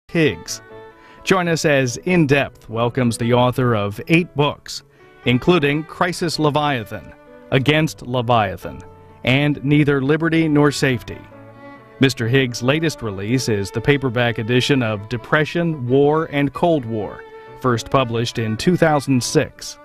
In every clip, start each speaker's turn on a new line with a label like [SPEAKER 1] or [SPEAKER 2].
[SPEAKER 1] Higgs. Join us as In Depth welcomes the author of 8 books, including Crisis Leviathan, Against Leviathan, and Neither Liberty Nor Safety. Mr. Higgs' latest release is the paperback edition of Depression, War, and Cold War, first published in 2006.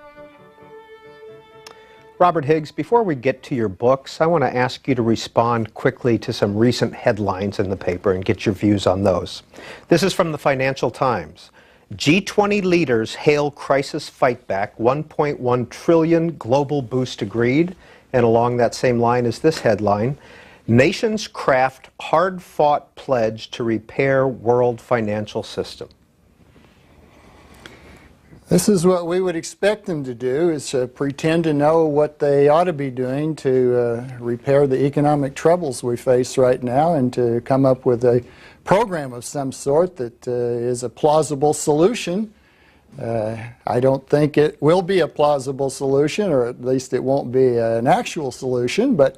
[SPEAKER 2] Robert Higgs, before we get to your books, I want to ask you to respond quickly to some recent headlines in the paper and get your views on those. This is from the Financial Times. G20 leaders hail crisis fightback, 1.1 trillion global boost agreed. And along that same line is this headline, nations craft hard-fought pledge to repair world financial system.
[SPEAKER 3] This is what we would expect them to do, is pretend to know what they ought to be doing to repair the economic troubles we face right now and to come up with a program of some sort that is a plausible solution. I don't think it will be a plausible solution, or at least it won't be an actual solution, but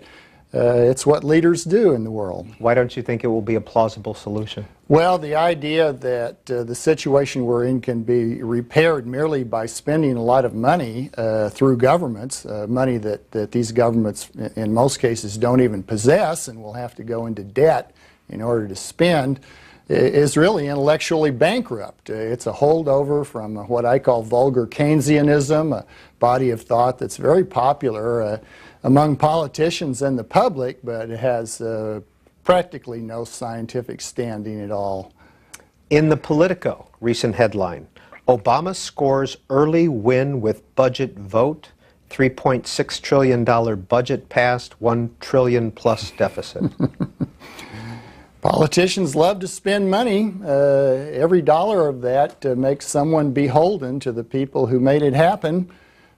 [SPEAKER 3] it's what leaders do in the world.
[SPEAKER 2] Why don't you think it will be a plausible solution?
[SPEAKER 3] Well, the idea that the situation we're in can be repaired merely by spending a lot of money through governments, money that these governments in most cases don't even possess and will have to go into debt in order to spend, is really intellectually bankrupt. It's a holdover from what I call vulgar Keynesianism, a body of thought that's very popular among politicians and the public, but it has practically no scientific standing at all.
[SPEAKER 2] In the Politico, recent headline, Obama scores early win with budget vote, $3.6 trillion budget passed, $1 trillion plus deficit.
[SPEAKER 3] Politicians love to spend money. Every dollar of that makes someone beholden to the people who made it happen.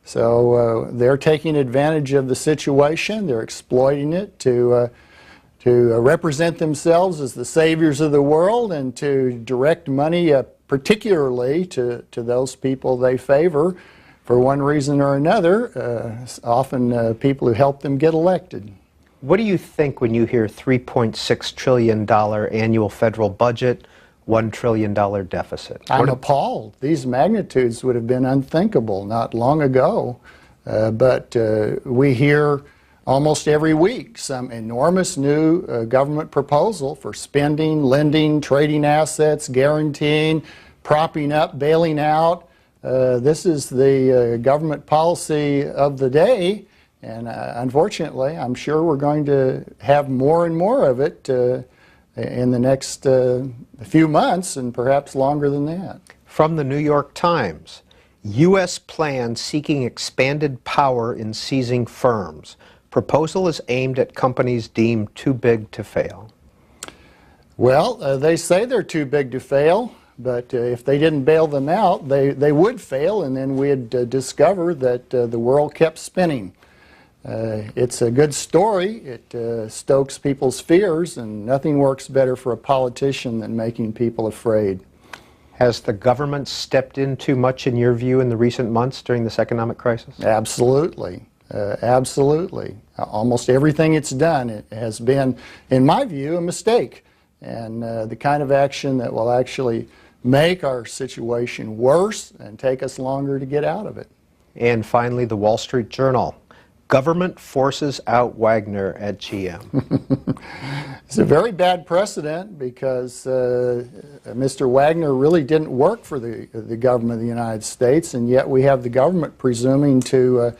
[SPEAKER 3] So they're taking advantage of the situation. They're exploiting it to represent themselves as the saviors of the world and to direct money particularly to those people they favor for one reason or another, often people who help them get elected.
[SPEAKER 2] What do you think when you hear $3.6 trillion annual federal budget, $1 trillion deficit?
[SPEAKER 3] I'm appalled. These magnitudes would have been unthinkable not long ago, but we hear almost every week some enormous new government proposal for spending, lending, trading assets, guaranteeing, propping up, bailing out. This is the government policy of the day, and unfortunately I'm sure we're going to have more and more of it in the next few months, and perhaps longer than that.
[SPEAKER 2] From the New York Times, U.S. plan seeking expanded power in seizing firms. Proposal is aimed at companies deemed too big to fail.
[SPEAKER 3] Well, they say they're too big to fail, but if they didn't bail them out, they would fail, and then we'd discover that the world kept spinning. It's a good story. It stokes people's fears, and nothing works better for a politician than making people afraid.
[SPEAKER 2] Has the government stepped in too much, in your view, in the recent months during this economic crisis?
[SPEAKER 3] Absolutely. Absolutely. Almost everything it's done, it has been, in my view, a mistake, and the kind of action that will actually make our situation worse and take us longer to get out of it.
[SPEAKER 2] And finally, the Wall Street Journal. Government forces out Wagner at GM.
[SPEAKER 3] It's a very bad precedent because Mr. Wagner really didn't work for the government of the United States, and yet we have the government presuming to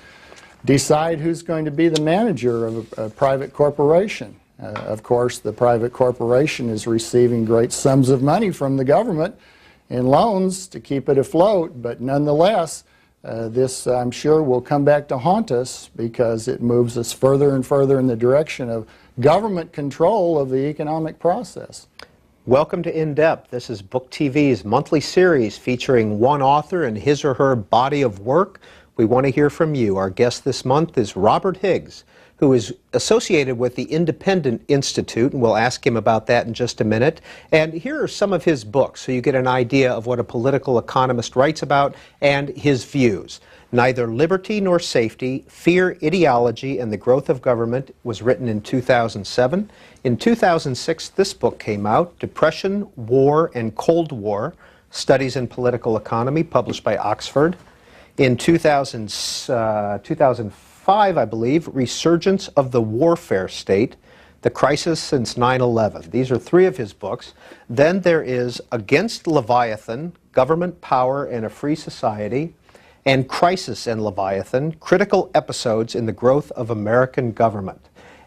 [SPEAKER 3] decide who's going to be the manager of a private corporation. Of course, the private corporation is receiving great sums of money from the government in loans to keep it afloat, but nonetheless, this, I'm sure, will come back to haunt us because it moves us further and further in the direction of government control of the economic process.
[SPEAKER 2] Welcome to In Depth. This is Book TV's monthly series featuring one author and his or her body of work. We want to hear from you. Our guest this month is Robert Higgs, who is associated with the Independent Institute, and we'll ask him about that in just a minute. And here are some of his books, so you get an idea of what a political economist writes about and his views. Neither Liberty Nor Safety, Fear, Ideology, and the Growth of Government was written in 2007. In 2006, this book came out, Depression, War, and Cold War, Studies in Political Economy, published by Oxford. In 2005, I believe, Resurgence of the Warfare State, The Crisis Since 9/11. These are three of his books. Then there is Against Leviathan, Government, Power, and a Free Society, and Crisis and Leviathan, Critical Episodes in the Growth of American Government.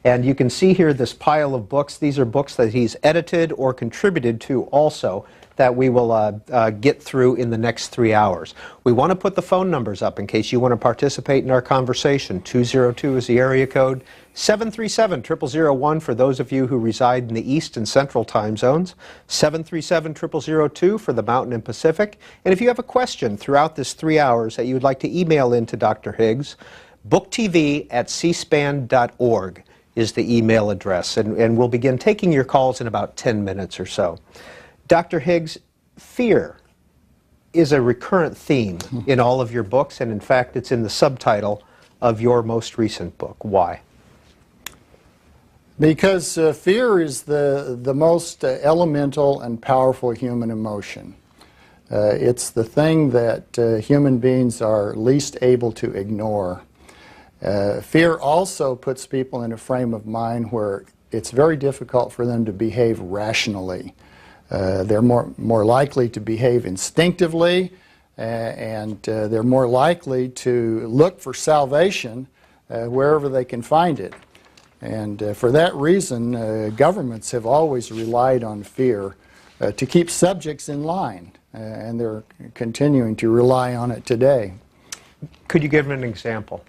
[SPEAKER 2] And you can see here this pile of books. These are books that he's edited or contributed to also that we will get through in the next 3 hours. We want to put the phone numbers up in case you want to participate in our conversation. 202 is the area code. 737-0001 for those of you who reside in the East and Central time zones. 737-0002 for the Mountain and Pacific. And if you have a question throughout this 3 hours that you would like to email in to Dr. Higgs, booktv@cspan.org is the email address. And we'll begin taking your calls in about 10 minutes or so. Dr. Higgs, fear is a recurrent theme in all of your books, and in fact it's in the subtitle of your most recent book. Why?
[SPEAKER 3] Because fear is the most elemental and powerful human emotion. It's the thing that human beings are least able to ignore. Fear also puts people in a frame of mind where it's very difficult for them to behave rationally. They're more likely to behave instinctively, and they're more likely to look for salvation wherever they can find it. And for that reason, governments have always relied on fear to keep subjects in line, and they're continuing to rely on it today.
[SPEAKER 2] Could you give an example?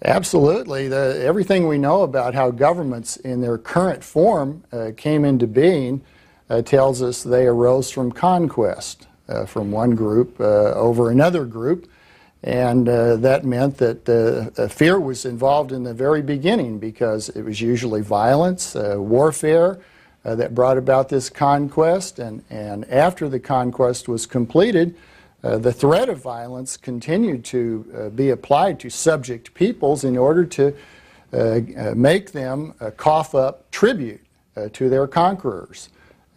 [SPEAKER 3] Absolutely. Everything we know about how governments in their current form came into being tells us they arose from conquest, from one group over another group, and that meant that fear was involved in the very beginning because it was usually violence, warfare that brought about this conquest, and after the conquest was completed, the threat of violence continued to be applied to subject peoples in order to make them cough up tribute to their conquerors.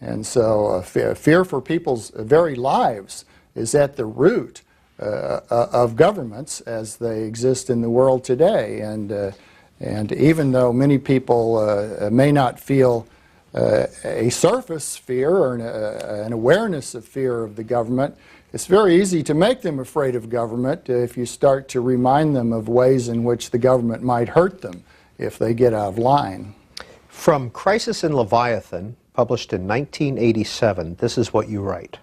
[SPEAKER 3] And so fear for people's very lives is at the root of governments as they exist in the world today. And even though many people may not feel a surface fear or an awareness of fear of the government, it's very easy to make them afraid of government if you start to remind them of ways in which the government might hurt them if they get out of line.
[SPEAKER 2] From Crisis and Leviathan, published in 1987, this is what you write.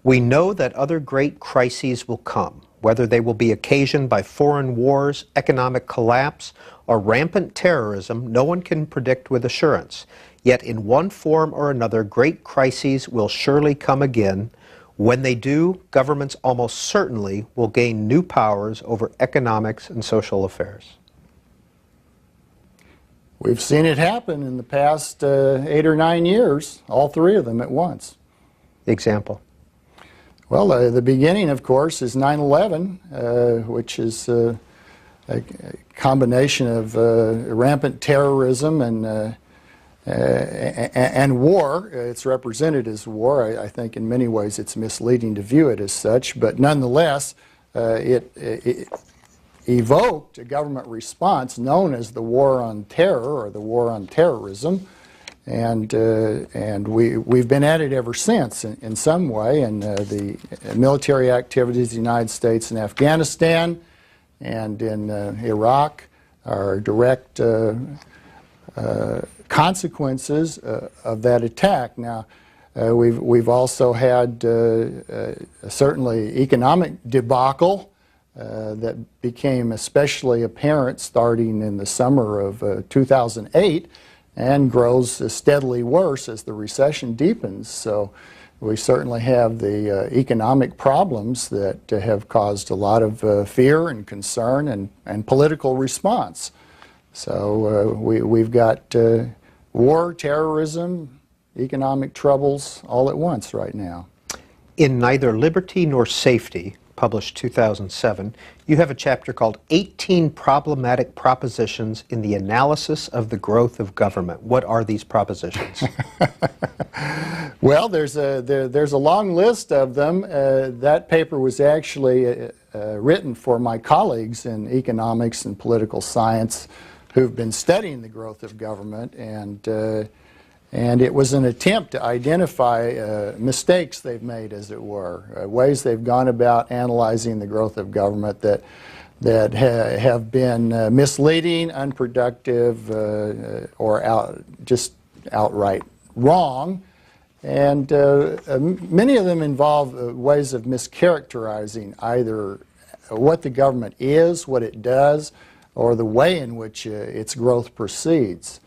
[SPEAKER 2] We know that other great crises will come, whether they will be occasioned by foreign wars, economic collapse, or rampant terrorism, no one can predict with assurance. Yet in one form or another, great crises will surely come again. When they do, governments almost certainly will gain new powers over economics and social affairs.
[SPEAKER 3] We've seen it happen in the past 8 or 9 years, all three of them at once.
[SPEAKER 2] Example?
[SPEAKER 3] Well, the beginning, of course, is 9/11, which is a combination of rampant terrorism and war. It's represented as war. I think in many ways it's misleading to view it as such, but nonetheless, it evoked a government response known as the War on Terror or the War on Terrorism, and we've been at it ever since in some way. And the military activities of the United States in Afghanistan and in Iraq are direct consequences of that attack. Now, we've also had certainly economic debacle that became especially apparent starting in the summer of 2008 and grows steadily worse as the recession deepens. So we certainly have the economic problems that have caused a lot of fear and concern and political response. So we've got war, terrorism, economic troubles all at once right now.
[SPEAKER 2] In Neither Liberty Nor Safety, published 2007, you have a chapter called 18 Problematic Propositions in the Analysis of the Growth of Government. What are these propositions?
[SPEAKER 3] Well, there's a long list of them. That paper was actually written for my colleagues in economics and political science who've been studying the growth of government, and it was an attempt to identify mistakes they've made, as it were, ways they've gone about analyzing the growth of government that have been misleading, unproductive, or just outright wrong. And many of them involve ways of mischaracterizing either what the government is, what it does, or the way in which its growth proceeds.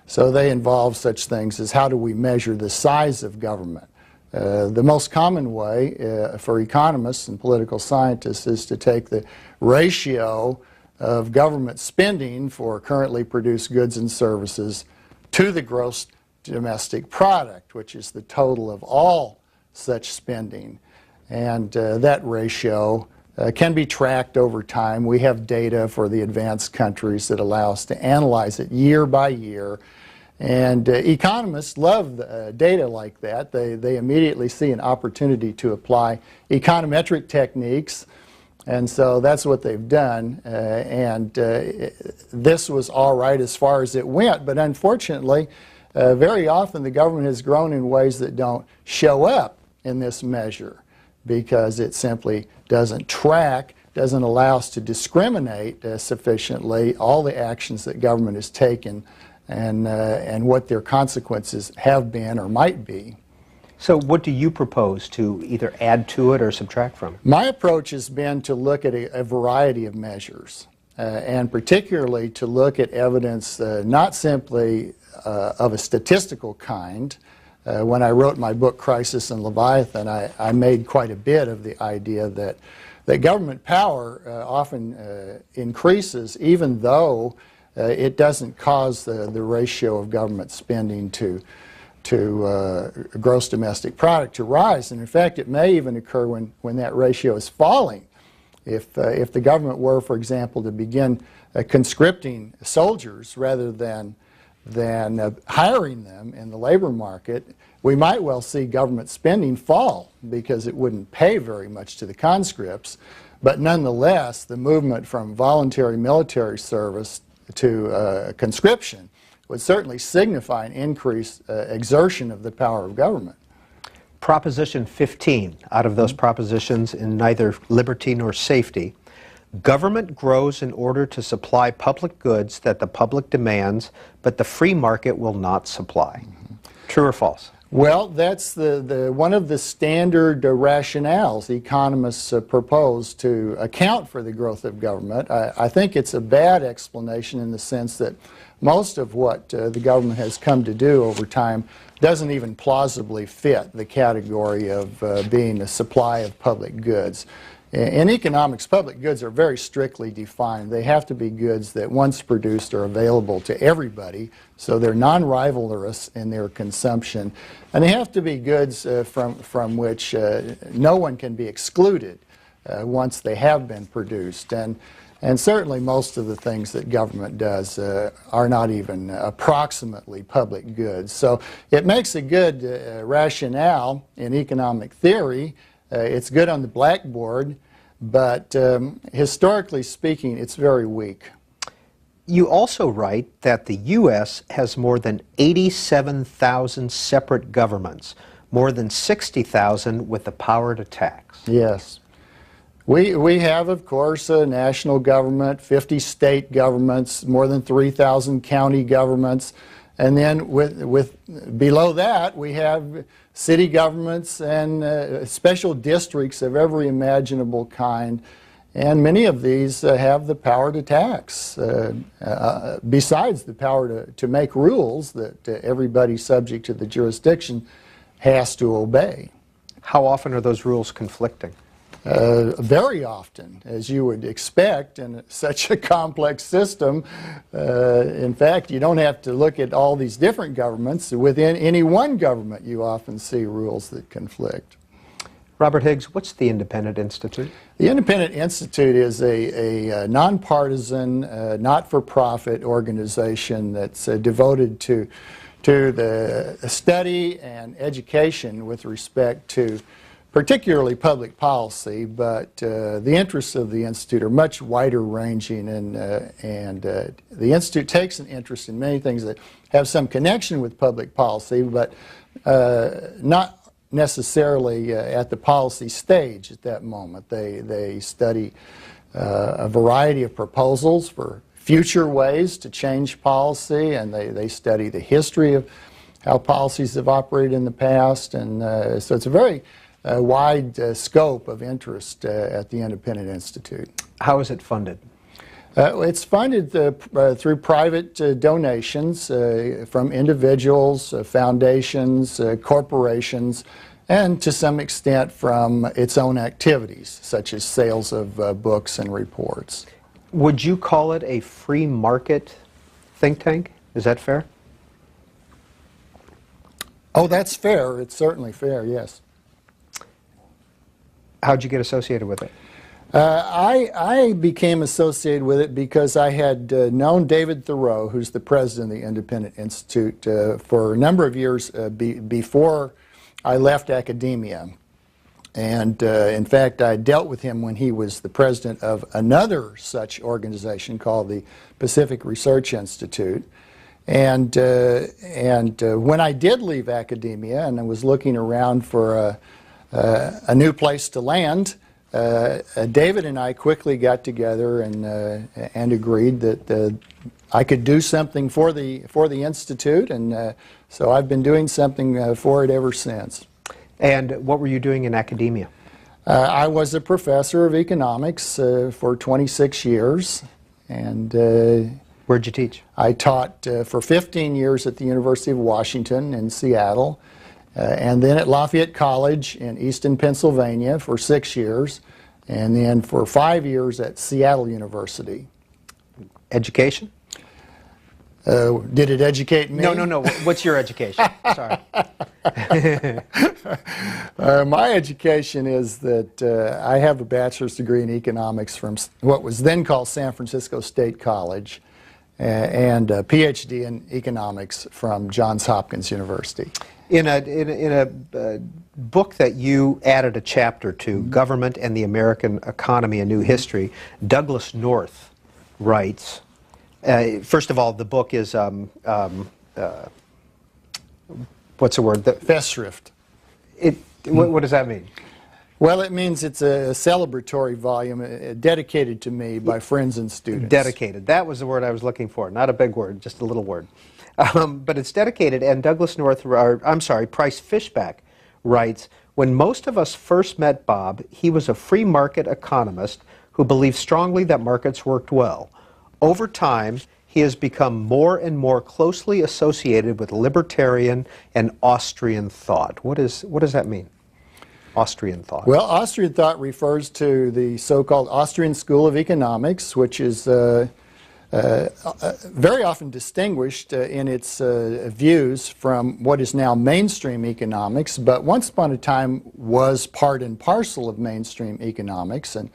[SPEAKER 3] So they involve such things as how do we measure the size of government. The most common way for economists and political scientists is to take the ratio of government spending for currently produced goods and services to the gross domestic product, which is the total of all such spending. And that ratio can be tracked over time. We have data for the advanced countries that allow us to analyze it year by year. And economists love data like that. They immediately see an opportunity to apply econometric techniques, and so that's what they've done. This was all right as far as it went, but unfortunately, very often the government has grown in ways that don't show up in this measure because it simply doesn't track, doesn't allow us to discriminate sufficiently all the actions that government has taken and what their consequences have been or might be.
[SPEAKER 2] So what do you propose to either add to it or subtract from it?
[SPEAKER 3] My approach has been to look at a variety of measures, and particularly to look at evidence not simply of a statistical kind. When I wrote my book, Crisis and Leviathan, I made quite a bit of the idea that government power often increases even though it doesn't cause the ratio of government spending to gross domestic product to rise. And in fact, it may even occur when that ratio is falling. If the government were, for example, to begin conscripting soldiers rather than hiring them in the labor market, we might well see government spending fall because it wouldn't pay very much to the conscripts. But nonetheless, the movement from voluntary military service to conscription would certainly signify an increased exertion of the power of government.
[SPEAKER 2] Proposition 15 out of those propositions in Neither Liberty Nor Safety: government grows in order to supply public goods that the public demands, but the free market will not supply. True or false?
[SPEAKER 3] Well, that's one of the standard rationales economists propose to account for the growth of government. I think it's a bad explanation in the sense that most of what the government has come to do over time doesn't even plausibly fit the category of being a supply of public goods. In economics, public goods are very strictly defined. They have to be goods that once produced are available to everybody, so they're non-rivalrous in their consumption. And they have to be goods from which no one can be excluded once they have been produced. And certainly most of the things that government does are not even approximately public goods. So it makes a good rationale in economic theory. It's good on the blackboard, but historically speaking, it's very weak.
[SPEAKER 2] You also write that the U.S. has more than 87,000 separate governments, more than 60,000 with the power to tax.
[SPEAKER 3] Yes. We have, of course, a national government, 50 state governments, more than 3,000 county governments, and then below that we have city governments and special districts of every imaginable kind, and many of these have the power to tax, besides the power to make rules that everybody subject to the jurisdiction has to obey.
[SPEAKER 2] How often are those rules conflicting?
[SPEAKER 3] very often, as you would expect in such a complex system. In fact, you don't have to look at all these different governments. Within any one government, you often see rules that conflict.
[SPEAKER 2] Robert Higgs, what's the Independent Institute?
[SPEAKER 3] The Independent Institute is a nonpartisan, not-for-profit organization that's devoted to the study and education with respect to particularly public policy, but the interests of the Institute are much wider ranging, and the Institute takes an interest in many things that have some connection with public policy, but not necessarily at the policy stage at that moment. They study a variety of proposals for future ways to change policy, and they study the history of how policies have operated in the past, and so it's a very wide scope of interest at the Independent Institute.
[SPEAKER 2] How is it funded?
[SPEAKER 3] It's funded through private donations from individuals, foundations, corporations, and to some extent from its own activities, such as sales of books and reports.
[SPEAKER 2] Would you call it a free market think tank? Is that fair?
[SPEAKER 3] Oh, that's fair. It's certainly fair, yes.
[SPEAKER 2] How'd you get associated with it?
[SPEAKER 3] I became associated with it because I had known David Thoreau, who's the president of the Independent Institute, for a number of years before I left academia. And in fact, I dealt with him when he was the president of another such organization called the Pacific Research Institute. And when I did leave academia and I was looking around for a new place to land, David and I quickly got together and agreed that I could do something for the Institute, and so I've been doing something for it ever since.
[SPEAKER 2] And what were you doing in academia?
[SPEAKER 3] I was a professor of economics for 26 years, and
[SPEAKER 2] where'd you teach?
[SPEAKER 3] I taught for 15 years at the University of Washington in Seattle, and then at Lafayette College in Easton, Pennsylvania for 6 years, and then for 5 years at Seattle University.
[SPEAKER 2] Education?
[SPEAKER 3] Did it educate me?
[SPEAKER 2] No. What's your education? Sorry.
[SPEAKER 3] My education is that I have a bachelor's degree in economics from what was then called San Francisco State College, and a PhD in economics from Johns Hopkins University.
[SPEAKER 2] In a book that you added a chapter to, Government and the American Economy, A New History, Douglas North writes, first of all, the book is, what's the word?
[SPEAKER 3] Festschrift.
[SPEAKER 2] What does that mean?
[SPEAKER 3] Well, it means it's a celebratory volume dedicated to me by friends and students.
[SPEAKER 2] Dedicated. That was the word I was looking for. Not a big word, just a little word. But it's dedicated, and Douglas North, Price Fishback writes, when most of us first met Bob, he was a free market economist who believed strongly that markets worked well. Over time, he has become more and more closely associated with libertarian and Austrian thought. What does that mean? Austrian thought.
[SPEAKER 3] Well, Austrian thought refers to the so-called Austrian School of Economics, which is very often distinguished in its views from what is now mainstream economics, but once upon a time was part and parcel of mainstream economics, and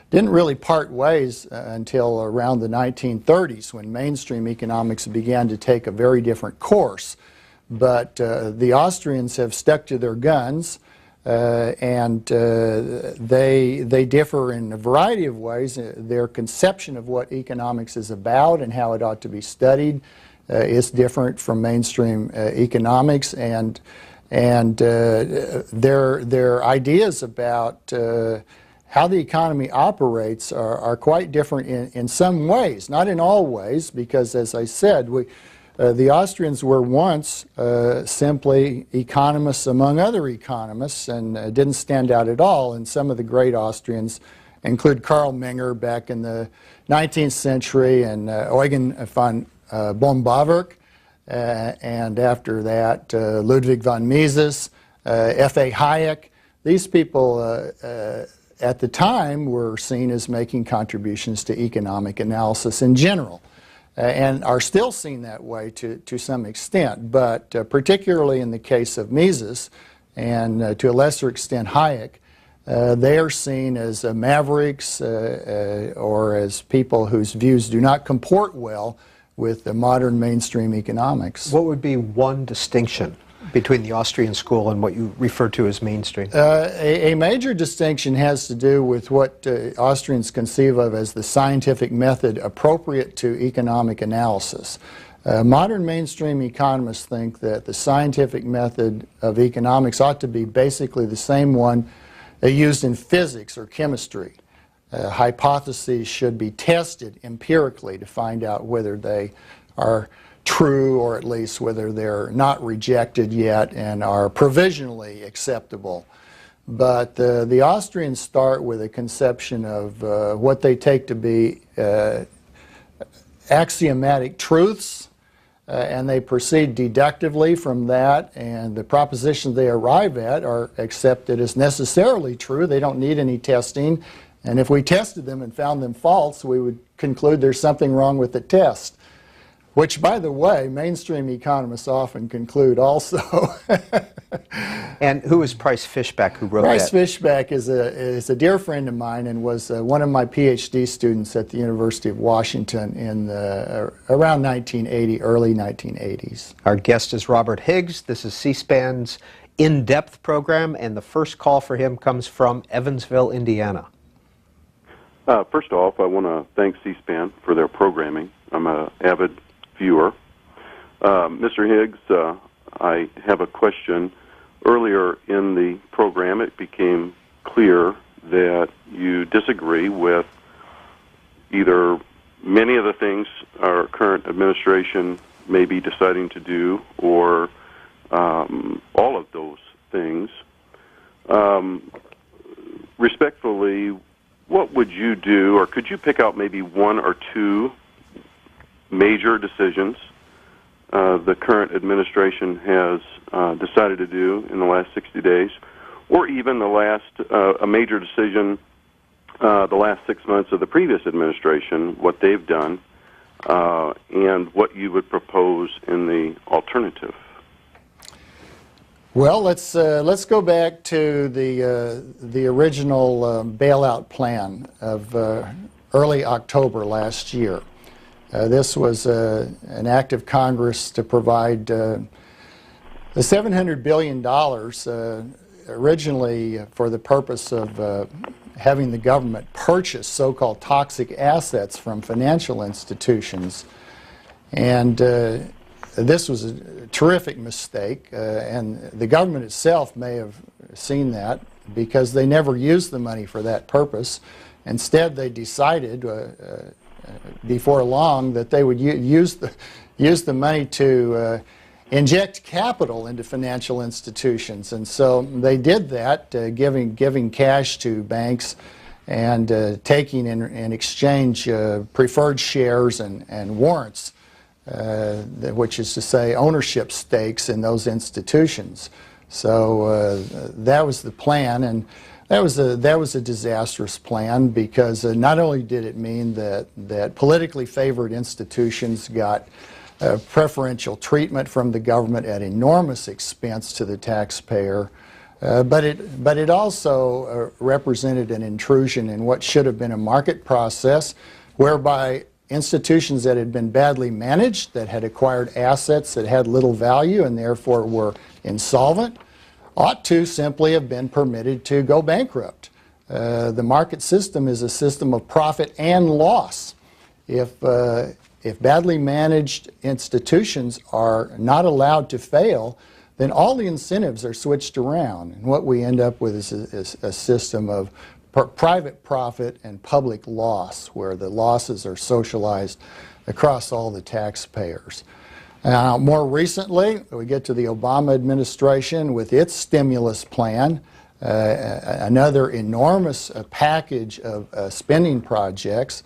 [SPEAKER 3] didn't really part ways until around the 1930s, when mainstream economics began to take a very different course. But the Austrians have stuck to their guns, and they differ in a variety of ways. Their conception of what economics is about and how it ought to be studied is different from mainstream economics, and their ideas about how the economy operates are quite different in some ways, not in all ways, because as I said, the Austrians were once simply economists among other economists and didn't stand out at all. And some of the great Austrians include Karl Menger back in the 19th century, and Eugen von Bohm-Bawerk, and after that Ludwig von Mises, F.A. Hayek. These people at the time were seen as making contributions to economic analysis in general, and are still seen that way to some extent, but particularly in the case of Mises and to a lesser extent Hayek, they are seen as mavericks or as people whose views do not comport well with the modern mainstream economics.
[SPEAKER 2] What would be one distinction between the Austrian school and what you refer to as mainstream?
[SPEAKER 3] A major distinction has to do with what Austrians conceive of as the scientific method appropriate to economic analysis. Modern mainstream economists think that the scientific method of economics ought to be basically the same one used in physics or chemistry. Hypotheses should be tested empirically to find out whether they are true, or at least whether they're not rejected yet and are provisionally acceptable. But the Austrians start with a conception of what they take to be axiomatic truths, and they proceed deductively from that, and the propositions they arrive at are accepted as necessarily true. They don't need any testing, and if we tested them and found them false, we would conclude there's something wrong with the test. Which, by the way, mainstream economists often conclude also.
[SPEAKER 2] And who is Price Fishback who wrote that?
[SPEAKER 3] Price Fishback is a dear friend of mine and was one of my PhD students at the University of Washington in around 1980, early 1980s.
[SPEAKER 2] Our guest is Robert Higgs. This is C-SPAN's In-Depth program, and the first call for him comes from Evansville, Indiana.
[SPEAKER 4] First off, I want to thank C-SPAN for their programming. I'm an avid viewer. Mr. Higgs, I have a question. Earlier in the program, it became clear that you disagree with either many of the things our current administration may be deciding to do, or all of those things. Respectfully, what would you do, or could you pick out maybe one or two major decisions the current administration has decided to do in the last 60 days, or even the last a major decision the last 6 months of the previous administration, what they've done, and what you would propose in the alternative?
[SPEAKER 3] Well, let's go back to the original bailout plan of early October last year. This was an act of Congress to provide the $700 billion originally for the purpose of having the government purchase so-called toxic assets from financial institutions. And this was a terrific mistake, and the government itself may have seen that because they never used the money for that purpose. Instead, they decided before long that they would use the money to inject capital into financial institutions, and so they did that, giving cash to banks and taking in exchange preferred shares and warrants, which is to say ownership stakes in those institutions. So that was the plan, and that was a disastrous plan, because not only did it mean that politically favored institutions got preferential treatment from the government at enormous expense to the taxpayer, but it also represented an intrusion in what should have been a market process, whereby institutions that had been badly managed, that had acquired assets that had little value and therefore were insolvent, ought to simply have been permitted to go bankrupt. The market system is a system of profit and loss. If badly managed institutions are not allowed to fail, then all the incentives are switched around, and what we end up with is a system of private profit and public loss, where the losses are socialized across all the taxpayers. More recently, we get to the Obama administration with its stimulus plan, another enormous package of spending projects,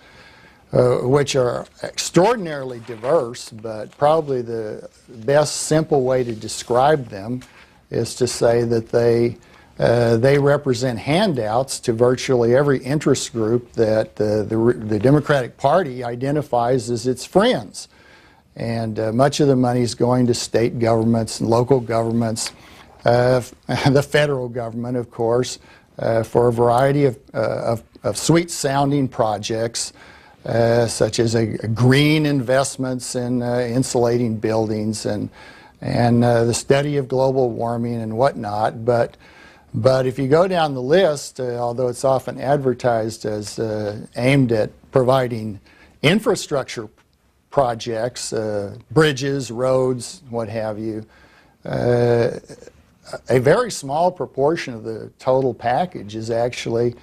[SPEAKER 3] which are extraordinarily diverse, but probably the best simple way to describe them is to say that they They represent handouts to virtually every interest group that the Democratic Party identifies as its friends. And much of the money is going to state governments and local governments, the federal government, of course, for a variety of sweet-sounding projects, such as green investments in insulating buildings and the study of global warming and whatnot. But if you go down the list, although it's often advertised as aimed at providing infrastructure projects, bridges, roads, what have you, a very small proportion of the total package is actually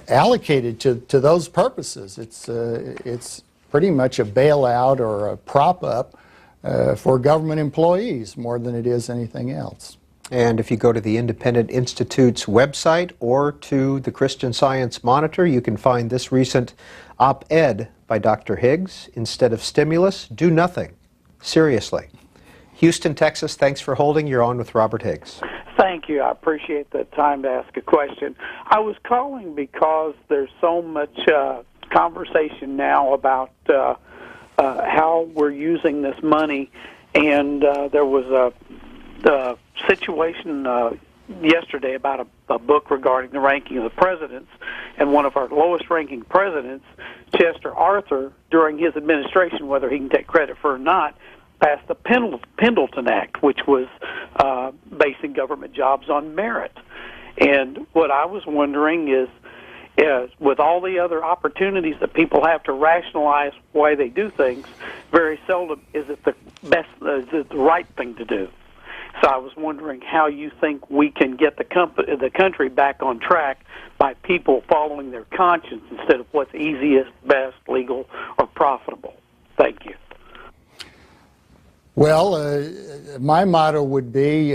[SPEAKER 3] allocated to those purposes. It's pretty much a bailout or a prop-up for government employees more than it is anything else.
[SPEAKER 2] And if you go to the Independent Institutes website or to the Christian Science Monitor, you can find this recent op-ed by Dr. Higgs. Instead of stimulus, do nothing. Seriously. Houston, Texas, thanks for holding. You're on with Robert Higgs.
[SPEAKER 5] Thank you. I appreciate the time to ask a question. I was calling because there's so much conversation now about how we're using this money, and there was a situation yesterday about a book regarding the ranking of the presidents, and one of our lowest-ranking presidents, Chester Arthur, during his administration, whether he can take credit for it or not, passed the Pendleton Act, which was basing government jobs on merit. And what I was wondering is with all the other opportunities that people have to rationalize why they do things, very seldom is it the best, is it the right thing to do. So I was wondering how you think we can get the country back on track by people following their conscience instead of what's easiest, best, legal, or profitable. Thank you.
[SPEAKER 3] Well, my motto would be,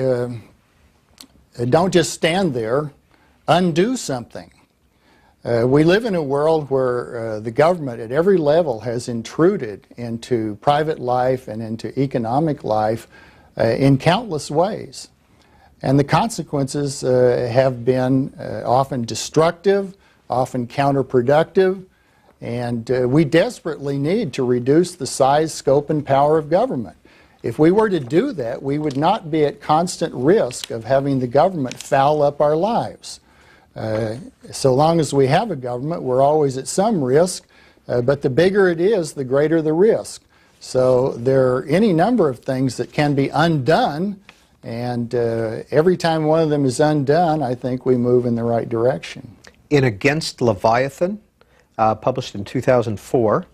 [SPEAKER 3] don't just stand there, undo something. We live in a world where the government at every level has intruded into private life and into economic life in countless ways. And the consequences have been often destructive, often counterproductive, and we desperately need to reduce the size, scope, and power of government. If we were to do that, we would not be at constant risk of having the government foul up our lives. So long as we have a government, we're always at some risk, but the bigger it is, the greater the risk. So there are any number of things that can be undone, and every time one of them is undone, I think we move in the right direction.
[SPEAKER 2] In Against Leviathan, published in 2004,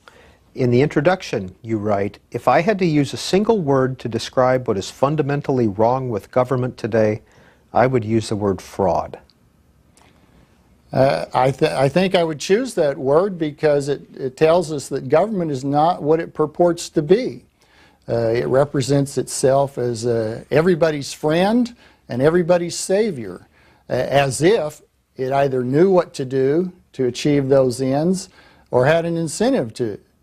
[SPEAKER 2] in the introduction you write, "If I had to use a single word to describe what is fundamentally wrong with government today, I would use the word fraud."
[SPEAKER 3] I think I would choose that word because it tells us that government is not what it purports to be. It represents itself as everybody's friend and everybody's savior, as if it either knew what to do to achieve those ends or had an incentive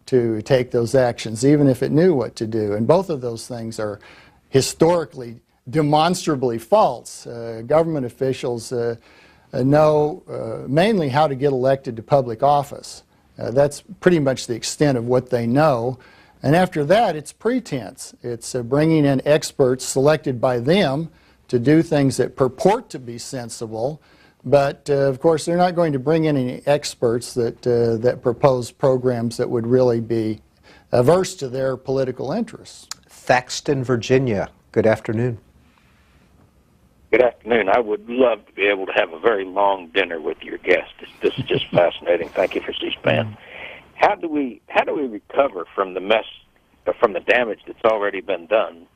[SPEAKER 3] to take those actions, even if it knew what to do. And both of those things are historically demonstrably false. Government officials know mainly how to get elected to public office. That's pretty much the extent of what they know. And after that, it's pretense. It's bringing in experts selected by them to do things that purport to be sensible. But, of course, they're not going to bring in any experts that propose programs that would really be averse to their political interests.
[SPEAKER 2] Thaxton, Virginia. Good afternoon.
[SPEAKER 6] Good afternoon. I would love to be able to have a very long dinner with your guest. This is just fascinating. Thank you for C-SPAN. How do we recover from the mess, from the damage that's already been done?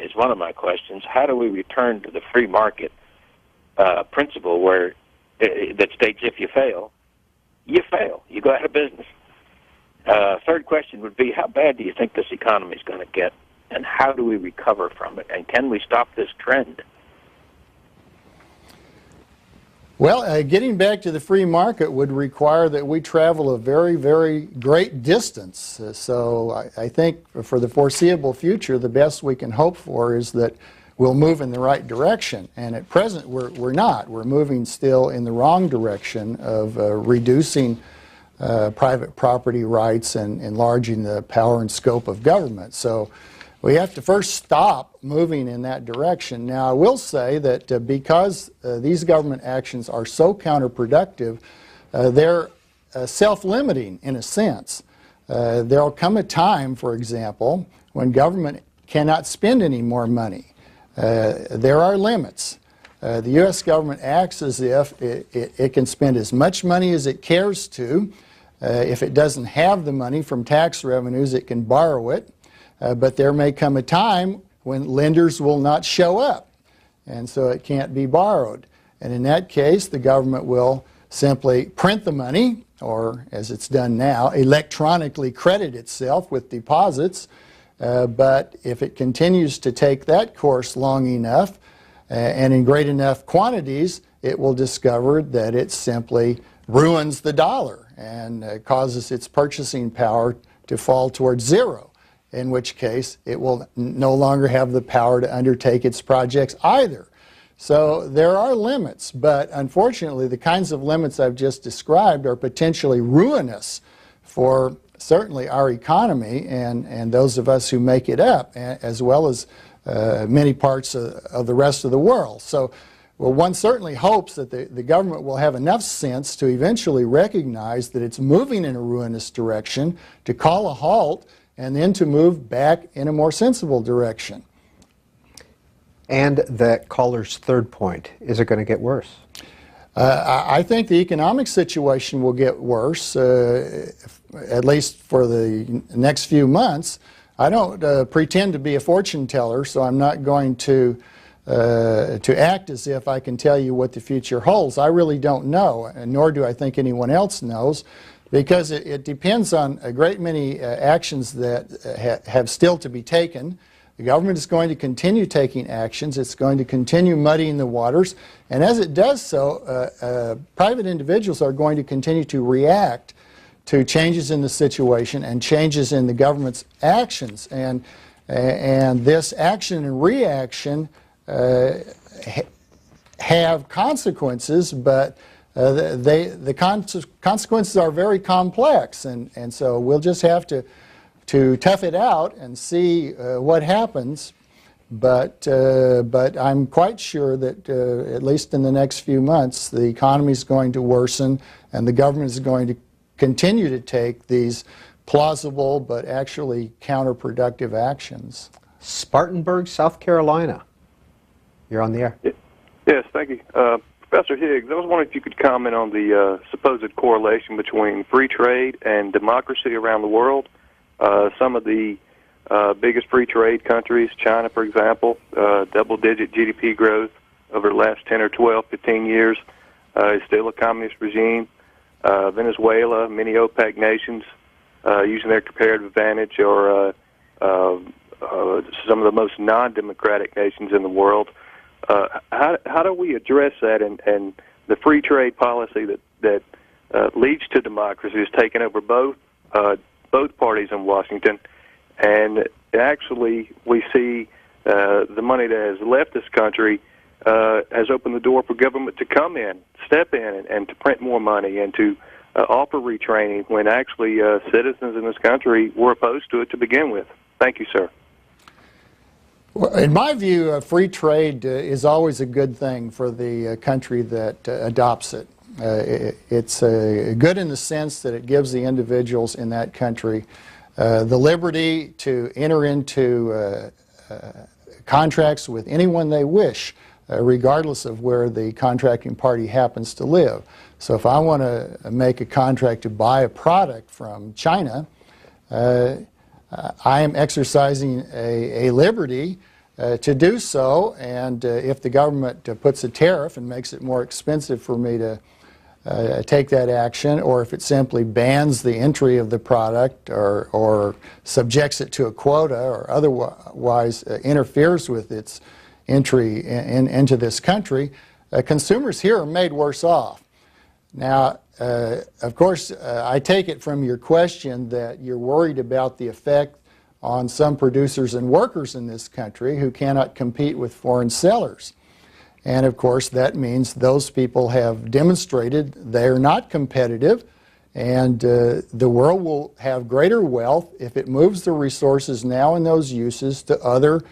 [SPEAKER 6] Is one of my questions. How do we return to the free market principle where that states if you fail, you go out of business? Third question would be, how bad do you think this economy is going to get, and how do we recover from it, and can we stop this trend?
[SPEAKER 3] Well, getting back to the free market would require that we travel a very, very great distance. So I think for the foreseeable future, the best we can hope for is that we'll move in the right direction. And at present, we're not. We're moving still in the wrong direction of reducing private property rights and enlarging the power and scope of government. So we have to first stop moving in that direction. Now, I will say that because these government actions are so counterproductive, they're self-limiting in a sense. There will come a time, for example, when government cannot spend any more money. There are limits. The U.S. government acts as if it can spend as much money as it cares to. If it doesn't have the money from tax revenues, it can borrow it. But there may come a time when lenders will not show up, and so it can't be borrowed. And in that case, the government will simply print the money, or as it's done now, electronically credit itself with deposits. But if it continues to take that course long enough and in great enough quantities, it will discover that it simply ruins the dollar and causes its purchasing power to fall towards zero, in which case it will no longer have the power to undertake its projects either. So there are limits, but unfortunately the kinds of limits I've just described are potentially ruinous for certainly our economy and those of us who make it up, as well as many parts of the rest of the world. So, well, one certainly hopes that the government will have enough sense to eventually recognize that it's moving in a ruinous direction, to call a halt, and then to move back in a more sensible direction.
[SPEAKER 2] And the caller's third point, is it going to get worse?
[SPEAKER 3] I think the economic situation will get worse, at least for the next few months. I don't pretend to be a fortune teller, so I'm not going to act as if I can tell you what the future holds. I really don't know, and nor do I think anyone else knows, because it depends on a great many actions that have still to be taken. The government is going to continue taking actions. It's going to continue muddying the waters. And as it does so, private individuals are going to continue to react to changes in the situation and changes in the government's actions. And this action and reaction have consequences, but the consequences are very complex. And so we'll just have to tough it out and see what happens, but I'm quite sure that at least in the next few months the economy is going to worsen and the government is going to continue to take these plausible but actually counterproductive actions.
[SPEAKER 2] Spartanburg, South Carolina. You're on the air.
[SPEAKER 7] Yes, thank you. Professor Higgs, I was wondering if you could comment on the supposed correlation between free trade and democracy around the world. Some of the biggest free trade countries, China, for example, double-digit GDP growth over the last 10 or 12, 15 years, is still a communist regime. Venezuela, many OPEC nations using their comparative advantage, or some of the most non-democratic nations in the world. How do we address that and the free trade policy that leads to democracy is taking over both parties in Washington, and actually we see the money that has left this country has opened the door for government to come in, step in, and to print more money and to offer retraining when actually citizens in this country were opposed to it to begin with. Thank you, sir.
[SPEAKER 3] Well, in my view, free trade is always a good thing for the country that adopts it. It's good in the sense that it gives the individuals in that country the liberty to enter into contracts with anyone they wish, regardless of where the contracting party happens to live. So if I want to make a contract to buy a product from China, I am exercising a liberty to do so, and if the government puts a tariff and makes it more expensive for me to take that action, or if it simply bans the entry of the product or subjects it to a quota or otherwise interferes with its entry into this country, consumers here are made worse off. Now, of course, I take it from your question that you're worried about the effect on some producers and workers in this country who cannot compete with foreign sellers. And of course that means those people have demonstrated they're not competitive, and the world will have greater wealth if it moves the resources now in those uses to other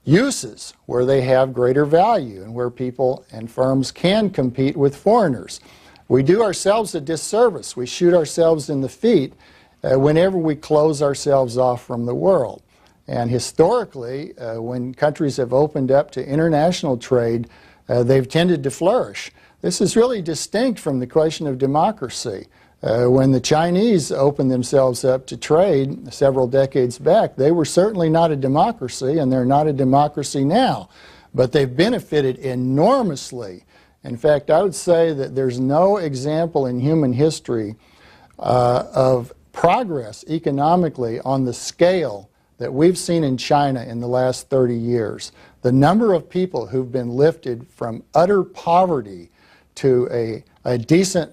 [SPEAKER 3] uses where they have greater value and where people and firms can compete with foreigners. We do ourselves a disservice. We shoot ourselves in the feet whenever we close ourselves off from the world. And historically, when countries have opened up to international trade, they've tended to flourish. This is really distinct from the question of democracy. When the Chinese opened themselves up to trade several decades back, they were certainly not a democracy, and they're not a democracy now. But they've benefited enormously. In fact, I would say that there's no example in human history of progress economically on the scale that we've seen in China in the last 30 years. The number of people who've been lifted from utter poverty to a decent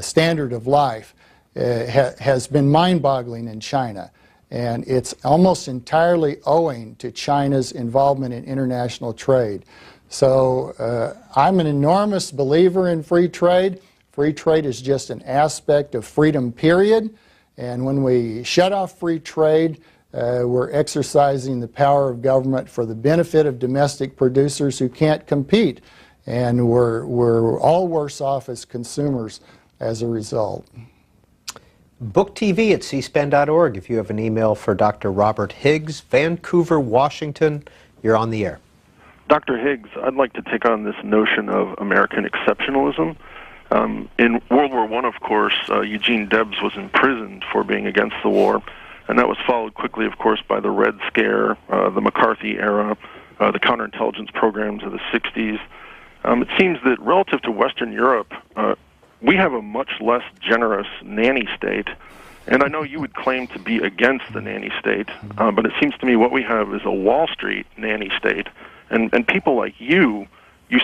[SPEAKER 3] standard of life has been mind-boggling in China. And it's almost entirely owing to China's involvement in international trade. So I'm an enormous believer in free trade. Free trade is just an aspect of freedom, period. And when we shut off free trade, we're exercising the power of government for the benefit of domestic producers who can't compete. And we're all worse off as consumers as a result.
[SPEAKER 2] Book TV at cspan.org if you have an email for Dr. Robert Higgs, Vancouver, Washington. You're on the air.
[SPEAKER 8] Dr. Higgs, I'd like to take on this notion of American exceptionalism. In World War I, of course, Eugene Debs was imprisoned for being against the war, and that was followed quickly, of course, by the Red Scare, the McCarthy era, the counterintelligence programs of the 60s. It seems that relative to Western Europe, we have a much less generous nanny state, and I know you would claim to be against the nanny state, but it seems to me what we have is a Wall Street nanny state, and people like you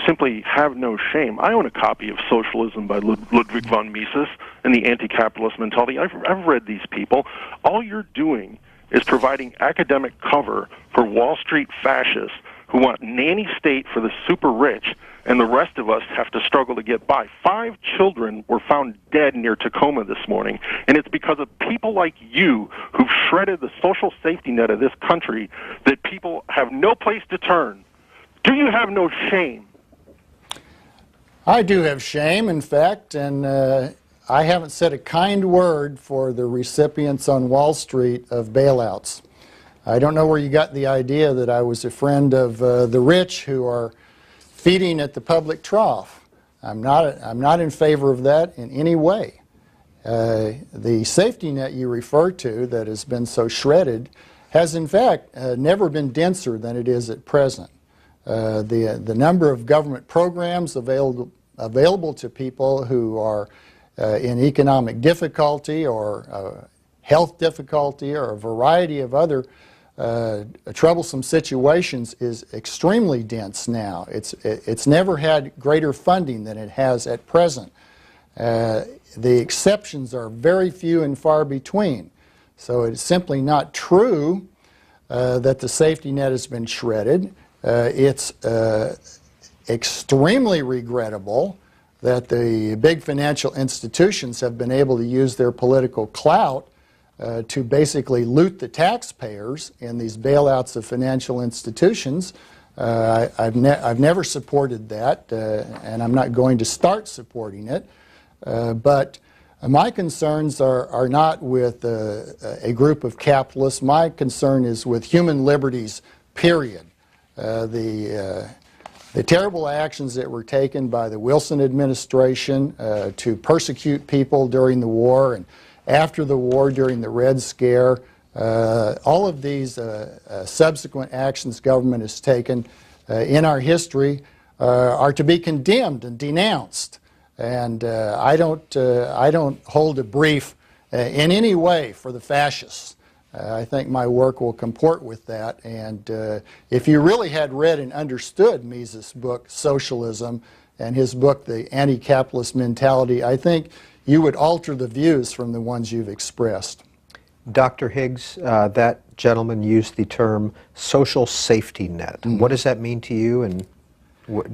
[SPEAKER 8] simply have no shame. I own a copy of Socialism by Ludwig von Mises and the Anti-Capitalist Mentality. I've read these people. All you're doing is providing academic cover for Wall Street fascists who want nanny state for the super rich, and the rest of us have to struggle to get by. 5 children were found dead near Tacoma this morning, and it's because of people like you who've shredded the social safety net of this country that people have no place to turn. Do you have no shame?
[SPEAKER 3] I do have shame, in fact, and I haven't said a kind word for the recipients on Wall Street of bailouts. I don't know where you got the idea that I was a friend of the rich who are feeding at the public trough. I'm not in favor of that in any way. The safety net you refer to that has been so shredded has in fact never been denser than it is at present. The number of government programs available to people who are in economic difficulty or health difficulty or a variety of other troublesome situations is extremely dense now. It's never had greater funding than it has at present. The exceptions are very few and far between. So it's simply not true that the safety net has been shredded. It's extremely regrettable that the big financial institutions have been able to use their political clout to basically loot the taxpayers in these bailouts of financial institutions. I've never supported that, and I'm not going to start supporting it. But my concerns are not with a group of capitalists. My concern is with human liberties, period. The terrible actions that were taken by the Wilson administration to persecute people during the war and after the war during the Red Scare, all of these subsequent actions government has taken in our history are to be condemned and denounced. And I don't hold a brief in any way for the fascists. I think my work will comport with that. And if you really had read and understood Mises' book, Socialism, and his book, The Anti-Capitalist Mentality, I think you would alter the views from the ones you've expressed.
[SPEAKER 2] Dr. Higgs, that gentleman used the term social safety net. What does that mean to you, and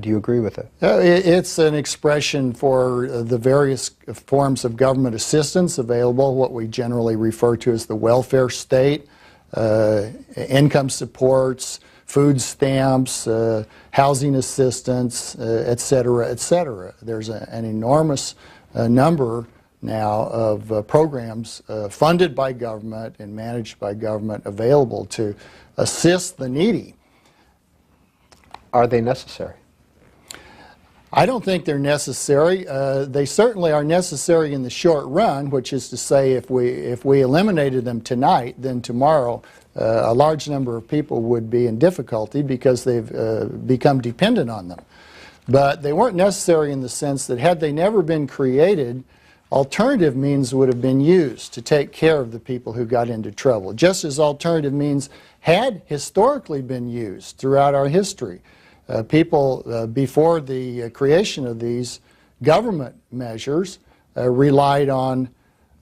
[SPEAKER 2] do you agree with it?
[SPEAKER 3] It's an expression for the various forms of government assistance available, what we generally refer to as the welfare state, income supports, food stamps, housing assistance, et cetera, et cetera. There's an enormous number now of programs funded by government and managed by government available to assist the needy.
[SPEAKER 2] Are they necessary?
[SPEAKER 3] I don't think they're necessary. They certainly are necessary in the short run, which is to say if we eliminated them tonight, then tomorrow a large number of people would be in difficulty because they've become dependent on them. But they weren't necessary in the sense that had they never been created, alternative means would have been used to take care of the people who got into trouble, just as alternative means had historically been used throughout our history. People before the creation of these government measures relied on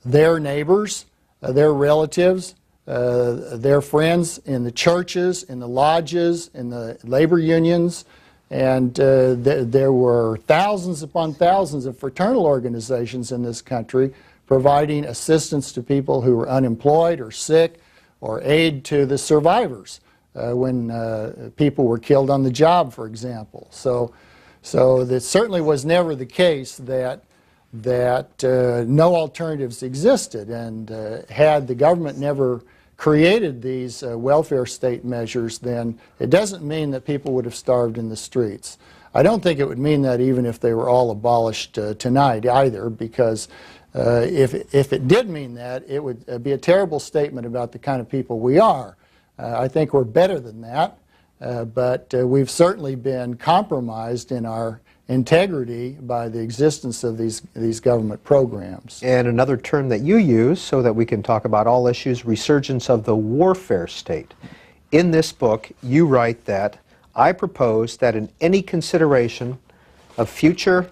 [SPEAKER 3] their neighbors, their relatives, their friends in the churches, in the lodges, in the labor unions, and there were thousands upon thousands of fraternal organizations in this country providing assistance to people who were unemployed or sick, or aid to the survivors when people were killed on the job, for example. So that certainly was never the case that no alternatives existed, and had the government never created these welfare state measures, then it doesn't mean that people would have starved in the streets. I don't think it would mean that even if they were all abolished tonight either, because if it did mean that, it would be a terrible statement about the kind of people we are. I think we're better than that, but we've certainly been compromised in our integrity by the existence of these government programs.
[SPEAKER 2] And another term that you use so that we can talk about all issues, resurgence of the warfare state. In this book, you write that, I propose that in any consideration of future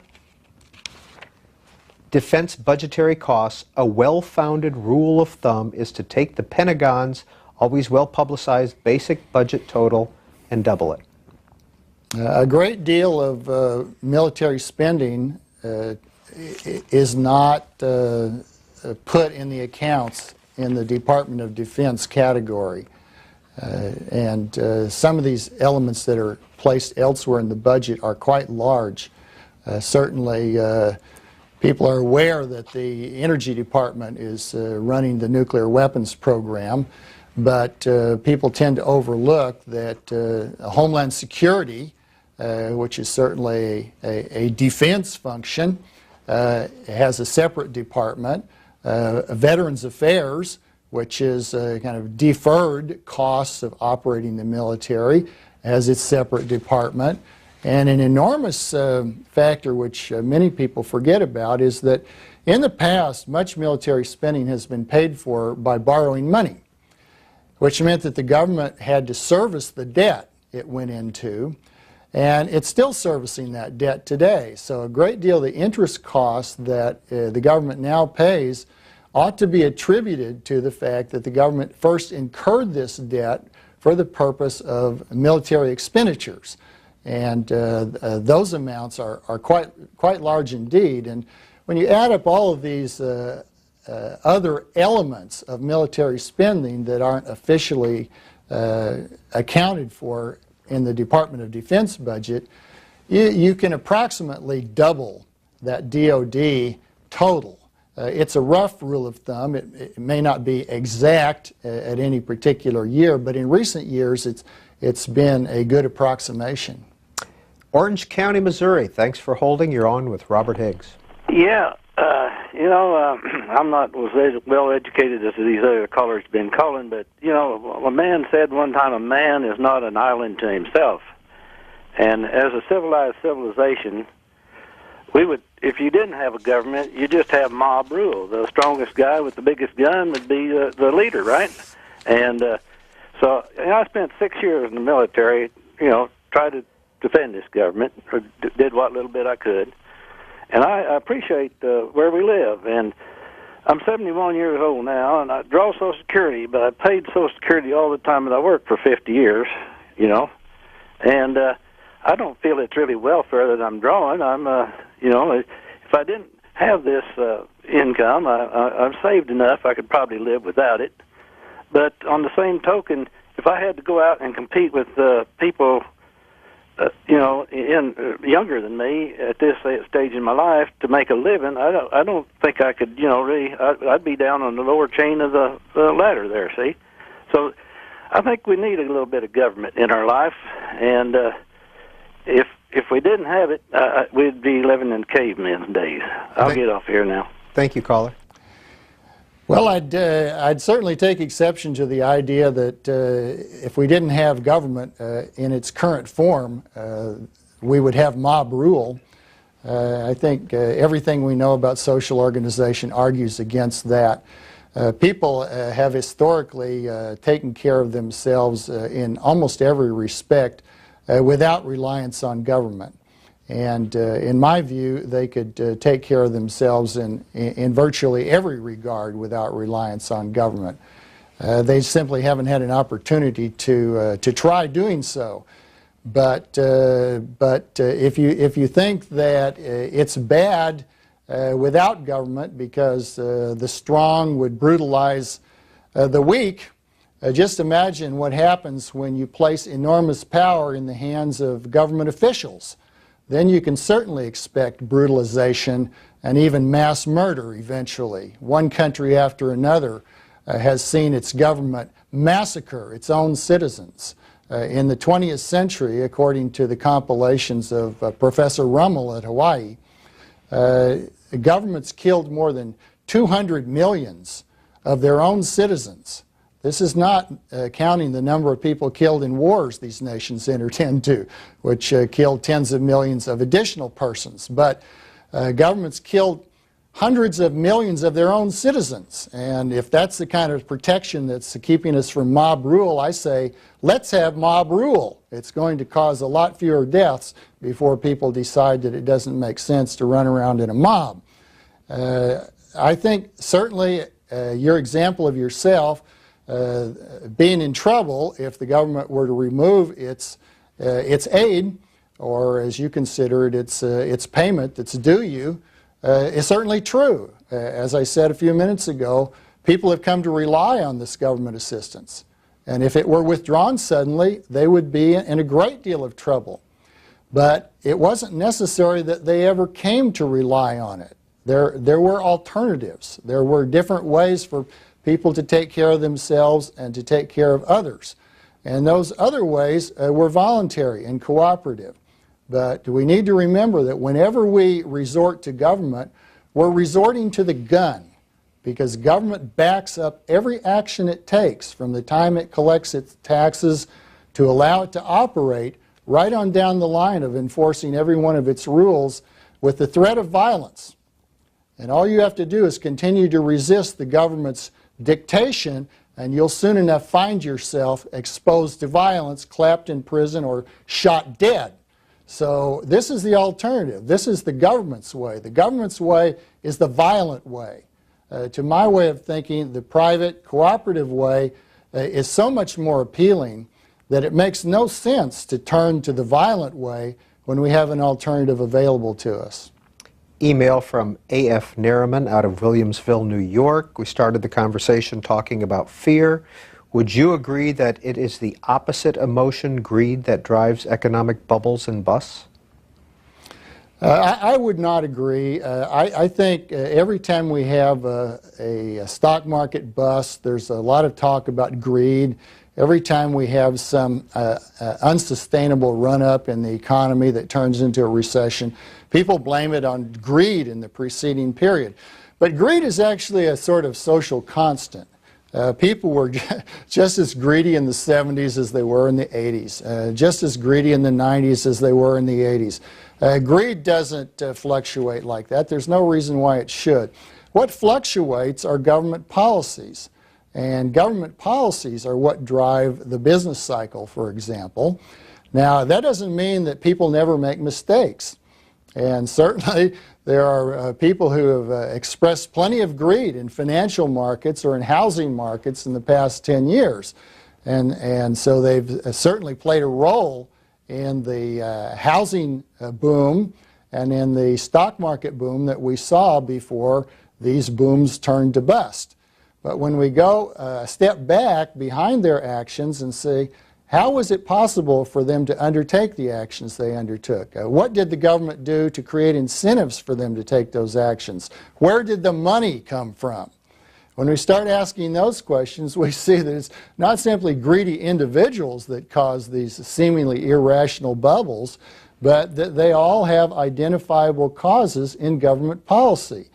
[SPEAKER 2] defense budgetary costs, a well-founded rule of thumb is to take the Pentagon's always well-publicized basic budget total and double it.
[SPEAKER 3] A great deal of military spending is not put in the accounts in the Department of Defense category. And some of these elements that are placed elsewhere in the budget are quite large. Certainly, people are aware that the Energy Department is running the nuclear weapons program, but people tend to overlook that Homeland Security, which is certainly a defense function, has a separate department. Veterans Affairs, which is kind of deferred costs of operating the military, has its separate department. And an enormous factor which many people forget about is that in the past, much military spending has been paid for by borrowing money, which meant that the government had to service the debt it went into, and it's still servicing that debt today. So a great deal of the interest costs that the government now pays ought to be attributed to the fact that the government first incurred this debt for the purpose of military expenditures. And those amounts are quite large indeed. And when you add up all of these other elements of military spending that aren't officially accounted for in the Department of Defense budget, you can approximately double that DoD total. It's a rough rule of thumb. It may not be exact at any particular year, but in recent years it's been a good approximation.
[SPEAKER 2] Orange County, Missouri, thanks for holding. You're on with Robert Higgs.
[SPEAKER 9] Yeah, I'm not as well educated as these other callers have been calling, but, a man said one time, a man is not an island to himself. And as a civilized civilization, we would, if you didn't have a government, you just have mob rule. The strongest guy with the biggest gun would be the leader, right? And so I spent 6 years in the military, tried to defend this government, or did what little bit I could. And I appreciate where we live. And I'm 71 years old now, and I draw Social Security, but I paid Social Security all the time that I worked for 50 years, you know. And I don't feel it's really welfare that I'm drawing. You know, if I didn't have this income, I've saved enough. I could probably live without it. But on the same token, if I had to go out and compete with people, you know, younger than me at this stage in my life to make a living, I don't think I could, you know, really. I'd be down on the lower chain of the ladder there. See, so I think we need a little bit of government in our life, and if we didn't have it, we'd be living in cavemen's days. I'll get off here now.
[SPEAKER 2] Thank you, caller.
[SPEAKER 3] Well, I'd certainly take exception to the idea that if we didn't have government in its current form, we would have mob rule. I think everything we know about social organization argues against that. People have historically taken care of themselves in almost every respect without reliance on government. And in my view, they could take care of themselves in virtually every regard without reliance on government. They simply haven't had an opportunity to try doing so. But if you think that it's bad without government because the strong would brutalize the weak, just imagine what happens when you place enormous power in the hands of government officials. Then you can certainly expect brutalization and even mass murder eventually. One country after another has seen its government massacre its own citizens. In the 20th century, according to the compilations of Professor Rummel at Hawaii, governments killed more than 200 million of their own citizens. This is not counting the number of people killed in wars these nations entered into, which killed tens of millions of additional persons. But governments killed hundreds of millions of their own citizens. And if that's the kind of protection that's keeping us from mob rule, I say, let's have mob rule. It's going to cause a lot fewer deaths before people decide that it doesn't make sense to run around in a mob. I think certainly your example of yourself being in trouble if the government were to remove its aid, or as you consider it, its payment that's due you, is certainly true. As I said a few minutes ago, people have come to rely on this government assistance. And if it were withdrawn suddenly, they would be in a great deal of trouble. But it wasn't necessary that they ever came to rely on it. There were alternatives. There were different ways for people to take care of themselves and to take care of others. And those other ways were voluntary and cooperative. But we need to remember that whenever we resort to government, we're resorting to the gun, because government backs up every action it takes from the time it collects its taxes to allow it to operate right on down the line of enforcing every one of its rules with the threat of violence. And all you have to do is continue to resist the government's dictation, and you'll soon enough find yourself exposed to violence, clapped in prison, or shot dead. So this is the alternative. This is the government's way. The government's way is the violent way. To my way of thinking, the private, cooperative way is so much more appealing that it makes no sense to turn to the violent way when we have an alternative available to us.
[SPEAKER 2] Email from A.F. Narriman out of Williamsville, New York. We started the conversation talking about fear. Would you agree that it is the opposite emotion, greed, that drives economic bubbles and busts?
[SPEAKER 3] I would not agree. I think every time we have a stock market bust, there's a lot of talk about greed. Every time we have some unsustainable run-up in the economy that turns into a recession, people blame it on greed in the preceding period. But greed is actually a sort of social constant. People were just as greedy in the 70s as they were in the 80s, just as greedy in the 90s as they were in the 80s. Greed doesn't fluctuate like that. There's no reason why it should. What fluctuates are government policies. And government policies are what drive the business cycle, for example. Now, that doesn't mean that people never make mistakes. And certainly, There are people who have expressed plenty of greed in financial markets or in housing markets in the past 10 years. And so they've certainly played a role in the housing boom and in the stock market boom that we saw before these booms turned to bust. But when we go a step back behind their actions and see, how was it possible for them to undertake the actions they undertook? What did the government do to create incentives for them to take those actions? Where did the money come from? When we start asking those questions, we see that it's not simply greedy individuals that cause these seemingly irrational bubbles, but that they all have identifiable causes in government policy.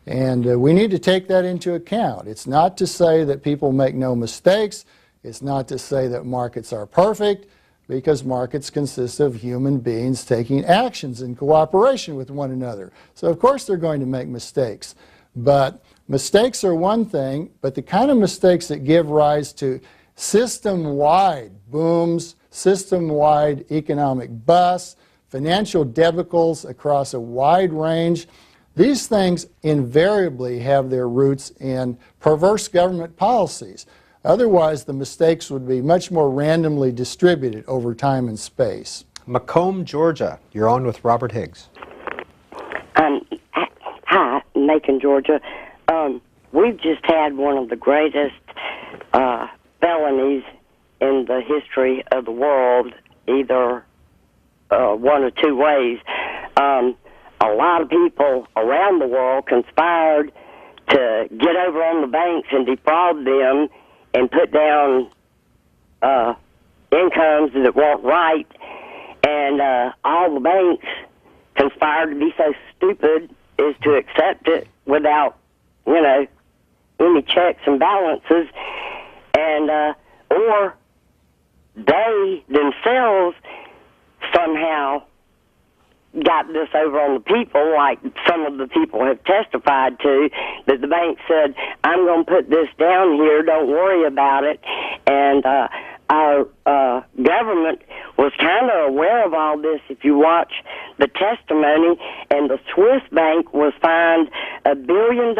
[SPEAKER 3] And we need to take that into account. It's not to say that people make no mistakes. It's not to say that markets are perfect, because markets consist of human beings taking actions in cooperation with one another. So of course they're going to make mistakes. But mistakes are one thing, but the kind of mistakes that give rise to system-wide booms, system-wide economic busts, financial debacles across a wide range, these things invariably have their roots in perverse government policies. Otherwise, the mistakes would be much more randomly distributed over time and space.
[SPEAKER 2] Macomb, Georgia. You're on with Robert Higgs.
[SPEAKER 10] Hi, Macon, Georgia. We've just had one of the greatest felonies in the history of the world, either one or two ways. A lot of people around the world conspired to get over on the banks and defraud them and put down incomes that weren't right, and all the banks conspired to be so stupid as to accept it without, any checks and balances, and or they themselves somehow got this over on the people, like some of the people have testified to, that the bank said, I'm going to put this down here, don't worry about it. And our government was kind of aware of all this. If you watch the testimony, and the Swiss bank was fined $1 billion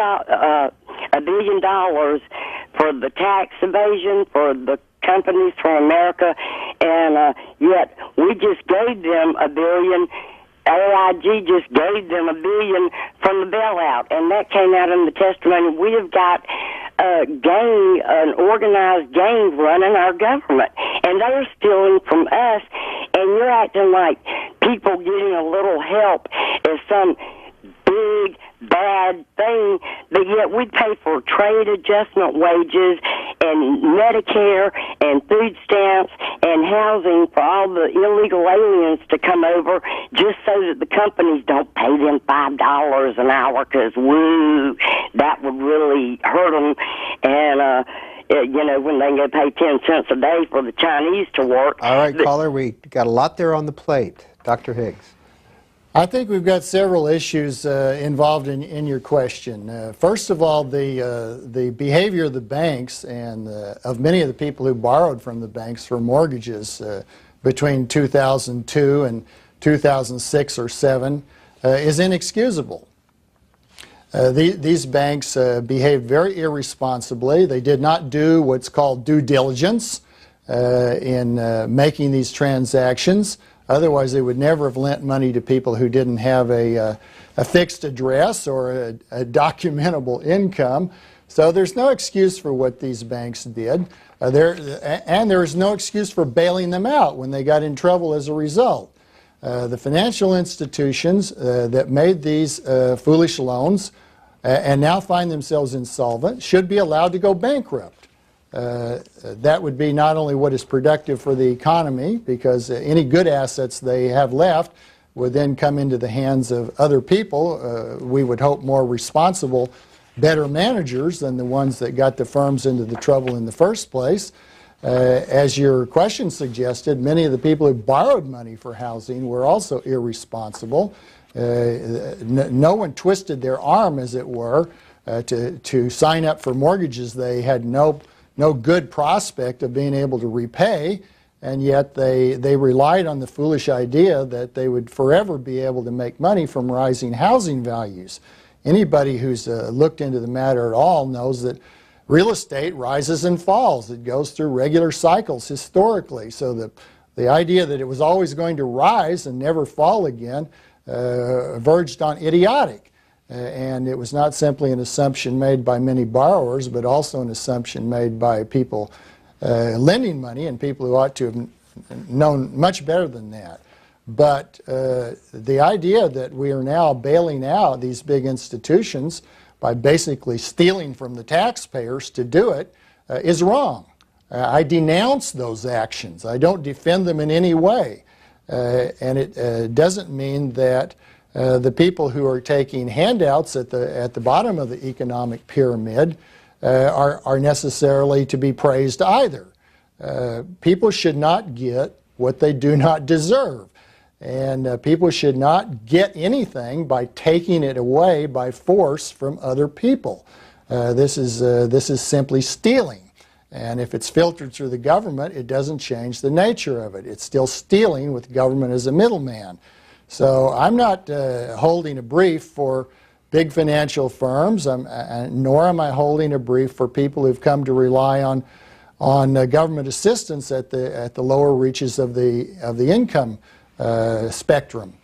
[SPEAKER 10] for the tax evasion for the companies from America, and yet we just gave them $1 billion. AIG just gave them $1 billion from the bailout, and that came out in the testimony. We have got an organized gang running our government, and they're stealing from us, and you're acting like people getting a little help is some big, bad thing, but yet we pay for trade adjustment wages and Medicare and food stamps and housing for all the illegal aliens to come over just so that the companies don't pay them $5 an hour, because, woo, that would really hurt them. And, when they can go pay 10 cents a day for the Chinese to work.
[SPEAKER 2] All right, caller, we got a lot there on the plate. Dr. Higgs.
[SPEAKER 3] I think we've got several issues involved in your question. First of all, the behavior of the banks and of many of the people who borrowed from the banks for mortgages between 2002 and 2006 or 7 is inexcusable. These banks behaved very irresponsibly. They did not do what's called due diligence in making these transactions. Otherwise, they would never have lent money to people who didn't have a fixed address or a documentable income. So there's no excuse for what these banks did. And there's no excuse for bailing them out when they got in trouble as a result. The financial institutions that made these foolish loans and now find themselves insolvent should be allowed to go bankrupt. That would be not only what is productive for the economy, because any good assets they have left would then come into the hands of other people. We would hope more responsible, better managers than the ones that got the firms into the trouble in the first place. As your question suggested, many of the people who borrowed money for housing were also irresponsible. No one twisted their arm, as it were, to sign up for mortgages they had no good prospect of being able to repay, and yet they relied on the foolish idea that they would forever be able to make money from rising housing values. Anybody who's looked into the matter at all knows that real estate rises and falls. It goes through regular cycles historically. So the idea that it was always going to rise and never fall again verged on idiotic. And it was not simply an assumption made by many borrowers, but also an assumption made by people lending money and people who ought to have known much better than that. But the idea that we are now bailing out these big institutions by basically stealing from the taxpayers to do it is wrong. I denounce those actions. I don't defend them in any way. And it doesn't mean that the people who are taking handouts at the bottom of the economic pyramid are necessarily to be praised either. People should not get what they do not deserve. And people should not get anything by taking it away by force from other people. This is simply stealing. And if it's filtered through the government, it doesn't change the nature of it. It's still stealing with government as a middleman. So I'm not holding a brief for big financial firms, nor am I holding a brief for people who've come to rely on government assistance at the lower reaches of the income spectrum.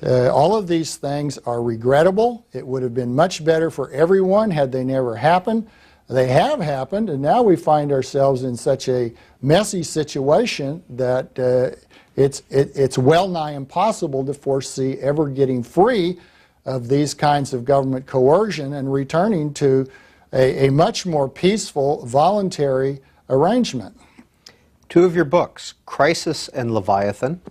[SPEAKER 3] All of these things are regrettable. It would have been much better for everyone had they never happened. They have happened, and now we find ourselves in such a messy situation that it's well nigh impossible to foresee ever getting free of these kinds of government coercion and returning to a much more peaceful, voluntary arrangement.
[SPEAKER 2] Two of your books, Crisis and Leviathan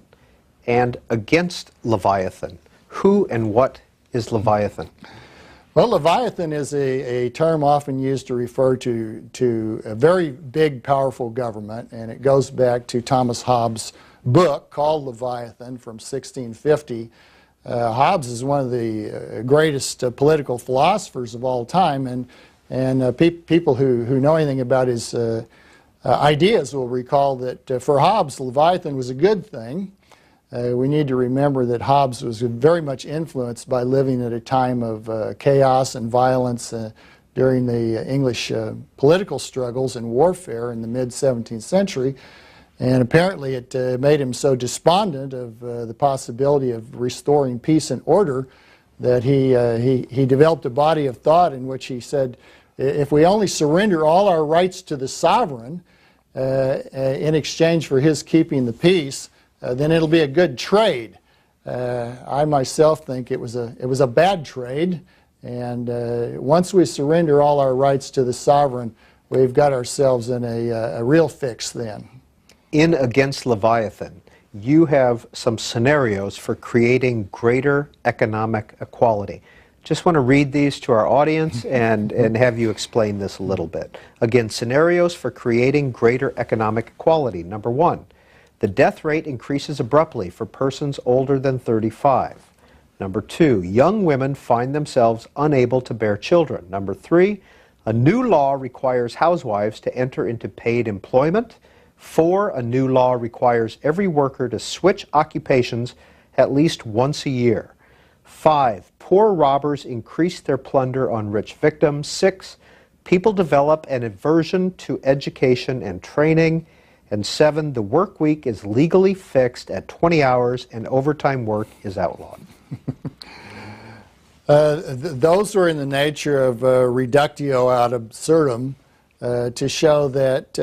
[SPEAKER 2] and Against Leviathan. Who and what is Leviathan?
[SPEAKER 3] Well, Leviathan is a term often used to refer to a very big, powerful government, and it goes back to Thomas Hobbes' book called Leviathan from 1650. Hobbes is one of the greatest political philosophers of all time, and people who know anything about his ideas will recall that for Hobbes, Leviathan was a good thing. We need to remember that Hobbes was very much influenced by living at a time of chaos and violence during the English political struggles and warfare in the mid-17th century. And apparently it made him so despondent of the possibility of restoring peace and order that he developed a body of thought in which he said, if we only surrender all our rights to the sovereign in exchange for his keeping the peace, then it'll be a good trade. I myself think it was a bad trade, and once we surrender all our rights to the sovereign, we've got ourselves in a real fix then.
[SPEAKER 2] In Against Leviathan, you have some scenarios for creating greater economic equality. Just want to read these to our audience and have you explain this a little bit. Again, scenarios for creating greater economic equality. Number one, the death rate increases abruptly for persons older than 35. Number two, young women find themselves unable to bear children. Number three, a new law requires housewives to enter into paid employment. 4, a new law requires every worker to switch occupations at least once a year. 5, poor robbers increase their plunder on rich victims. 6, people develop an aversion to education and training. And 7, the work week is legally fixed at 20 hours and overtime work is outlawed.
[SPEAKER 3] Those were in the nature of reductio ad absurdum to show that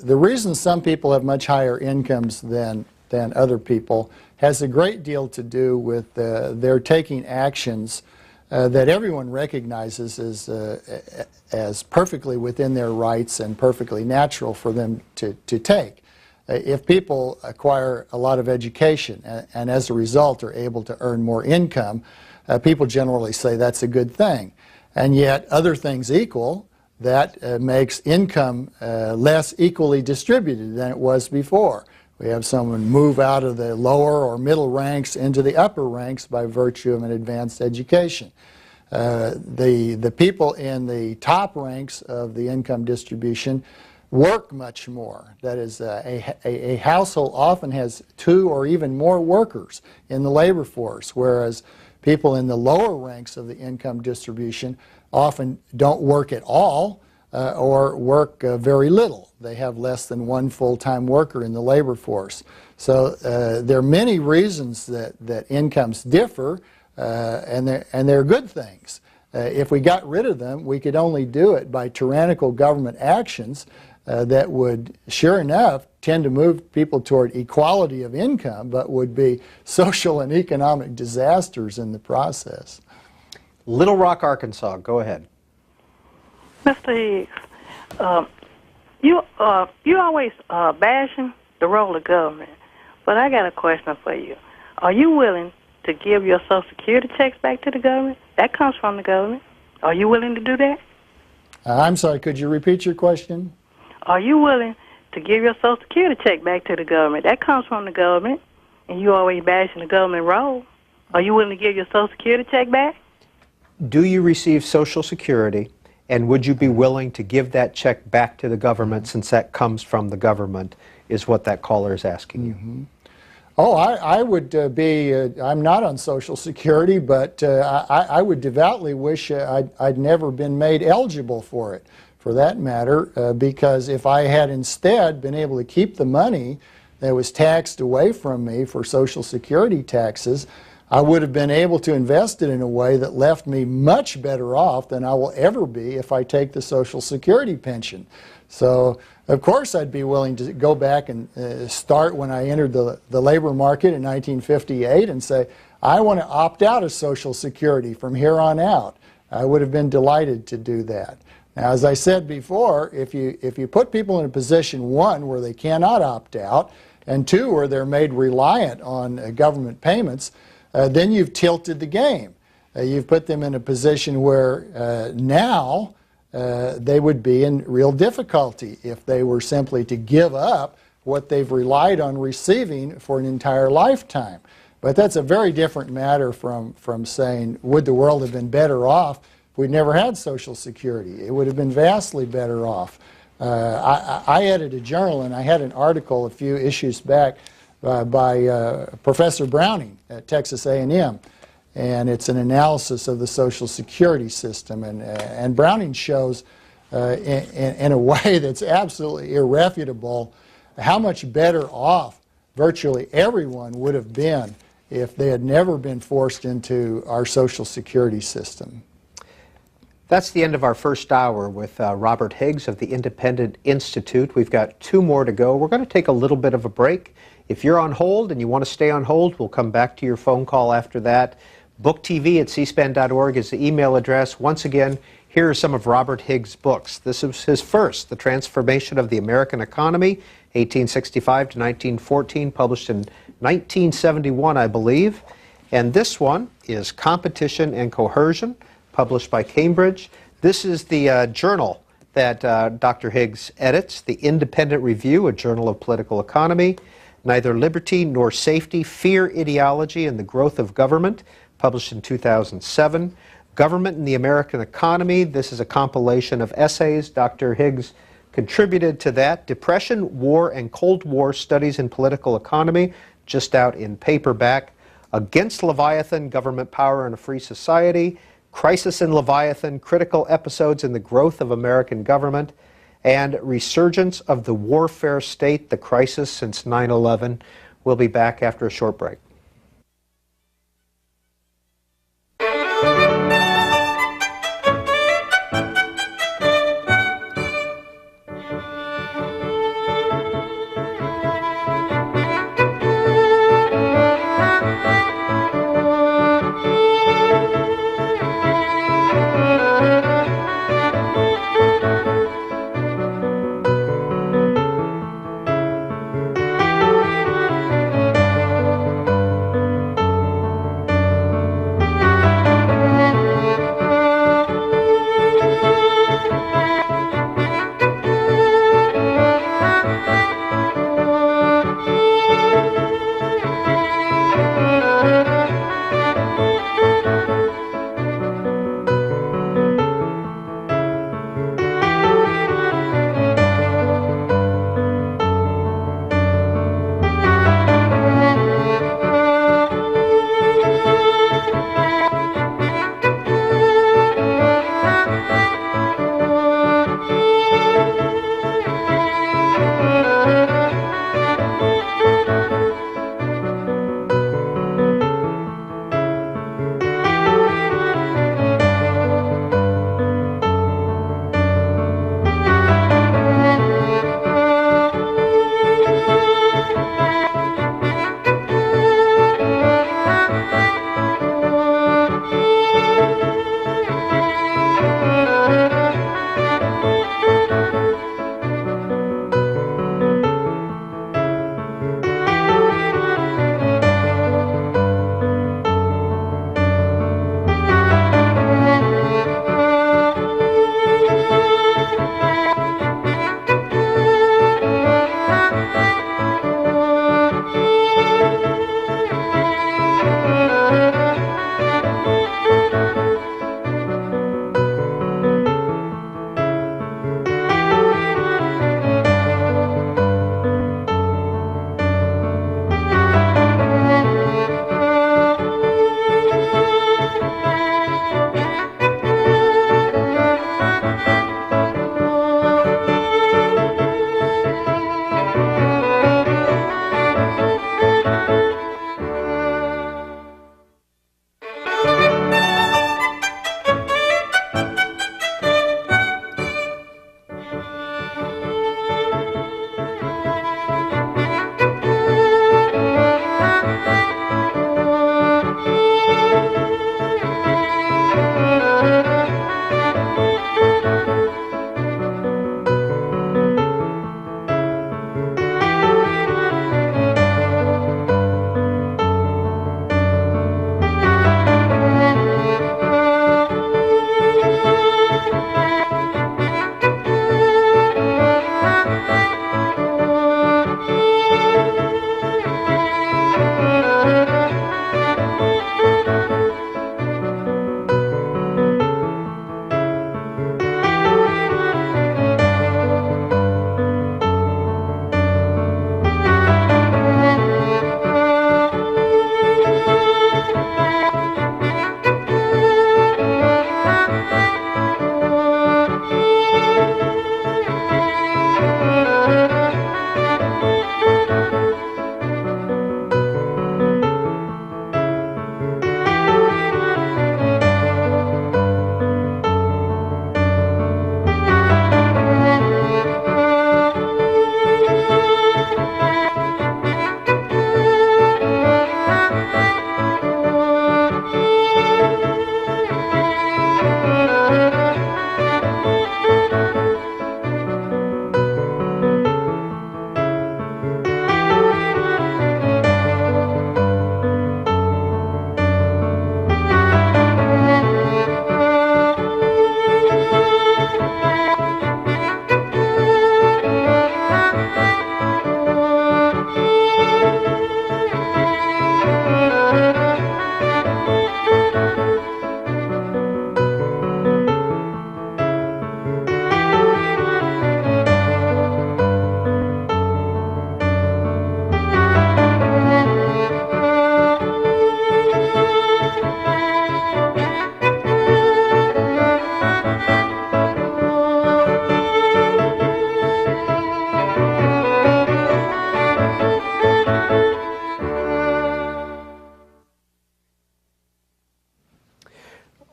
[SPEAKER 3] the reason some people have much higher incomes than other people has a great deal to do with their taking actions that everyone recognizes as perfectly within their rights and perfectly natural for them to take. If people acquire a lot of education and as a result are able to earn more income, people generally say that's a good thing. And yet, other things equal, that makes income less equally distributed than it was before. We have someone move out of the lower or middle ranks into the upper ranks by virtue of an advanced education. The people in the top ranks of the income distribution work much more. That is, a household often has 2 or even more workers in the labor force, whereas people in the lower ranks of the income distribution often don't work at all or work very little. They have less than 1 full-time worker in the labor force. So there are many reasons that incomes differ, and they're good things. If we got rid of them, we could only do it by tyrannical government actions that would, sure enough, tend to move people toward equality of income, but would be social and economic disasters in the process.
[SPEAKER 2] Little Rock, Arkansas, go ahead.
[SPEAKER 11] Mr. Higgs, you always bashing the role of government, but I got a question for you. Are you willing to give your Social Security checks back to the government? That comes from the government. Are you willing to do that?
[SPEAKER 3] I'm sorry, could you repeat your question?
[SPEAKER 11] Are you willing to give your Social Security check back to the government? That comes from the government, and you always bashing the government role. Are you willing to give your Social Security check back?
[SPEAKER 2] Do you receive Social Security, and would you be willing to give that check back to the government since that comes from the government, is what that caller is asking you.
[SPEAKER 3] Oh, I would be, I'm not on Social Security, but I would devoutly wish I'd never been made eligible for it, for that matter, because if I had instead been able to keep the money that was taxed away from me for Social Security taxes, I would have been able to invest it in a way that left me much better off than I will ever be if I take the Social Security pension. So, of course, I'd be willing to go back and start when I entered the labor market in 1958 and say, I want to opt out of Social Security from here on out. I would have been delighted to do that. Now, as I said before, if you put people in a position, 1, where they cannot opt out, and 2, where they're made reliant on government payments, then you've tilted the game. You've put them in a position where now they would be in real difficulty if they were simply to give up what they've relied on receiving for an entire lifetime. But that's a very different matter from saying, would the world have been better off if we'd never had Social Security? It would have been vastly better off. I edited a journal, and I had an article a few issues back by Professor Browning at Texas A&M. And it's an analysis of the Social Security system. And Browning shows in a way that's absolutely irrefutable how much better off virtually everyone would have been if they had never been forced into our Social Security system.
[SPEAKER 2] That's the end of our first hour with Robert Higgs of the Independent Institute. We've got 2 more to go. We're going to take a little bit of a break. If you're on hold and you want to stay on hold, we'll come back to your phone call after that. BookTV@cspan.org is the email address. Once again, here are some of Robert Higgs' books. This is his first, The Transformation of the American Economy, 1865 to 1914, published in 1971, I believe. And this one is Competition and Coercion, published by Cambridge. This is the journal that Dr. Higgs edits, the Independent Review, a journal of political economy. Neither Liberty Nor Safety, Fear, Ideology, and the Growth of Government, published in 2007. Government and the American Economy. This is a compilation of essays. Dr. Higgs contributed to that. Depression, War, and Cold War Studies in Political Economy, just out in paperback. Against Leviathan, Government Power in a Free Society. Crisis and Leviathan, Critical Episodes in the Growth of American Government. And Resurgence of the Warfare State, the Crisis Since 9/11. We'll be back after a short break.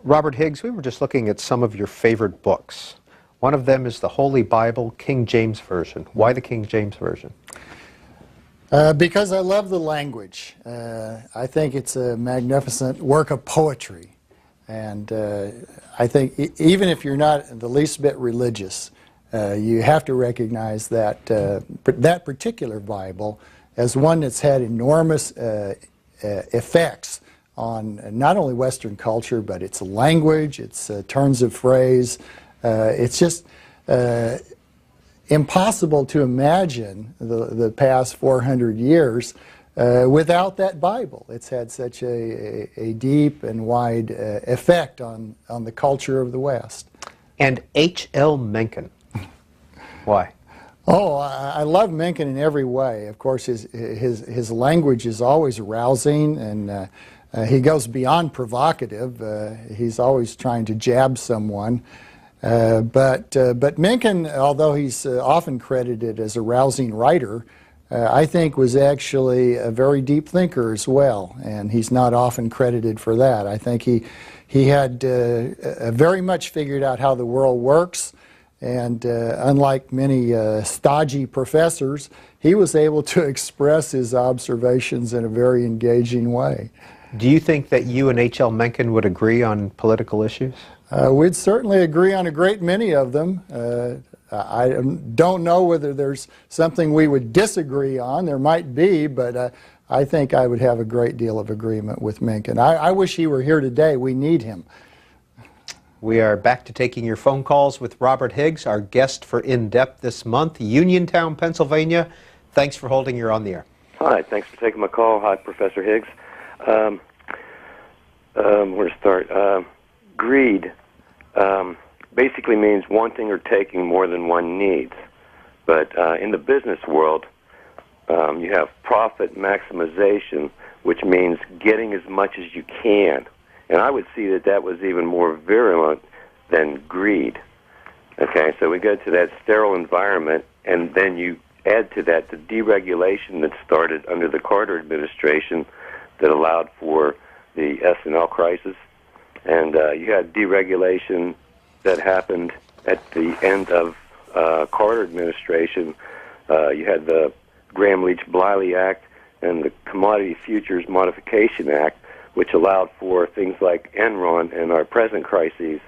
[SPEAKER 2] Robert Higgs, we were just looking at some of your favorite books. One of them is the Holy Bible, King James Version. Why the King James Version?
[SPEAKER 3] Because I love the language. I think it's a magnificent work of poetry. And I think even if you're not the least bit religious, you have to recognize that that particular Bible as one that's had enormous effects on not only Western culture, but its language, its turns of phrase. It's just impossible to imagine the past 400 years without that Bible. It's had such a deep and wide effect on the culture of the West.
[SPEAKER 2] And H.L. Mencken. Why?
[SPEAKER 3] Oh, I love Mencken in every way. Of course, his language is always rousing, and he goes beyond provocative. He's always trying to jab someone. But Mencken, although he's often credited as a rousing writer, I think was actually a very deep thinker as well, and he's not often credited for that. I think he had very much figured out how the world works, and unlike many stodgy professors, he was able to express his observations in a very engaging way.
[SPEAKER 2] Do you think that you and H.L. Mencken would agree on political issues?
[SPEAKER 3] We'd certainly agree on a great many of them. I don't know whether there's something we would disagree on. There might be, but I think I would have a great deal of agreement with Mencken. I wish he were here today. We need him.
[SPEAKER 2] We are back to taking your phone calls with Robert Higgs, our guest for In Depth this month, Uniontown, Pennsylvania. Thanks for holding. You're on the air.
[SPEAKER 12] Hi, thanks for taking my call. Hi, Professor Higgs. Where to start? Greed basically means wanting or taking more than one needs. But in the business world, you have profit maximization, which means getting as much as you can. And I would see that that was even more virulent than greed. Okay, so we go to that sterile environment, and then you add to that the deregulation that started under the Carter administration that allowed for the S&L crisis. And you had deregulation that happened at the end of Carter administration. You had the Gramm-Leach-Bliley Act and the Commodity Futures Modification Act, which allowed for things like Enron and our present crises.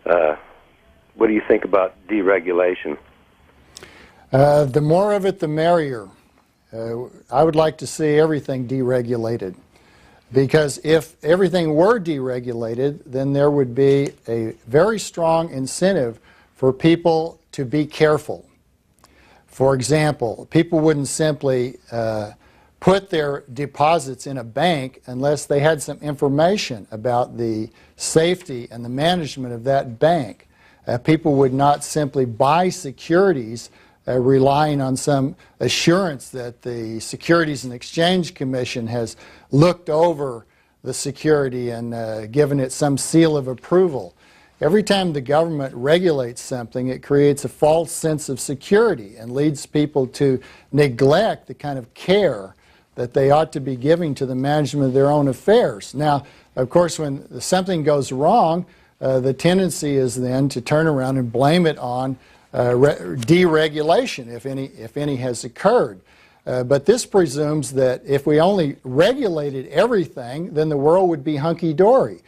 [SPEAKER 12] What do you think about deregulation?
[SPEAKER 3] The more of it, the merrier. I would like to see everything deregulated. Because if everything were deregulated, then there would be a very strong incentive for people to be careful. For example, people wouldn't simply put their deposits in a bank unless they had some information about the safety and the management of that bank. People would not simply buy securities relying on some assurance that the Securities and Exchange Commission has looked over the security and given it some seal of approval. Every time the government regulates something, it creates a false sense of security and leads people to neglect the kind of care that they ought to be giving to the management of their own affairs. Now, of course, when something goes wrong, the tendency is then to turn around and blame it on deregulation, if any has occurred. But this presumes that if we only regulated everything, then the world would be hunky-dory.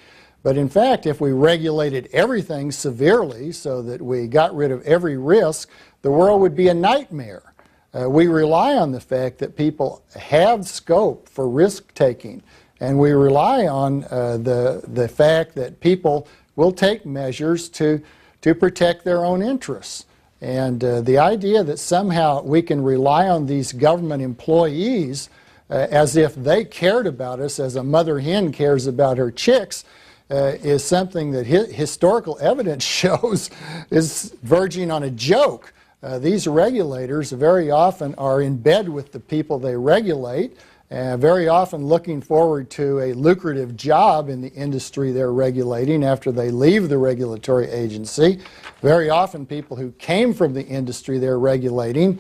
[SPEAKER 3] But in fact, if we regulated everything severely so that we got rid of every risk, the world would be a nightmare. We rely on the fact that people have scope for risk-taking, and we rely on the fact that people will take measures to protect their own interests. And the idea that somehow we can rely on these government employees as if they cared about us as a mother hen cares about her chicks is something that historical evidence shows is verging on a joke. These regulators very often are in bed with the people they regulate, very often looking forward to a lucrative job in the industry they're regulating after they leave the regulatory agency. Very often people who came from the industry they're regulating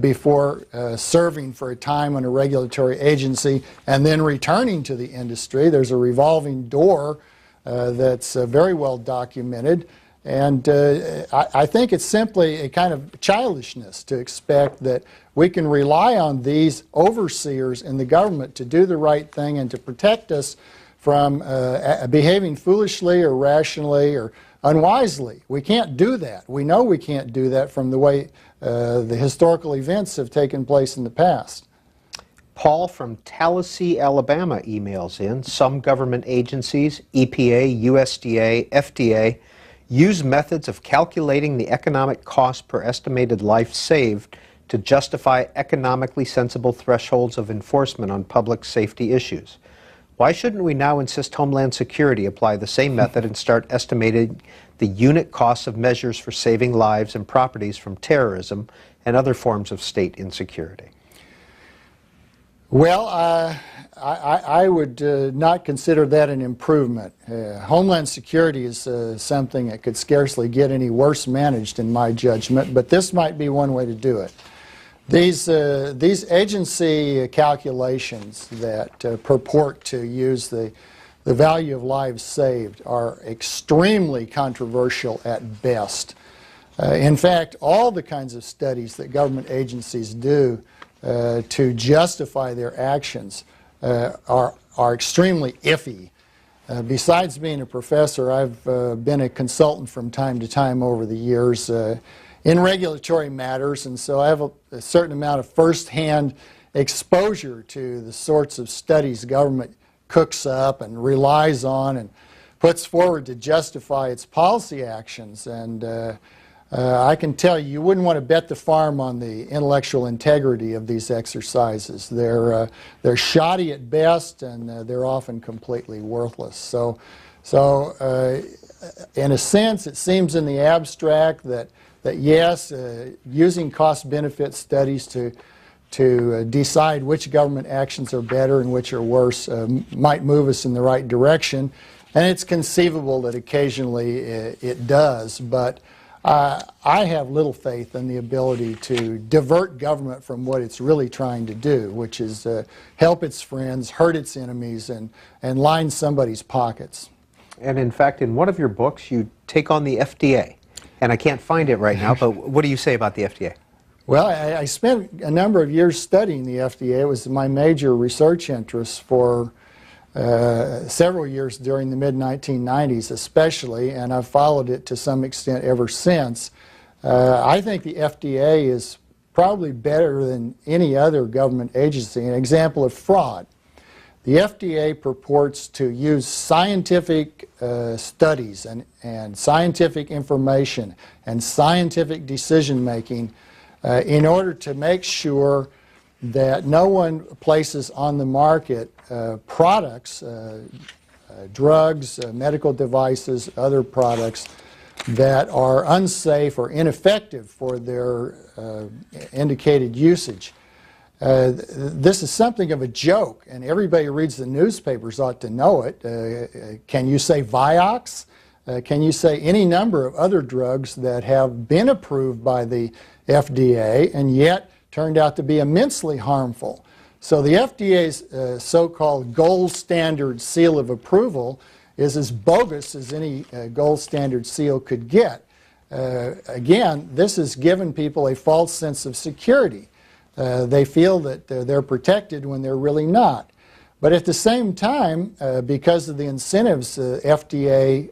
[SPEAKER 3] before serving for a time on a regulatory agency and then returning to the industry. There's a revolving door that's very well documented. And I think it's simply a kind of childishness to expect that we can rely on these overseers in the government to do the right thing and to protect us from behaving foolishly or rationally or unwisely. We can't do that. We know we can't do that from the way the historical events have taken place in the past.
[SPEAKER 2] Paul from Tallahassee, Alabama emails in, some government agencies, EPA, USDA, FDA, use methods of calculating the economic cost per estimated life saved to justify economically sensible thresholds of enforcement on public safety issues. Why shouldn't we now insist Homeland Security apply the same method and start estimating the unit costs of measures for saving lives and properties from terrorism and other forms of state insecurity?
[SPEAKER 3] Well, I would not consider that an improvement. Homeland Security is something that could scarcely get any worse managed in my judgment, but this might be one way to do it. These agency calculations that purport to use the value of lives saved are extremely controversial at best. In fact, all the kinds of studies that government agencies do to justify their actions are extremely iffy. Besides being a professor, I've been a consultant from time to time over the years in regulatory matters, and so I have a certain amount of first-hand exposure to the sorts of studies government cooks up and relies on and puts forward to justify its policy actions. And I can tell you, you wouldn't want to bet the farm on the intellectual integrity of these exercises. They're shoddy at best, and they're often completely worthless. So in a sense, it seems in the abstract that yes, using cost-benefit studies to decide which government actions are better and which are worse might move us in the right direction, and it's conceivable that occasionally it does, but I have little faith in the ability to divert government from what it's really trying to do, which is help its friends, hurt its enemies, and line somebody's pockets.
[SPEAKER 2] And in fact, in one of your books, you take on the FDA. And I can't find it right now, but what do you say about the FDA?
[SPEAKER 3] Well, I spent a number of years studying the FDA. It was my major research interest for several years during the mid-1990s especially, and I've followed it to some extent ever since. I think the FDA is probably better than any other government agency. An example of fraud. The FDA purports to use scientific studies and scientific information and scientific decision-making in order to make sure that no one places on the market products, drugs, medical devices, other products that are unsafe or ineffective for their indicated usage. This is something of a joke, and everybody who reads the newspapers ought to know it. Can you say Vioxx? Can you say any number of other drugs that have been approved by the FDA and yet turned out to be immensely harmful? So the FDA's so-called gold standard seal of approval is as bogus as any gold standard seal could get. Again, this has given people a false sense of security. They feel that they're protected when they're really not. But at the same time, because of the incentives FDA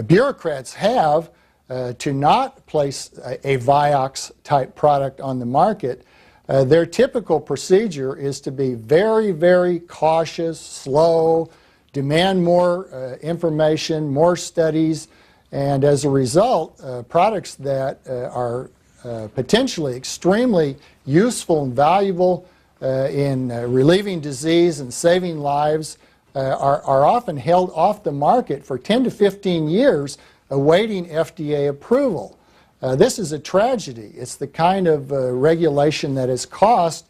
[SPEAKER 3] bureaucrats have to not place a Vioxx type product on the market, their typical procedure is to be very, very cautious, slow, demand more information, more studies, and as a result, products that are potentially extremely useful and valuable in relieving disease and saving lives are often held off the market for 10 to 15 years awaiting FDA approval. This is a tragedy. It's the kind of regulation that has cost,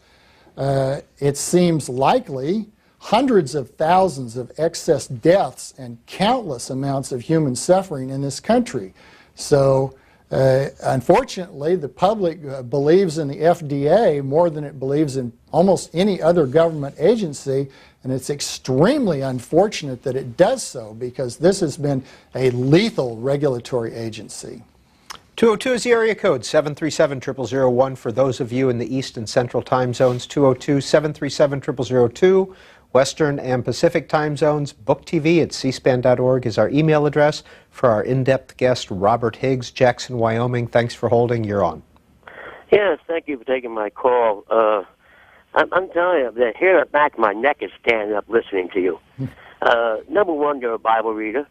[SPEAKER 3] it seems likely, hundreds of thousands of excess deaths and countless amounts of human suffering in this country. So Unfortunately, the public believes in the FDA more than it believes in almost any other government agency, and it's extremely unfortunate that it does so, because this has been a lethal regulatory agency.
[SPEAKER 2] 202 is the area code, 737-0001 for those of you in the East and Central time zones, 202-737-0002, Western and Pacific time zones. BookTV@cspan.org is our email address for our in-depth guest, Robert Higgs, Jackson, Wyoming. Thanks for holding. You're on.
[SPEAKER 13] Yes, thank you for taking my call. I'm telling you that here at the back, my neck is standing up listening to you. Number one, you're a Bible reader.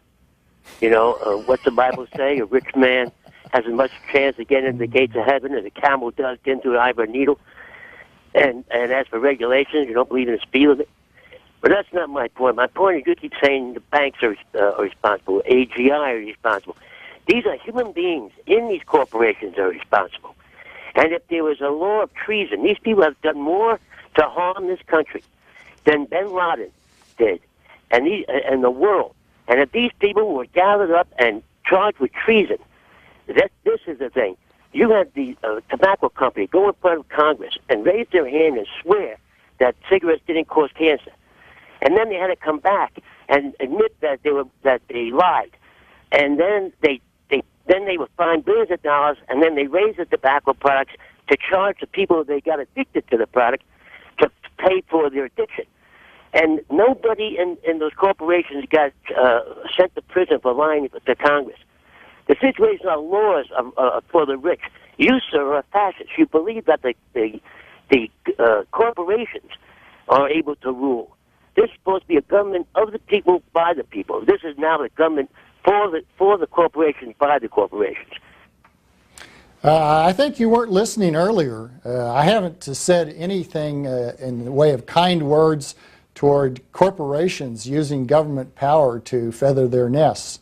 [SPEAKER 13] You know, what's the Bible say? A rich man has as much chance to get into the gates of heaven as a camel does into an eye of a needle. And as for regulations, you don't believe in the speed limit. But that's not my point. My point is you keep saying the banks are responsible, AGI are responsible. These are human beings in these corporations that are responsible. And if there was a law of treason, these people have done more to harm this country than bin Laden did and the world. And if these people were gathered up and charged with treason, this is the thing. You had the tobacco company go in front of Congress and raise their hand and swear that cigarettes didn't cause cancer. And then they had to come back and admit that they lied. And then they were fined billions of dollars, and then they raised the tobacco products to charge the people they got addicted to the product to pay for their addiction. And nobody in those corporations got sent to prison for lying to Congress. The situation of laws for the rich. You, sir, are fascists. You believe that the corporations are able to rule. This is supposed to be a government of the people, by the people. This is now a government for the corporations, by the corporations.
[SPEAKER 3] I think you weren't listening earlier. I haven't said anything in the way of kind words toward corporations using government power to feather their nests.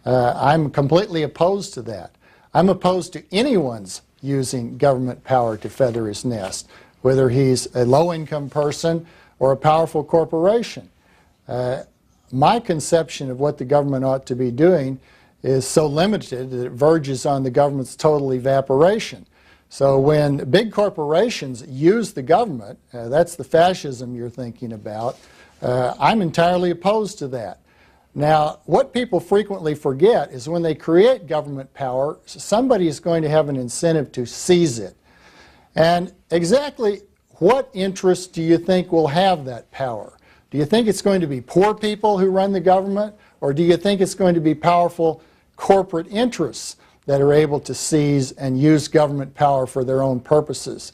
[SPEAKER 3] I'm completely opposed to that. I'm opposed to anyone's using government power to feather his nest, whether he's a low-income person or a powerful corporation. My conception of what the government ought to be doing is so limited that it verges on the government's total evaporation. So when big corporations use the government, that's the fascism you're thinking about, I'm entirely opposed to that. Now, what people frequently forget is when they create government power, somebody is going to have an incentive to seize it. And exactly what interest do you think will have that power? Do you think it's going to be poor people who run the government, or do you think it's going to be powerful corporate interests that are able to seize and use government power for their own purposes?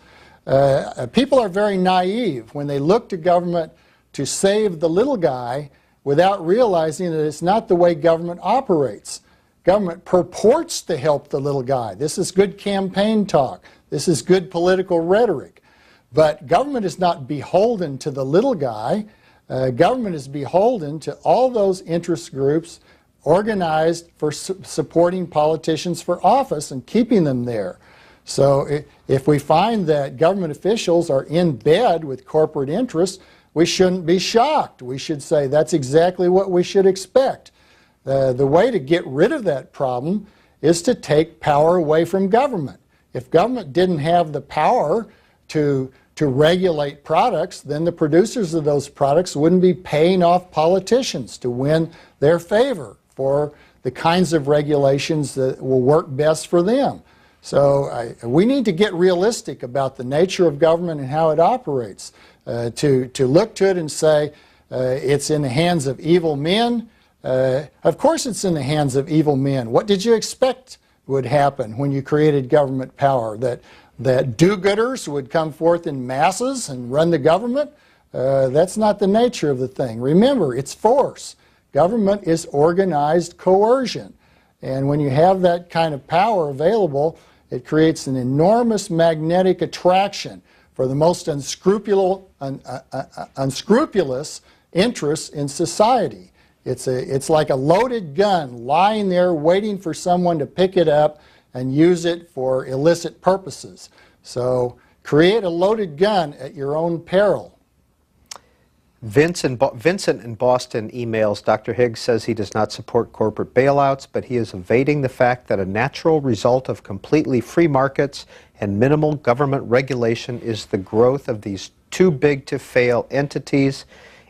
[SPEAKER 3] People are very naive when they look to government to save the little guy without realizing that it's not the way government operates. Government purports to help the little guy. This is good campaign talk. This is good political rhetoric. But government is not beholden to the little guy. Government is beholden to all those interest groups organized for supporting politicians for office and keeping them there. So if we find that government officials are in bed with corporate interests, we shouldn't be shocked. We should say that's exactly what we should expect. The way to get rid of that problem is to take power away from government. If government didn't have the power to regulate products, then the producers of those products wouldn't be paying off politicians to win their favor for the kinds of regulations that will work best for them. So we need to get realistic about the nature of government and how it operates. To look to it and say it's in the hands of evil men. Of course it's in the hands of evil men. What did you expect would happen when you created government power? That do-gooders would come forth in masses and run the government? That's not the nature of the thing. Remember, it's force. Government is organized coercion. And when you have that kind of power available, it creates an enormous magnetic attraction for the most unscrupulous interests in society. It's like a loaded gun lying there waiting for someone to pick it up and use it for illicit purposes. So create a loaded gun at your own peril.
[SPEAKER 2] Vincent in Boston emails, Dr. Higgs says he does not support corporate bailouts, but he is evading the fact that a natural result of completely free markets and minimal government regulation is the growth of these too-big-to-fail entities.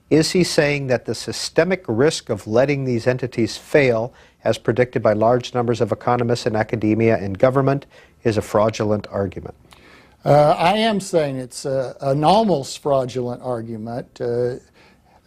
[SPEAKER 2] Is he saying that the systemic risk of letting these entities fail, as predicted by large numbers of economists in academia and government, is a fraudulent argument?
[SPEAKER 3] I am saying it's an almost fraudulent argument.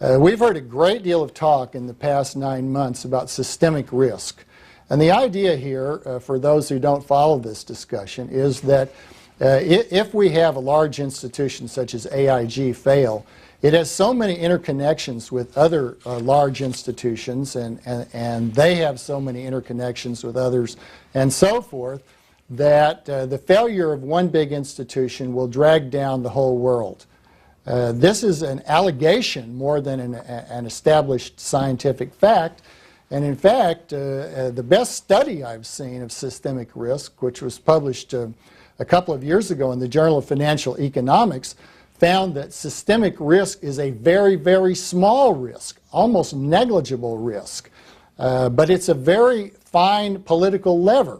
[SPEAKER 3] We've heard a great deal of talk in the past 9 months about systemic risk. And the idea here, for those who don't follow this discussion, is that if we have a large institution such as AIG fail, it has so many interconnections with other large institutions, and they have so many interconnections with others, and so forth, that the failure of one big institution will drag down the whole world. This is an allegation more than an established scientific fact. And in fact, the best study I've seen of systemic risk, which was published a couple of years ago in the Journal of Financial Economics, found that systemic risk is a very, very small risk, almost negligible risk. But it's a very fine political lever,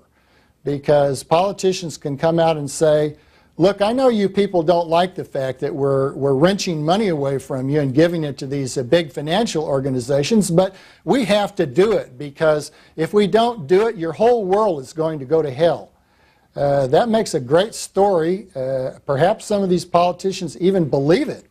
[SPEAKER 3] because politicians can come out and say, look, I know you people don't like the fact that we're wrenching money away from you and giving it to these big financial organizations, but we have to do it, because if we don't do it, your whole world is going to go to hell. That makes a great story. Perhaps some of these politicians even believe it,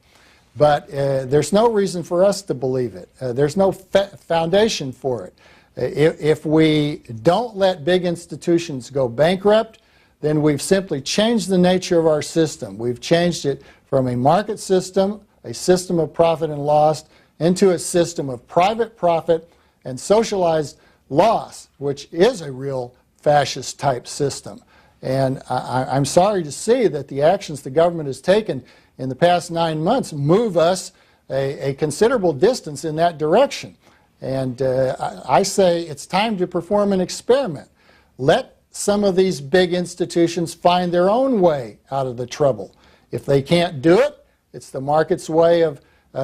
[SPEAKER 3] but there's no reason for us to believe it. There's no foundation for it. If we don't let big institutions go bankrupt, then we've simply changed the nature of our system. We've changed it from a market system, a system of profit and loss, into a system of private profit and socialized loss, which is a real fascist type system. And I'm sorry to see that the actions the government has taken in the past 9 months move us a considerable distance in that direction. And I say it's time to perform an experiment. Let some of these big institutions find their own way out of the trouble. If they can't do it, it's the market's way of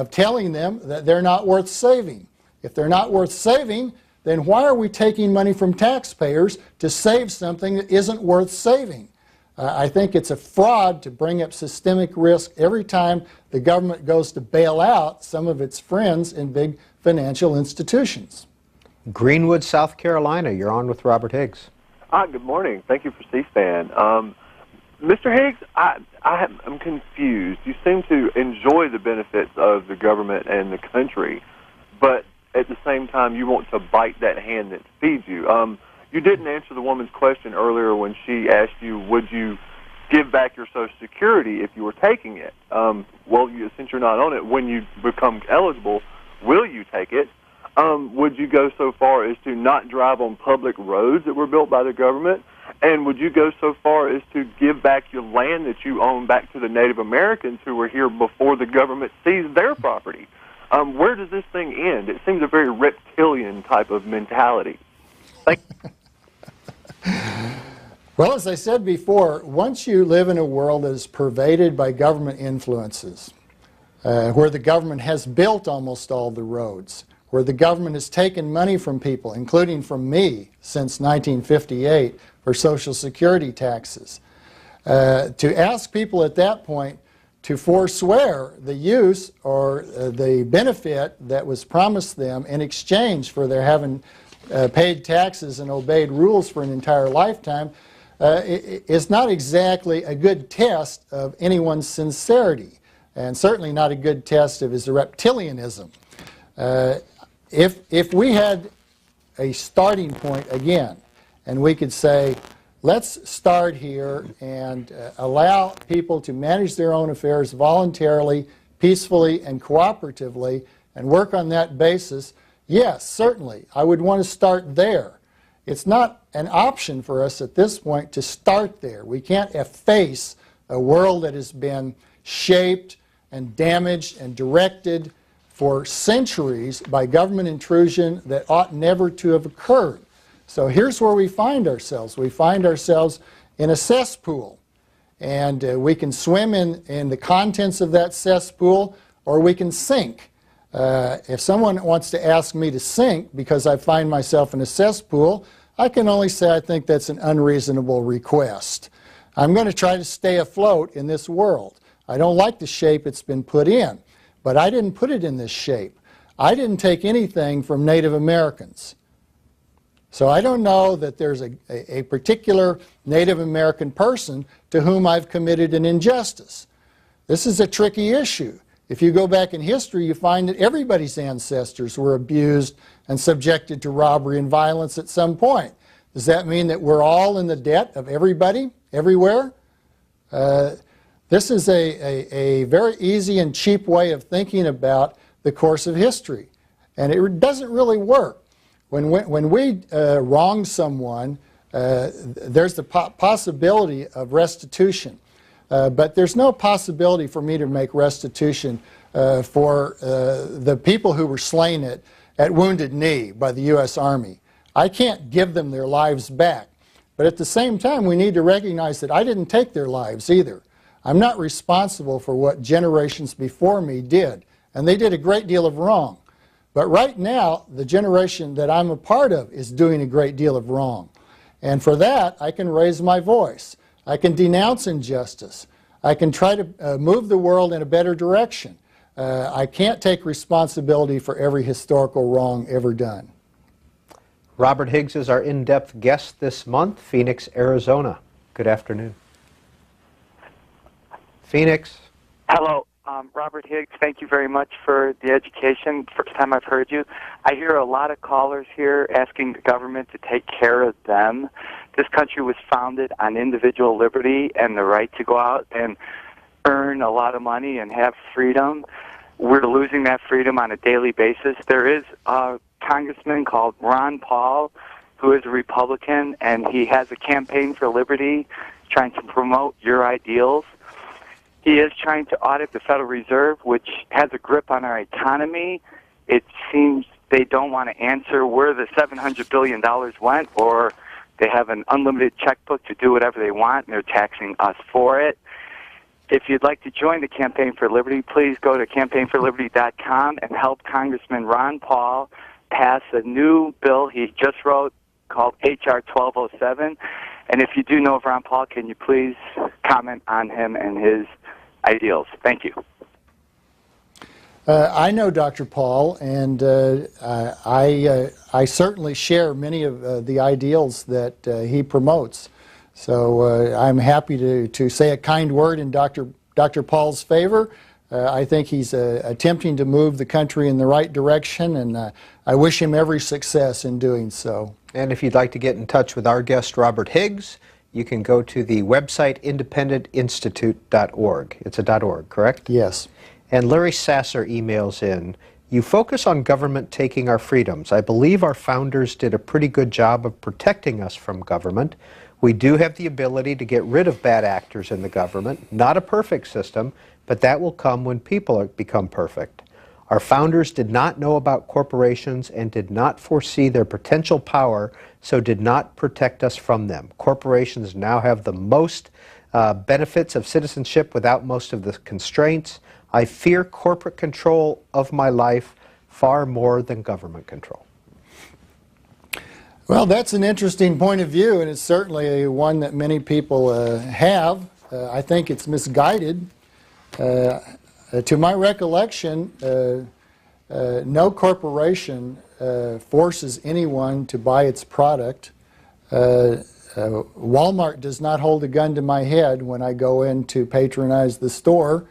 [SPEAKER 3] telling them that they're not worth saving. If they're not worth saving, then why are we taking money from taxpayers to save something that isn't worth saving? I think it's a fraud to bring up systemic risk every time the government goes to bail out some of its friends in big financial institutions.
[SPEAKER 2] Greenwood, South Carolina, you're on with Robert Higgs.
[SPEAKER 14] Good morning. Thank you for C-SPAN. Mr. Higgs, I'm confused. You seem to enjoy the benefits of the government and the country, but at the same time you want to bite that hand that feeds you. You didn't answer the woman's question earlier when she asked you, would you give back your Social Security if you were taking it? Well, since you're not on it, when you become eligible, will you take it? Would you go so far as to not drive on public roads that were built by the government? And would you go so far as to give back your land that you own back to the Native Americans who were here before the government seized their property? Where does this thing end? It seems a very reptilian type of mentality. Thank you.
[SPEAKER 3] Well, as I said before, once you live in a world that is pervaded by government influences, where the government has built almost all the roads, where the government has taken money from people, including from me, since 1958 for Social Security taxes, to ask people at that point to forswear the use or the benefit that was promised them in exchange for their having paid taxes and obeyed rules for an entire lifetime is not exactly a good test of anyone's sincerity, and certainly not a good test of his reptilianism. If we had a starting point again, and we could say, let's start here and allow people to manage their own affairs voluntarily, peacefully, and cooperatively, and work on that basis, yes, certainly, I would want to start there. It's not an option for us at this point to start there. We can't efface a world that has been shaped and damaged and directed for centuries by government intrusion that ought never to have occurred. So here's where we find ourselves. We find ourselves in a cesspool, and we can swim in the contents of that cesspool, or we can sink. If someone wants to ask me to sink because I find myself in a cesspool, I can only say I think that's an unreasonable request. I'm going to try to stay afloat in this world. I don't like the shape it's been put in, but I didn't put it in this shape. I didn't take anything from Native Americans. So I don't know that there's a particular Native American person to whom I've committed an injustice. This is a tricky issue. If you go back in history, you find that everybody's ancestors were abused and subjected to robbery and violence at some point. Does that mean that we're all in the debt of everybody, everywhere? This is a very easy and cheap way of thinking about the course of history. And it doesn't really work. When we wrong someone, there's the possibility of restitution. But there's no possibility for me to make restitution for the people who were slain at Wounded Knee by the U.S. Army. I can't give them their lives back. But at the same time, we need to recognize that I didn't take their lives either. I'm not responsible for what generations before me did. And they did a great deal of wrong. But right now, the generation that I'm a part of is doing a great deal of wrong. And for that, I can raise my voice. I can denounce injustice. I can try to move the world in a better direction. I can't take responsibility for every historical wrong ever done.
[SPEAKER 2] Robert Higgs is our in-depth guest this month, Phoenix, Arizona. Good afternoon. Phoenix.
[SPEAKER 15] Hello. Robert Higgs, thank you very much for the education. First time I've heard you. I hear a lot of callers here asking the government to take care of them. This country was founded on individual liberty and the right to go out and earn a lot of money and have freedom. We're losing that freedom on a daily basis. There is a congressman called Ron Paul who is a Republican, and he has a campaign for liberty trying to promote your ideals. He is trying to audit the Federal Reserve, which has a grip on our economy. It seems they don't want to answer where the $700 billion went, or they have an unlimited checkbook to do whatever they want, and they're taxing us for it. If you'd like to join the Campaign for Liberty, please go to campaignforliberty.com and help Congressman Ron Paul pass a new bill he just wrote called H.R. 1207. And if you do know of Ron Paul, can you please comment on him and his ideals? Thank you.
[SPEAKER 3] I know Dr. Paul, and I certainly share many of the ideals that he promotes. So I'm happy to say a kind word in Dr. Paul's favor. I think he's attempting to move the country in the right direction, and I wish him every success in doing so.
[SPEAKER 2] And if you'd like to get in touch with our guest, Robert Higgs, you can go to the website independentinstitute.org. It's a .org, correct?
[SPEAKER 3] Yes.
[SPEAKER 2] And Larry Sasser emails in, you focus on government taking our freedoms. I believe our founders did a pretty good job of protecting us from government. We do have the ability to get rid of bad actors in the government. Not a perfect system, but that will come when people become perfect. Our founders did not know about corporations and did not foresee their potential power, so did not protect us from them. Corporations now have the most benefits of citizenship without most of the constraints. I fear corporate control of my life far more than government control.
[SPEAKER 3] Well, that's an interesting point of view, and it's certainly one that many people have. I think it's misguided. To my recollection, no corporation forces anyone to buy its product. Walmart does not hold a gun to my head when I go in to patronize the store.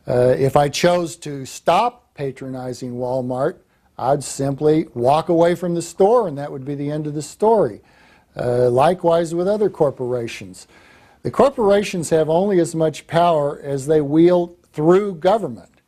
[SPEAKER 3] If I chose to stop patronizing Walmart, I'd simply walk away from the store, and that would be the end of the story. Likewise with other corporations. The corporations have only as much power as they wield through government.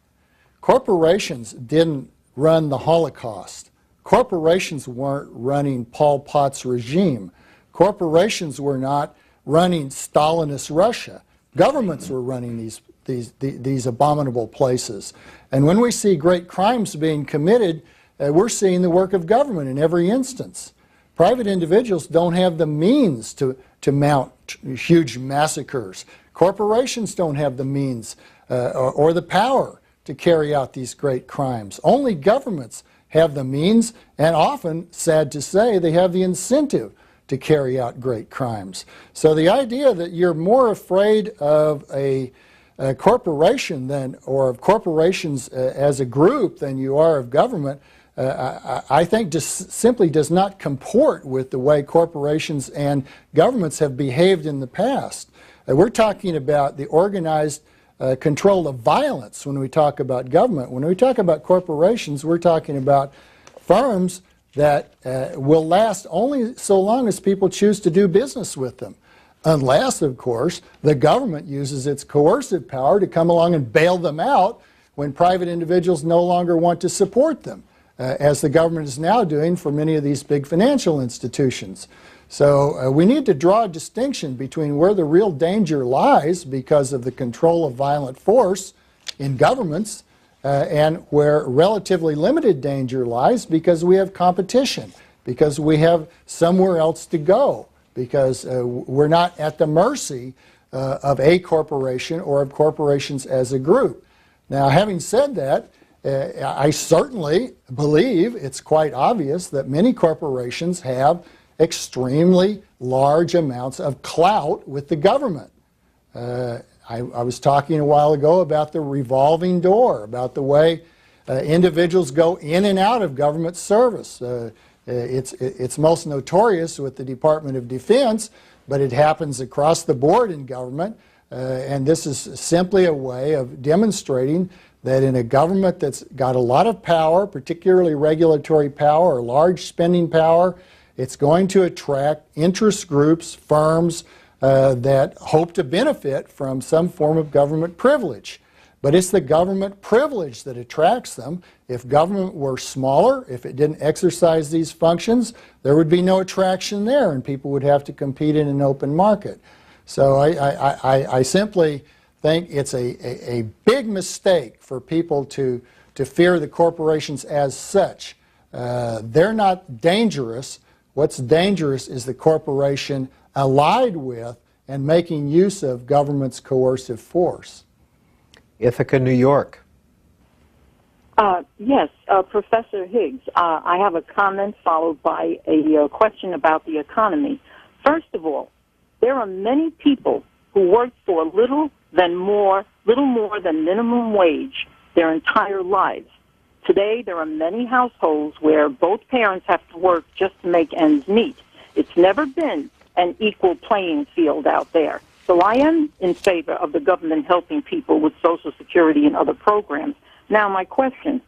[SPEAKER 3] Corporations didn't run the Holocaust. Corporations weren't running Pol Pot's regime. Corporations were not running Stalinist Russia. Governments were running these abominable places. And when we see great crimes being committed, we're seeing the work of government in every instance. Private individuals don't have the means to mount huge massacres. Corporations don't have the means or the power to carry out these great crimes. Only governments have the means, and often, sad to say, they have the incentive to carry out great crimes. So the idea that you're more afraid of a corporation than, or of corporations as a group than you are of government, I think just simply does not comport with the way corporations and governments have behaved in the past. We're talking about the organized control of violence when we talk about government. When we talk about corporations, we're talking about firms that will last only so long as people choose to do business with them. Unless, of course, the government uses its coercive power to come along and bail them out when private individuals no longer want to support them, as the government is now doing for many of these big financial institutions. So we need to draw a distinction between where the real danger lies because of the control of violent force in governments and where relatively limited danger lies because we have competition, because we have somewhere else to go, because we're not at the mercy of a corporation or of corporations as a group. Now, having said that, I certainly believe it's quite obvious that many corporations have extremely large amounts of clout with the government. I was talking a while ago about the revolving door, about the way individuals go in and out of government service. It's most notorious with the Department of Defense, but it happens across the board in government, and this is simply a way of demonstrating that in a government that's got a lot of power, particularly regulatory power or large spending power, it's going to attract interest groups, firms that hope to benefit from some form of government privilege. But it's the government privilege that attracts them. If government were smaller, if it didn't exercise these functions, there would be no attraction there and people would have to compete in an open market. So I simply think it's a big mistake for people to fear the corporations as such. They're not dangerous. What's dangerous is the corporation allied with and making use of government's coercive force.
[SPEAKER 2] Ithaca, New York.
[SPEAKER 16] Yes, Professor Higgs, I have a comment followed by a question about the economy. First of all, there are many people who work for little more than minimum wage their entire lives. Today, there are many households where both parents have to work just to make ends meet. It's never been an equal playing field out there. So I am in favor of the government helping people with Social Security and other programs. Now, my question.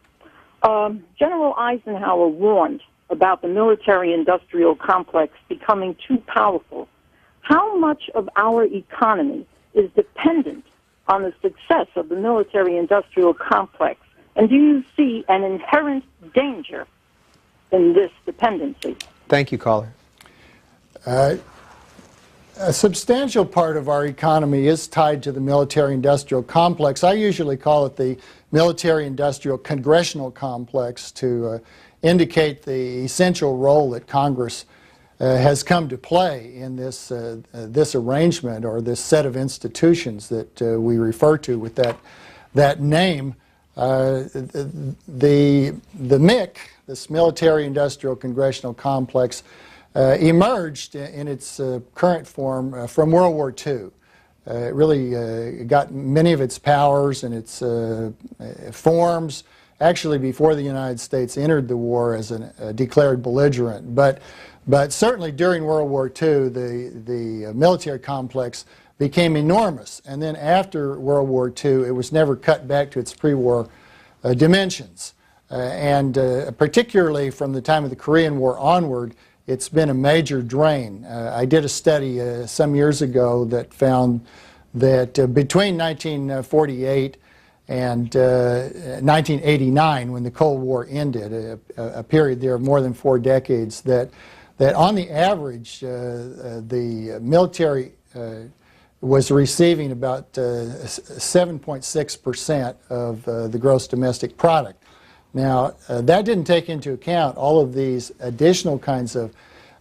[SPEAKER 16] General Eisenhower warned about the military-industrial complex becoming too powerful. How much of our economy is dependent on the success of the military-industrial complex? And do you see an inherent danger in this dependency?
[SPEAKER 2] Thank you, caller.
[SPEAKER 3] A substantial part of our economy is tied to the military-industrial complex. I usually call it the military-industrial congressional complex to indicate the essential role that Congress has come to play in this arrangement or this set of institutions that we refer to with that name. The MIC, this military-industrial congressional complex, emerged in its current form from World War II. It really got many of its powers and its forms actually before the United States entered the war as a declared belligerent. But certainly during World War II, the military complex became enormous. And then after World War II, it was never cut back to its pre-war dimensions. And particularly from the time of the Korean War onward, it's been a major drain. I did a study some years ago that found that between 1948 and 1989, when the Cold War ended, a period there of more than 4 decades, that on the average, the military was receiving about 7.6% of the gross domestic product. Now, that didn't take into account all of these additional kinds of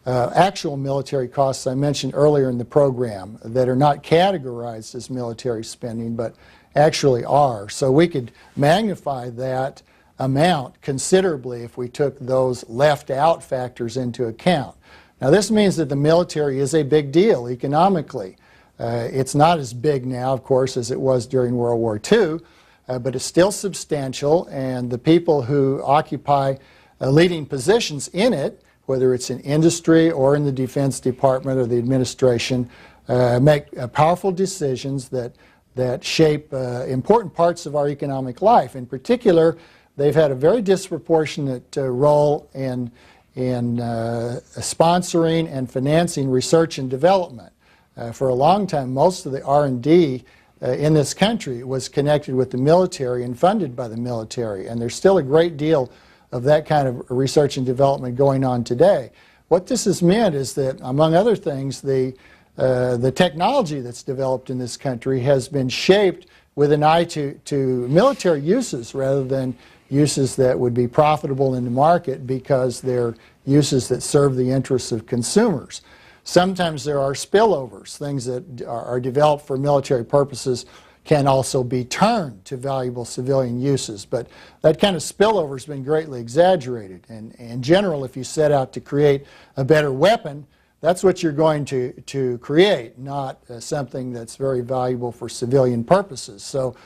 [SPEAKER 3] actual military costs I mentioned earlier in the program that are not categorized as military spending, but actually are. So we could magnify that amount considerably if we took those left out factors into account. Now this means that the military is a big deal economically. It's not as big now, of course, as it was during World War II, but it's still substantial, and the people who occupy leading positions in it, whether it's in industry or in the Defense Department or the administration, make powerful decisions that shape important parts of our economic life. In particular, they've had a very disproportionate role in sponsoring and financing research and development. For a long time, most of the R&D in this country was connected with the military and funded by the military, and there's still a great deal of that kind of research and development going on today. What this has meant is that, among other things, the technology that's developed in this country has been shaped with an eye to military uses rather than uses that would be profitable in the market because they're uses that serve the interests of consumers. Sometimes there are spillovers. Things that are developed for military purposes can also be turned to valuable civilian uses, but that kind of spillover has been greatly exaggerated. And in general, if you set out to create a better weapon, that's what you're going to create, not something that's very valuable for civilian purposes. So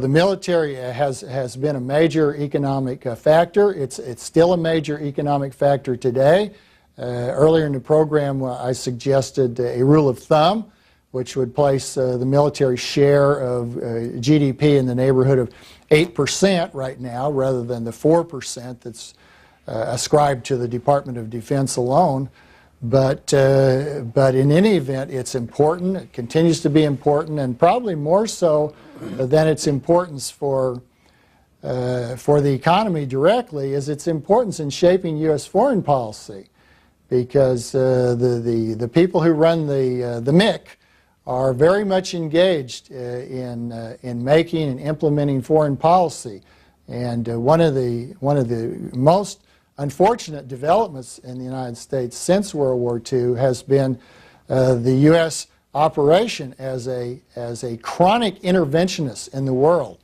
[SPEAKER 3] the military has been a major economic factor. It's still a major economic factor today. Earlier in the program, I suggested a rule of thumb, which would place the military share of GDP in the neighborhood of 8% right now, rather than the 4% that's ascribed to the Department of Defense alone. But in any event, it's important. It continues to be important, and probably more so than its importance for the economy directly is its importance in shaping U.S. foreign policy, because the people who run the MIC are very much engaged in making and implementing foreign policy. And one of the most unfortunate developments in the United States since World War II has been the U.S. operation as a chronic interventionist in the world,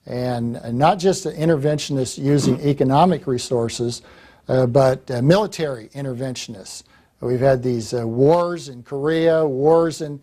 [SPEAKER 3] and not just an interventionist using economic resources, but military interventionists. We've had these wars in Korea, wars in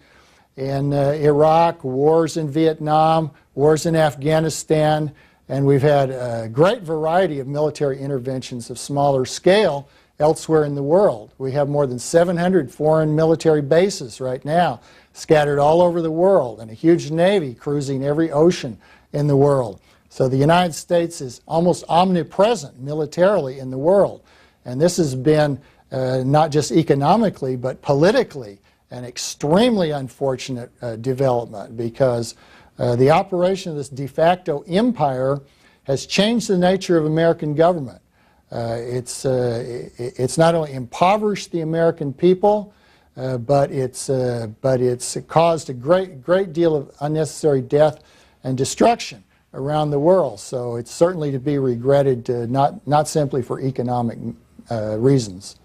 [SPEAKER 3] Iraq, wars in Vietnam, wars in Afghanistan, and we've had a great variety of military interventions of smaller scale elsewhere in the world. We have more than 700 foreign military bases right now scattered all over the world, and a huge navy cruising every ocean in the world. So the United States is almost omnipresent militarily in the world, and this has been not just economically but politically an extremely unfortunate development, because the operation of this de facto empire has changed the nature of American government. It's not only impoverished the American people, but it's caused a great deal of unnecessary death and destruction around the world. So it's certainly to be regretted, not simply for economic reasons.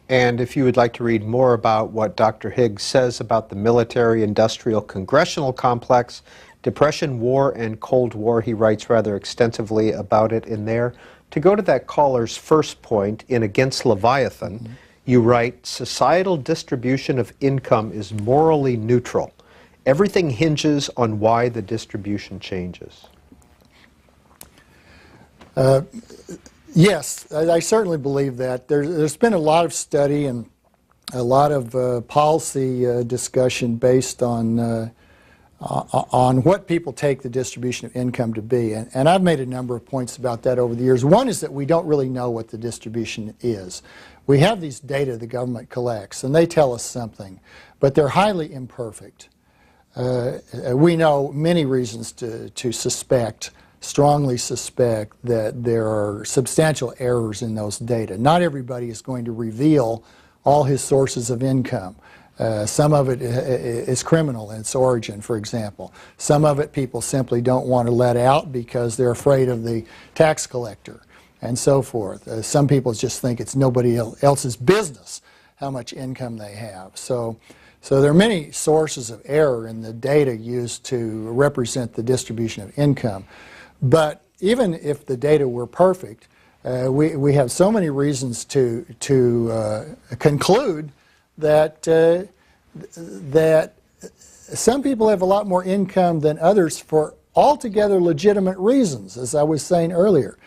[SPEAKER 2] And if you would like to read more about what Dr. Higgs says about the military-industrial congressional complex, Depression, War, and Cold War, he writes rather extensively about it in there. To go to that caller's first point in Against Leviathan, you write, societal distribution of income is morally neutral. Everything hinges on why the distribution changes.
[SPEAKER 3] Yes, I certainly believe that. There's been a lot of study and a lot of policy discussion based on what people take the distribution of income to be. And I've made a number of points about that over the years. One is that we don't really know what the distribution is. We have these data the government collects, and they tell us something, but they're highly imperfect. We know many reasons to suspect, strongly suspect, that there are substantial errors in those data. Not everybody is going to reveal all his sources of income. Some of it is criminal in its origin, for example. Some of it people simply don't want to let out because they're afraid of the tax collector and so forth. Some people just think it's nobody else's business how much income they have. So there are many sources of error in the data used to represent the distribution of income. But even if the data were perfect, we have so many reasons to conclude that that some people have a lot more income than others for altogether legitimate reasons, as I was saying earlier.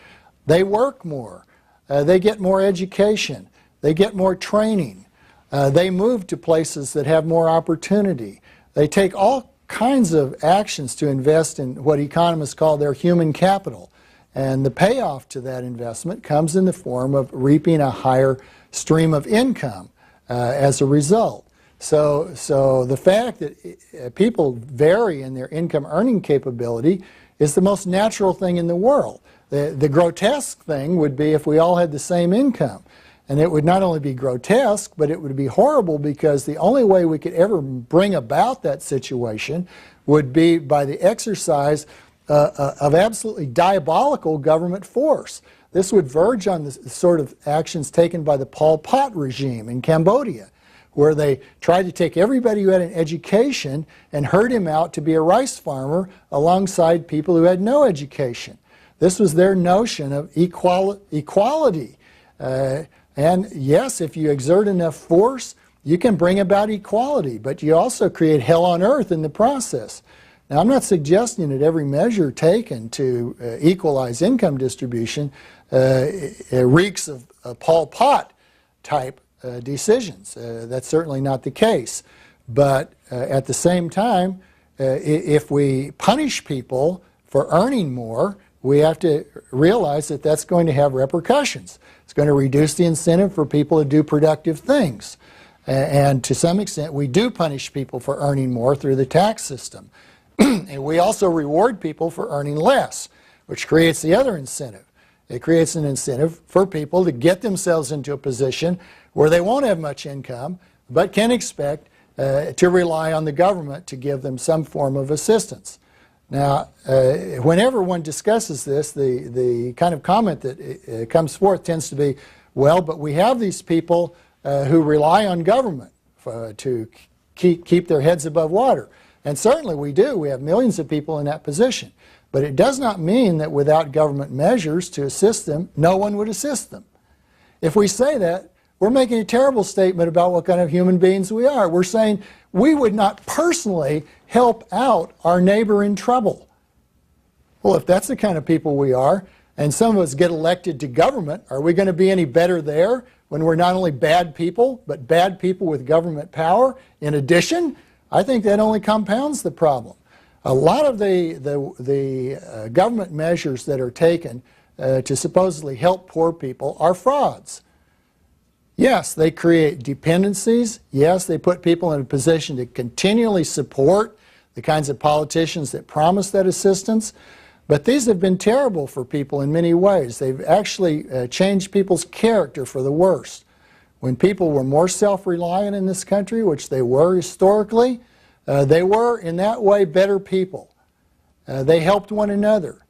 [SPEAKER 3] They work more, they get more education, they get more training, they move to places that have more opportunity. They take all kinds of actions to invest in what economists call their human capital. And the payoff to that investment comes in the form of reaping a higher stream of income as a result. So the fact that people vary in their income earning capability is the most natural thing in the world. The grotesque thing would be if we all had the same income. And it would not only be grotesque, but it would be horrible, because the only way we could ever bring about that situation would be by the exercise of absolutely diabolical government force. This would verge on the sort of actions taken by the Pol Pot regime in Cambodia, where they tried to take everybody who had an education and herd him out to be a rice farmer alongside people who had no education. This was their notion of equality. And yes, if you exert enough force, you can bring about equality, but you also create hell on earth in the process. Now, I'm not suggesting that every measure taken to equalize income distribution reeks of Pol Pot type decisions. That's certainly not the case. But at the same time, if we punish people for earning more, we have to realize that that's going to have repercussions. It's going to reduce the incentive for people to do productive things. And to some extent, we do punish people for earning more through the tax system. And we also reward people for earning less, which creates the other incentive. It creates an incentive for people to get themselves into a position where they won't have much income, but can expect to rely on the government to give them some form of assistance. Now, whenever one discusses this, the kind of comment that comes forth tends to be, well, but we have these people who rely on government to keep their heads above water. And certainly we do. We have millions of people in that position. But it does not mean that without government measures to assist them, no one would assist them. If we say that, we're making a terrible statement about what kind of human beings we are. We're saying we would not personally help out our neighbor in trouble. Well, if that's the kind of people we are, and some of us get elected to government, are we going to be any better there when we're not only bad people, but bad people with government power in addition? I think that only compounds the problem. A lot of the government measures that are taken to supposedly help poor people are frauds. Yes, they create dependencies. Yes, they put people in a position to continually support the kinds of politicians that promise that assistance. But these have been terrible for people in many ways. They've actually changed people's character for the worse. When people were more self-reliant in this country, which they were historically, they were, in that way, better people. They helped one another.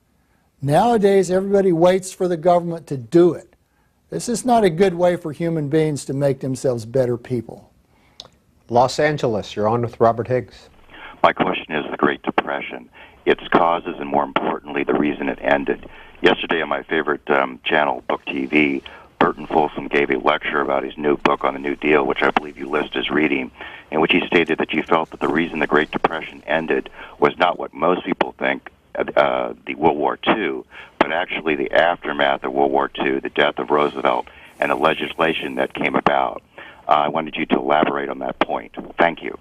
[SPEAKER 3] Nowadays, everybody waits for the government to do it. This is not a good way for human beings to make themselves better people.
[SPEAKER 2] Los Angeles, you're on with Robert Higgs.
[SPEAKER 17] My question is the Great Depression, its causes, and more importantly, the reason it ended. Yesterday on my favorite channel, Book TV, Burton Folsom gave a lecture about his new book on the New Deal, which I believe you list as reading, in which he stated that you felt that the reason the Great Depression ended was not what most people think, the World War II, but actually the aftermath of World War II, the death of Roosevelt, and the legislation that came about. I wanted you to elaborate on that point. Thank you.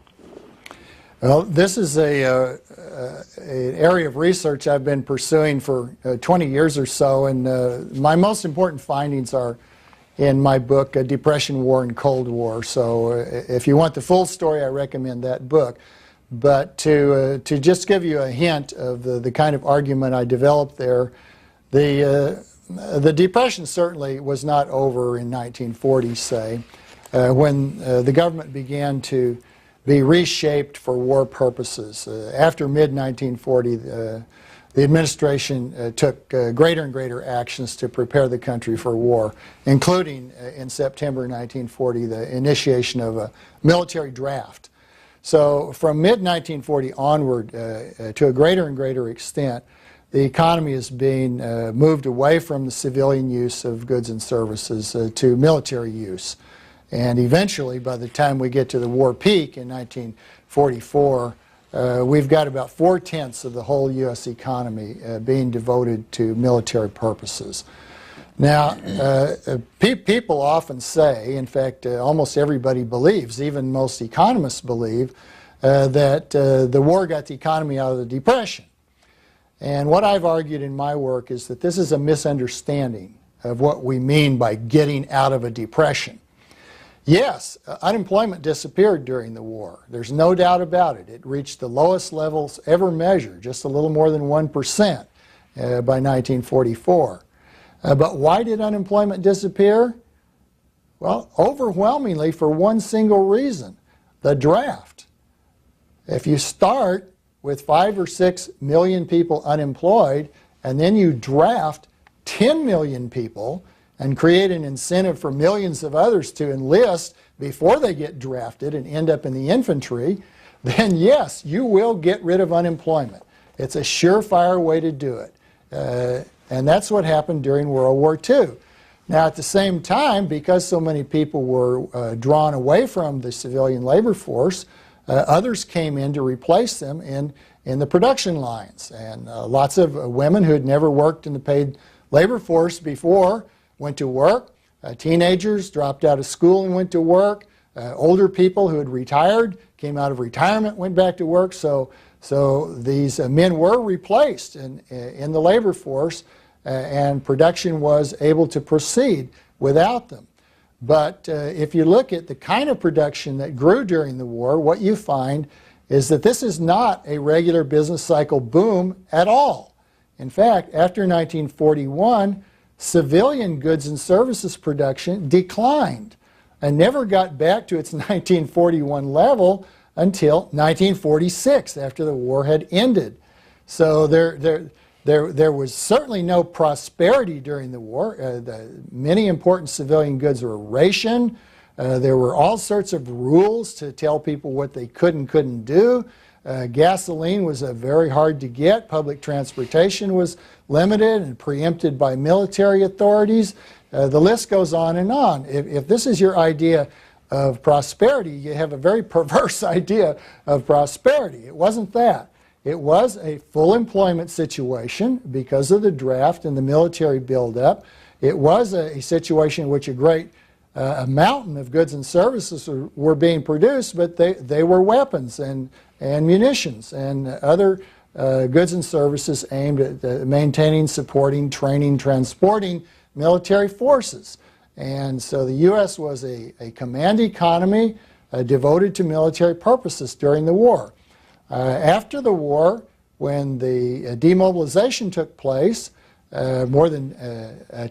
[SPEAKER 3] Well, this is an area of research I've been pursuing for 20 years or so, and my most important findings are in my book, Depression, War, and Cold War. So if you want the full story, I recommend that book. But to just give you a hint of the kind of argument I developed there, the Depression certainly was not over in 1940, say, when the government began to be reshaped for war purposes. After mid-1940, the administration took greater and greater actions to prepare the country for war, including in September 1940 the initiation of a military draft. So from mid-1940 onward, to a greater and greater extent, the economy is being moved away from the civilian use of goods and services to military use. And eventually, by the time we get to the war peak in 1944, we've got about 4/10 of the whole U.S. economy being devoted to military purposes. Now, people often say, in fact, almost everybody believes, even most economists believe, that the war got the economy out of the Depression. And what I've argued in my work is that this is a misunderstanding of what we mean by getting out of a depression. Yes, unemployment disappeared during the war. There's no doubt about it. It reached the lowest levels ever measured, just a little more than 1% by 1944. But why did unemployment disappear? Well, overwhelmingly for one single reason, the draft. If you start with 5 or 6 million people unemployed, and then you draft 10 million people and create an incentive for millions of others to enlist before they get drafted and end up in the infantry, then yes, you will get rid of unemployment. It's a surefire way to do it. And that's what happened during World War II. Now, at the same time, because so many people were drawn away from the civilian labor force, others came in to replace them in the production lines. And lots of women who had never worked in the paid labor force before went to work. Teenagers dropped out of school and went to work. Older people who had retired came out of retirement, went back to work. So these men were replaced in the labor force, and production was able to proceed without them. But if you look at the kind of production that grew during the war, what you find is that this is not a regular business cycle boom at all. In fact, after 1941, civilian goods and services production declined and never got back to its 1941 level until 1946, after the war had ended. So there was certainly no prosperity during the war. Many important civilian goods were rationed. There were all sorts of rules to tell people what they could and couldn't do. Gasoline was very hard to get. Public transportation was limited and preempted by military authorities. The list goes on and on. If this is your idea of prosperity, you have a very perverse idea of prosperity. It wasn't that. It was a full employment situation because of the draft and the military buildup. It was a situation in which a great mountain of goods and services were being produced, but they were weapons and munitions and other goods and services aimed at maintaining, supporting, training, transporting military forces. And so the U.S. was a command economy devoted to military purposes during the war. After the war, when the demobilization took place, more than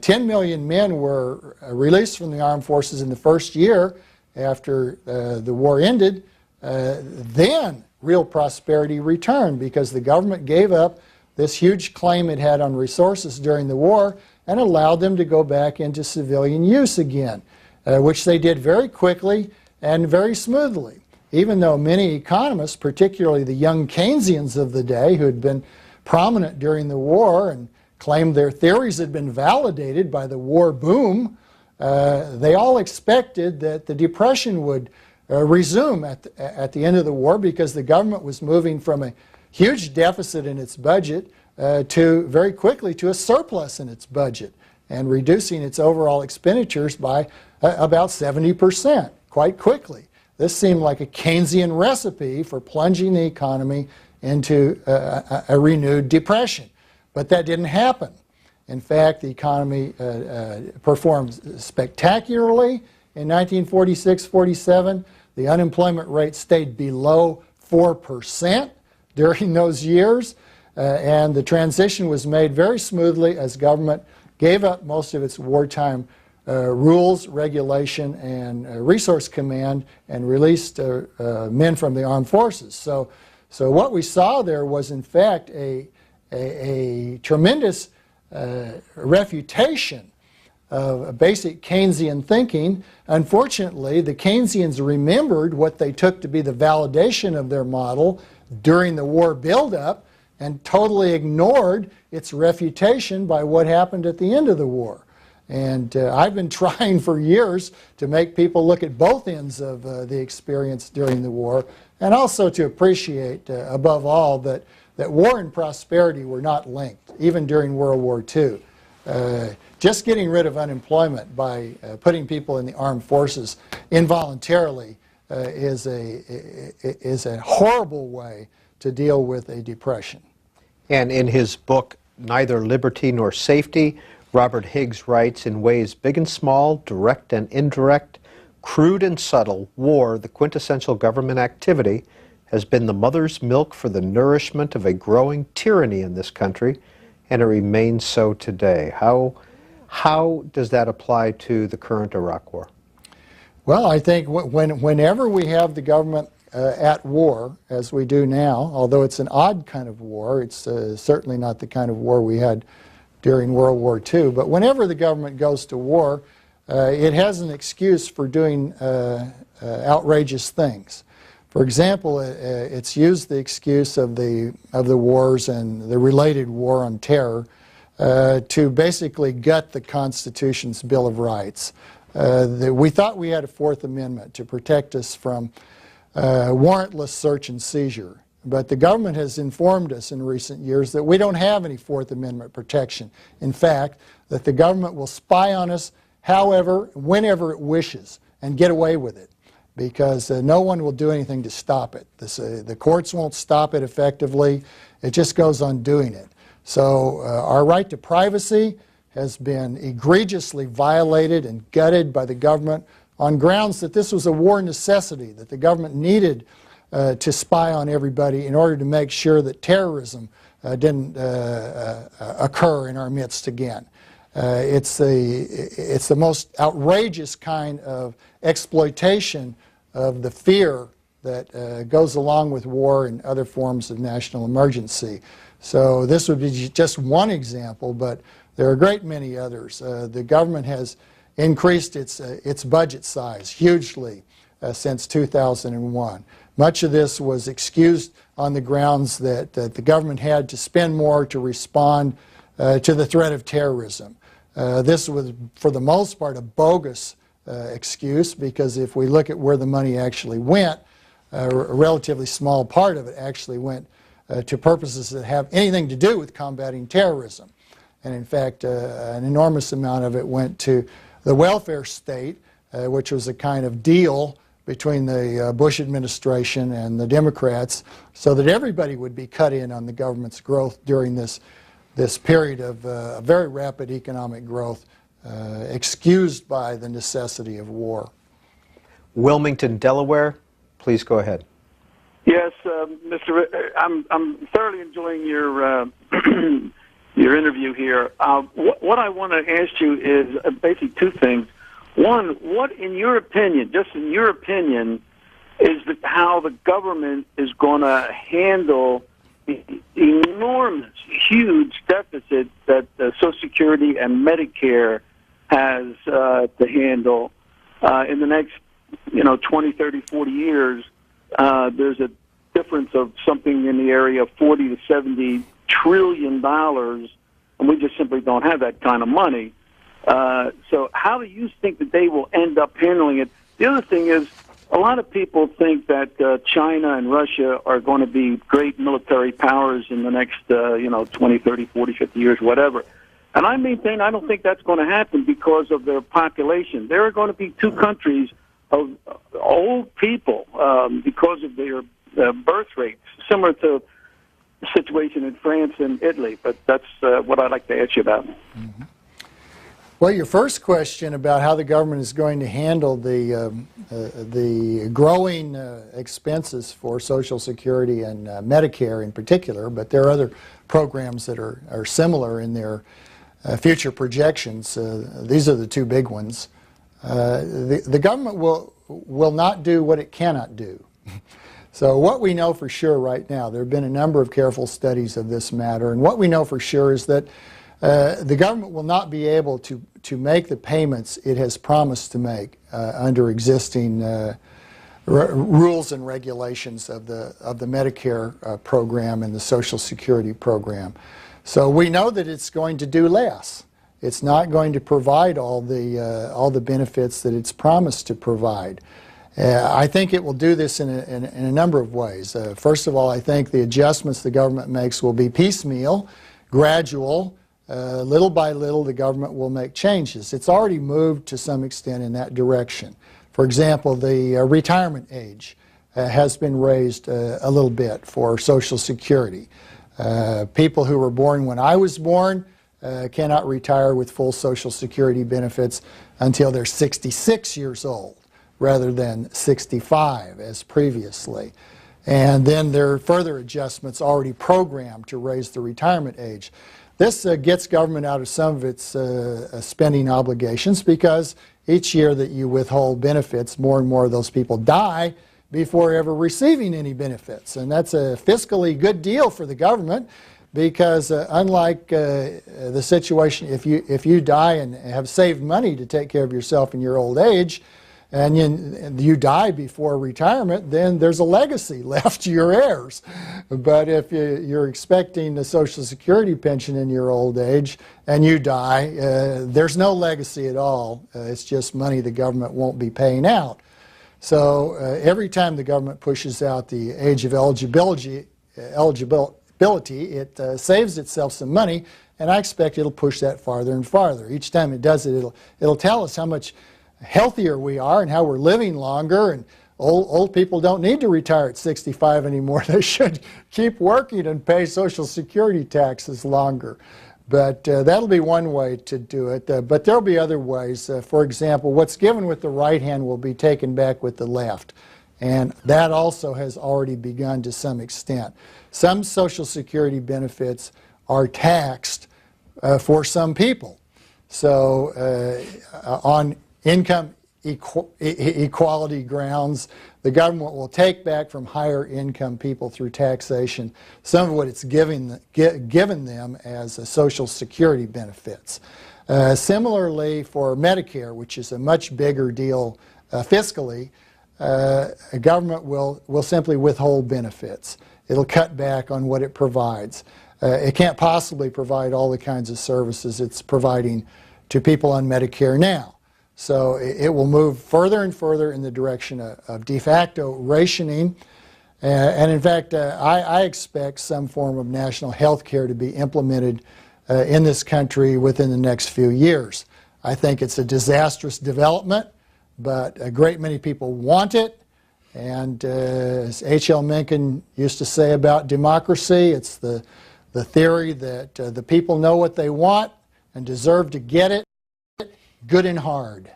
[SPEAKER 3] 10 million men were released from the armed forces in the first year after the war ended. Then real prosperity returned because the government gave up this huge claim it had on resources during the war and allowed them to go back into civilian use again, which they did very quickly and very smoothly. Even though many economists, particularly the young Keynesians of the day who had been prominent during the war and claimed their theories had been validated by the war boom, they all expected that the Depression would resume at the end of the war because the government was moving from a huge deficit in its budget to very quickly to a surplus in its budget and reducing its overall expenditures by about 70% quite quickly. This seemed like a Keynesian recipe for plunging the economy into a renewed depression. But that didn't happen. In fact, the economy performed spectacularly in 1946-47. The unemployment rate stayed below 4% during those years, and the transition was made very smoothly as government gave up most of its wartime rules, regulation, and resource command and released men from the armed forces. So what we saw there was, in fact, a a tremendous refutation of basic Keynesian thinking. Unfortunately, the Keynesians remembered what they took to be the validation of their model during the war buildup and totally ignored its refutation by what happened at the end of the war. And I've been trying for years to make people look at both ends of the experience during the war, and also to appreciate, above all, that war and prosperity were not linked, even during World War II. Just getting rid of unemployment by putting people in the armed forces involuntarily is a horrible way to deal with a depression.
[SPEAKER 2] And in his book, Neither Liberty Nor Safety, Robert Higgs writes, in ways big and small, direct and indirect, crude and subtle, war, the quintessential government activity, has been the mother's milk for the nourishment of a growing tyranny in this country, and it remains so today. How does that apply to the current Iraq War?
[SPEAKER 3] Well, I think whenever we have the government at war, as we do now, although it's an odd kind of war, it's certainly not the kind of war we had during World War II, but whenever the government goes to war, it has an excuse for doing outrageous things. For example, it's used the excuse of the wars and the related war on terror to basically gut the Constitution's Bill of Rights. We thought we had a Fourth Amendment to protect us from warrantless search and seizure. But the government has informed us in recent years that we don't have any Fourth Amendment protection. In fact, that the government will spy on us however, whenever it wishes, and get away with it, because no one will do anything to stop it. The courts won't stop it effectively. It just goes on doing it. So our right to privacy has been egregiously violated and gutted by the government on grounds that this was a war necessity, that the government needed to spy on everybody in order to make sure that terrorism didn't occur in our midst again. It's the most outrageous kind of exploitation of the fear that goes along with war and other forms of national emergency. So this would be just one example, but there are a great many others. The government has increased its budget size hugely since 2001. Much of this was excused on the grounds that the government had to spend more to respond to the threat of terrorism. This was, for the most part, a bogus excuse, because if we look at where the money actually went, a relatively small part of it actually went to purposes that have anything to do with combating terrorism. And in fact, an enormous amount of it went to the welfare state, which was a kind of deal between the Bush administration and the Democrats, so that everybody would be cut in on the government's growth during this period of very rapid economic growth, excused by the necessity of war.
[SPEAKER 2] Wilmington, Delaware, please go ahead.
[SPEAKER 5] Yes, Mr. I'm thoroughly enjoying your your interview here. What I want to ask you is basically two things. One, what, in your opinion, just in your opinion, is how the government is going to handle the enormous, huge deficit that Social Security and Medicare has to handle in the next, 20, 30, 40 years? There's a difference of something in the area of $40 to $70 trillion, and we just simply don't have that kind of money. So how do you think that they will end up handling it? The other thing is, a lot of people think that China and Russia are going to be great military powers in the next, 20, 30, 40, 50 years, whatever. And I maintain I don't think that's going to happen because of their population. There are going to be two countries of old people because of their birth rates, similar to the situation in France and Italy. But that's what I'd like to ask you about.
[SPEAKER 3] Mm-hmm. Well, your first question about how the government is going to handle the growing expenses for Social Security and Medicare in particular, but there are other programs that are similar in their future projections. These are the two big ones. The government will not do what it cannot do. So what we know for sure right now, there have been a number of careful studies of this matter, and what we know for sure is that the government will not be able to make the payments it has promised to make under existing rules and regulations of the Medicare program and the Social Security program. So we know that it's going to do less. It's not going to provide all the benefits that it's promised to provide. I think it will do this in a number of ways. First of all, I think the adjustments the government makes will be piecemeal, gradual. Little by little, the government will make changes. It's already moved to some extent in that direction. For example, the retirement age has been raised a little bit for Social Security. People who were born when I was born cannot retire with full Social Security benefits until they're 66 years old, rather than 65 as previously. And then there are further adjustments already programmed to raise the retirement age. This gets government out of some of its spending obligations, because each year that you withhold benefits, more and more of those people die before ever receiving any benefits. And that's a fiscally good deal for the government, because unlike the situation if you die and have saved money to take care of yourself in your old age, and you die before retirement, then there's a legacy left to your heirs. But if you're expecting a Social Security pension in your old age and you die, there's no legacy at all. It's just money the government won't be paying out. So every time the government pushes out the age of eligibility, it saves itself some money, and I expect it'll push that farther and farther. Each time it does it, it'll tell us how much healthier we are and how we're living longer, and old people don't need to retire at 65 anymore. They should keep working and pay Social Security taxes longer. But that'll be one way to do it. But there'll be other ways. For example, what's given with the right hand will be taken back with the left. And that also has already begun to some extent. Some Social Security benefits are taxed for some people. So on income equality grounds, the government will take back from higher income people through taxation some of what it's given them as Social Security benefits. Similarly, for Medicare, which is a much bigger deal fiscally, a government will simply withhold benefits. It'll cut back on what it provides. It can't possibly provide all the kinds of services it's providing to people on Medicare now. So it will move further and further in the direction of de facto rationing. And in fact, I expect some form of national health care to be implemented in this country within the next few years. I think it's a disastrous development, but a great many people want it. And as H.L. Mencken used to say about democracy, it's the theory that the people know what they want and deserve to get it, good and hard.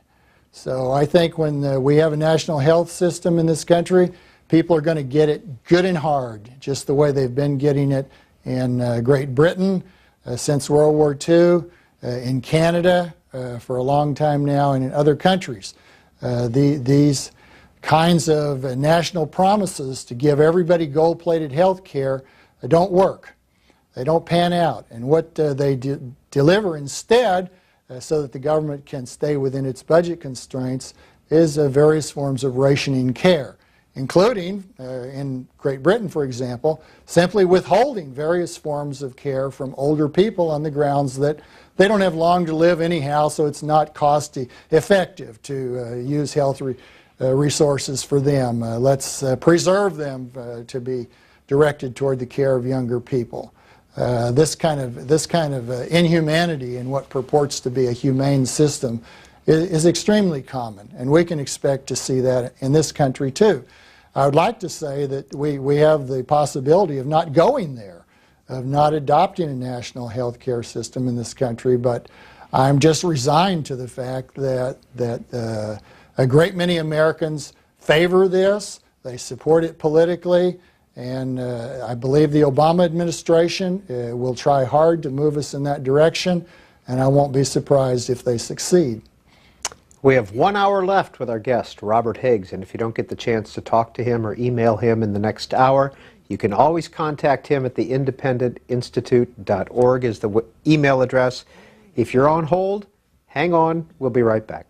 [SPEAKER 3] So I think when we have a national health system in this country, people are going to get it good and hard, just the way they've been getting it in Great Britain since World War II, in Canada for a long time now, and in other countries. These kinds of national promises to give everybody gold-plated health care don't work. They don't pan out. And what they deliver instead, so that the government can stay within its budget constraints, is various forms of rationing care, including, in Great Britain, for example, simply withholding various forms of care from older people on the grounds that they don't have long to live anyhow, so it's not cost-effective to use health resources for them. Let's preserve them to be directed toward the care of younger people. This kind of inhumanity in what purports to be a humane system is extremely common, and we can expect to see that in this country too. I would like to say that we have the possibility of not going there, of not adopting a national health care system in this country, but I'm just resigned to the fact that a great many Americans favor this, they support it politically, and I believe the Obama administration will try hard to move us in that direction, and I won't be surprised if they succeed.
[SPEAKER 2] We have 1 hour left with our guest, Robert Higgs, and if you don't get the chance to talk to him or email him in the next hour, you can always contact him at the independentinstitute.org is the email address. If you're on hold, hang on, we'll be right back.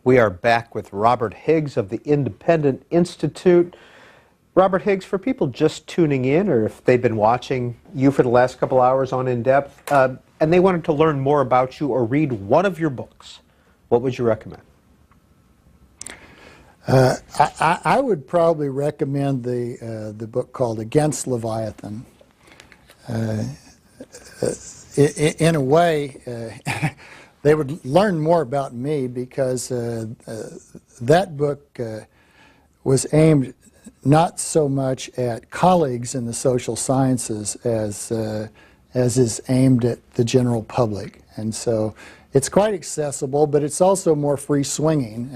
[SPEAKER 2] We are back with Robert Higgs of the Independent Institute. Robert Higgs, for people just tuning in, or if they've been watching you for the last couple hours on In Depth, and they wanted to learn more about you or read one of your books, what would you recommend?
[SPEAKER 3] I would probably recommend the book called Against Leviathan. In a way, they would learn more about me because that book was aimed not so much at colleagues in the social sciences as is aimed at the general public. And so it's quite accessible, but it's also more free-swinging,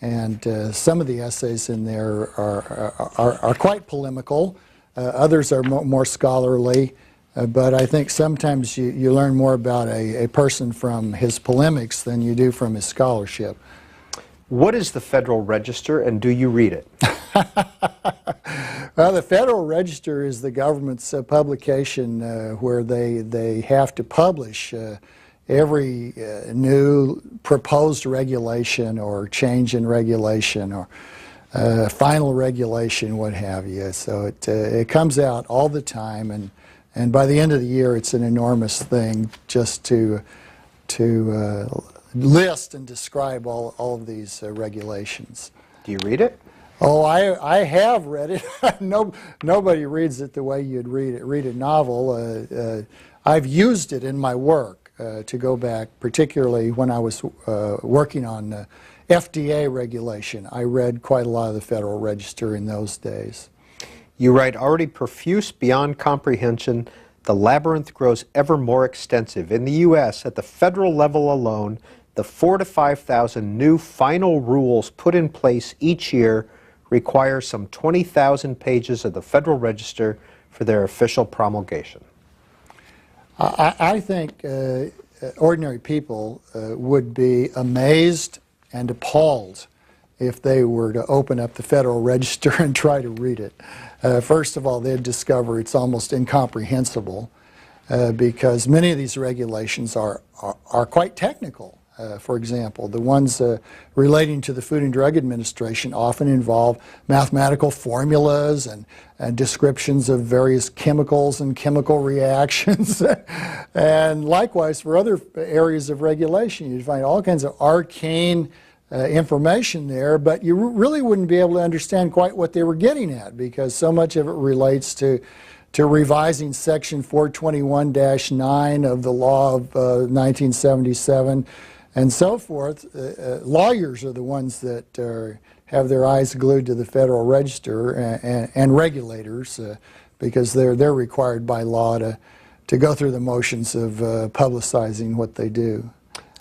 [SPEAKER 3] and some of the essays in there are quite polemical. Others are more scholarly, but I think sometimes you learn more about a person from his polemics than you do from his scholarship.
[SPEAKER 2] What is the Federal Register, and do you read it?
[SPEAKER 3] Well, the Federal Register is the government's publication where they have to publish every new proposed regulation or change in regulation or final regulation, what have you. So it comes out all the time, and by the end of the year, it's an enormous thing just to list and describe all of these regulations.
[SPEAKER 2] Do you read it?
[SPEAKER 3] Oh, I have read it. Nobody reads it the way you'd read a novel. I've used it in my work to go back, particularly when I was working on FDA regulation. I read quite a lot of the Federal Register in those days.
[SPEAKER 2] You write, already profuse beyond comprehension, the labyrinth grows ever more extensive. In the U.S., at the federal level alone, the 4,000 to 5,000 new final rules put in place each year require some 20,000 pages of the Federal Register for their official promulgation.
[SPEAKER 3] I think ordinary people would be amazed and appalled if they were to open up the Federal Register and try to read it. First of all, they'd discover it's almost incomprehensible because many of these regulations are quite technical. For example, the ones relating to the Food and Drug Administration often involve mathematical formulas and descriptions of various chemicals and chemical reactions. And likewise, for other areas of regulation, you'd find all kinds of arcane information there, but you really wouldn't be able to understand quite what they were getting at because so much of it relates to revising Section 421-9 of the law of 1977 and so forth. Lawyers are the ones that have their eyes glued to the Federal Register and regulators because they're required by law to go through the motions of publicizing what they do.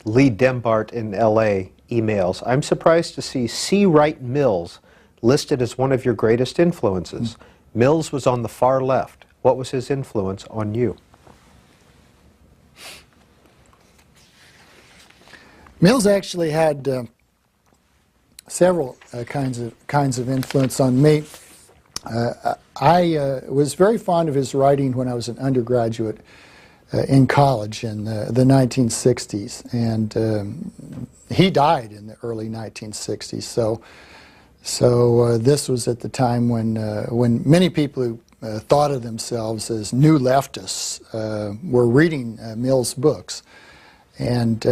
[SPEAKER 2] Lee Dembart in L.A. emails, I'm surprised to see C. Wright Mills listed as one of your greatest influences. Mills was on the far left. What was his influence on you?
[SPEAKER 3] Mills actually had several kinds of influence on me. I was very fond of his writing when I was an undergraduate in college in the 1960s, and he died in the early 1960s. So this was at the time when many people who thought of themselves as new leftists were reading Mills' books, and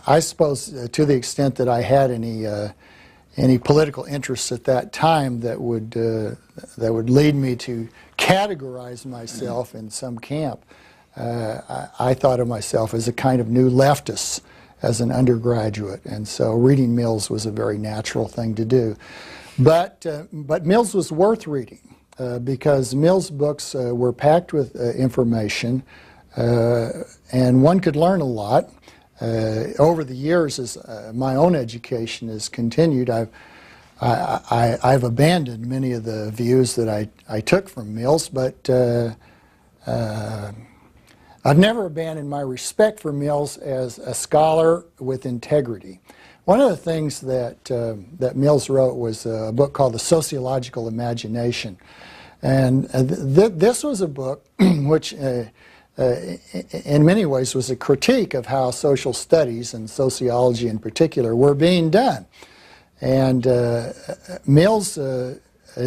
[SPEAKER 3] I suppose to the extent that I had any political interests at that time that would lead me to categorize myself in some camp, I thought of myself as a kind of new leftist as an undergraduate, and so reading Mills was a very natural thing to do. But Mills was worth reading because Mills' books were packed with information, and one could learn a lot. Over the years, as my own education has continued, I've abandoned many of the views that I took from Mills, but I've never abandoned my respect for Mills as a scholar with integrity. One of the things that Mills wrote was a book called The Sociological Imagination. And this was a book which in many ways was a critique of how social studies and sociology in particular were being done. And Mills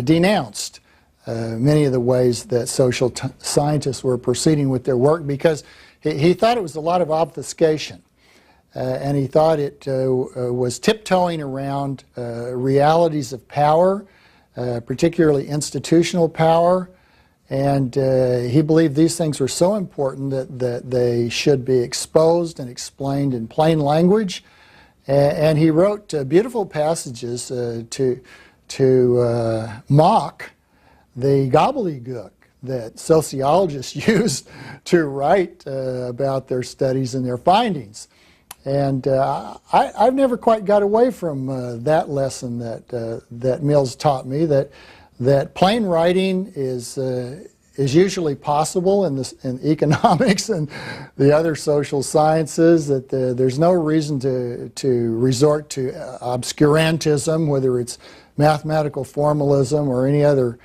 [SPEAKER 3] denounced many of the ways that social scientists were proceeding with their work because he thought it was a lot of obfuscation. And he thought it was tiptoeing around realities of power, particularly institutional power. And he believed these things were so important that they should be exposed and explained in plain language. And he wrote beautiful passages to mock the gobbledygook that sociologists used to write about their studies and their findings. And I've never quite got away from that lesson that Mills taught me, that plain writing is usually possible in economics and the other social sciences, that there's no reason to resort to obscurantism, whether it's mathematical formalism or any other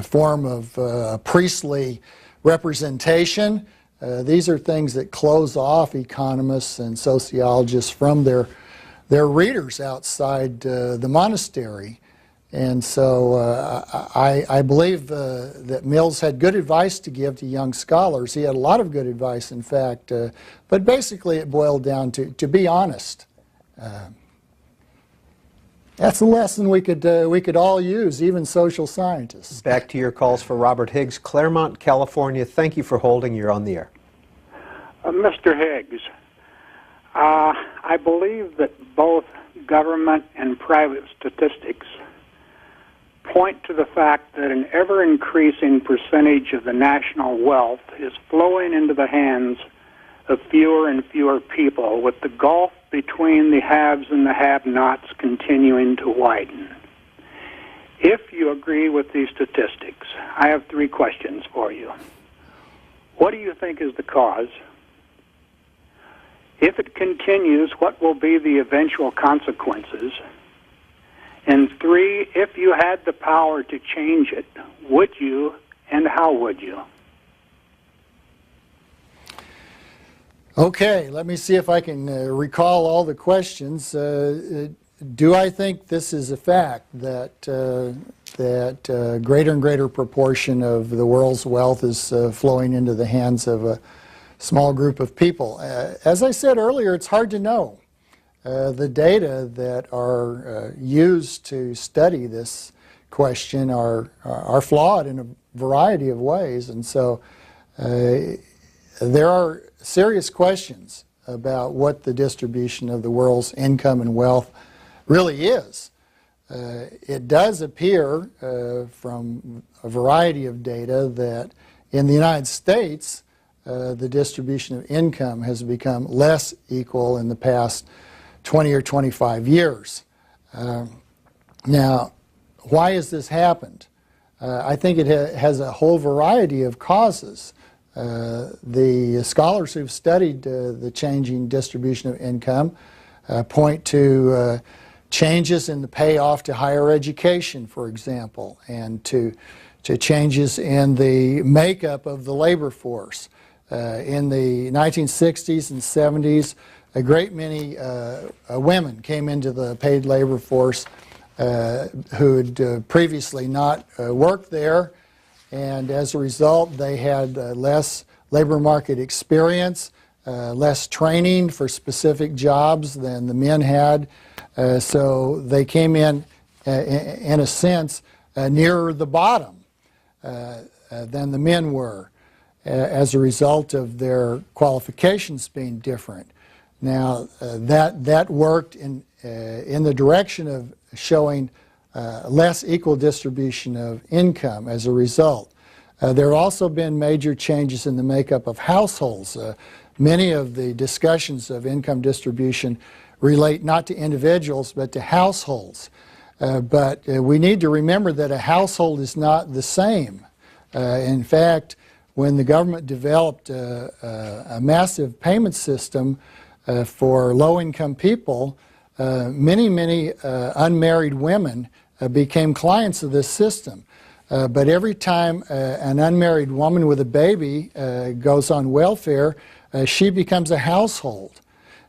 [SPEAKER 3] form of priestly representation. These are things that close off economists and sociologists from their readers outside the monastery. And so I believe that Mills had good advice to give to young scholars. He had a lot of good advice, in fact, but basically it boiled down to be honest. That's a lesson we could all use, even social scientists.
[SPEAKER 2] Back to your calls for Robert Higgs, Claremont, California. Thank you for holding. You're on the air.
[SPEAKER 18] Mr. Higgs, I believe that both government and private statistics point to the fact that an ever-increasing percentage of the national wealth is flowing into the hands of fewer and fewer people, with the gulf between the haves and the have-nots continuing to widen. If you agree with these statistics, I have 3 questions for you. What do you think is the cause? If it continues, what will be the eventual consequences? And 3, if you had the power to change it, would you, and how would you?
[SPEAKER 3] Okay, let me see if I can recall all the questions. Do I think this is a fact, that a greater and greater proportion of the world's wealth is flowing into the hands of a small group of people? As I said earlier, it's hard to know. The data that are used to study this question are flawed in a variety of ways, and so there are serious questions about what the distribution of the world's income and wealth really is. It does appear from a variety of data that in the United States the distribution of income has become less equal in the past 20 or 25 years. Now, why has this happened? I think it has a whole variety of causes. The scholars who've studied the changing distribution of income point to changes in the payoff to higher education, for example, and to changes in the makeup of the labor force. In the 1960s and 70s, a great many women came into the paid labor force who had previously not worked there, and as a result they had less labor market experience, less training for specific jobs than the men had, so they came in a sense nearer the bottom than the men were as a result of their qualifications being different. Now that worked in the direction of showing less equal distribution of income as a result. There have also been major changes in the makeup of households. Many of the discussions of income distribution relate not to individuals but to households. But we need to remember that a household is not the same. In fact, when the government developed a massive payment system for low-income people, many unmarried women became clients of this system. But every time an unmarried woman with a baby goes on welfare, she becomes a household.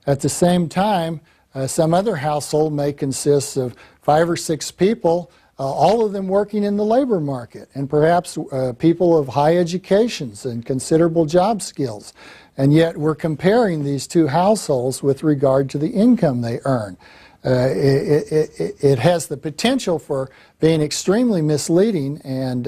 [SPEAKER 3] At the same time, some other household may consist of 5 or 6 people, all of them working in the labor market, and perhaps people of high educations and considerable job skills. And yet we're comparing these 2 households with regard to the income they earn. It has the potential for being extremely misleading, and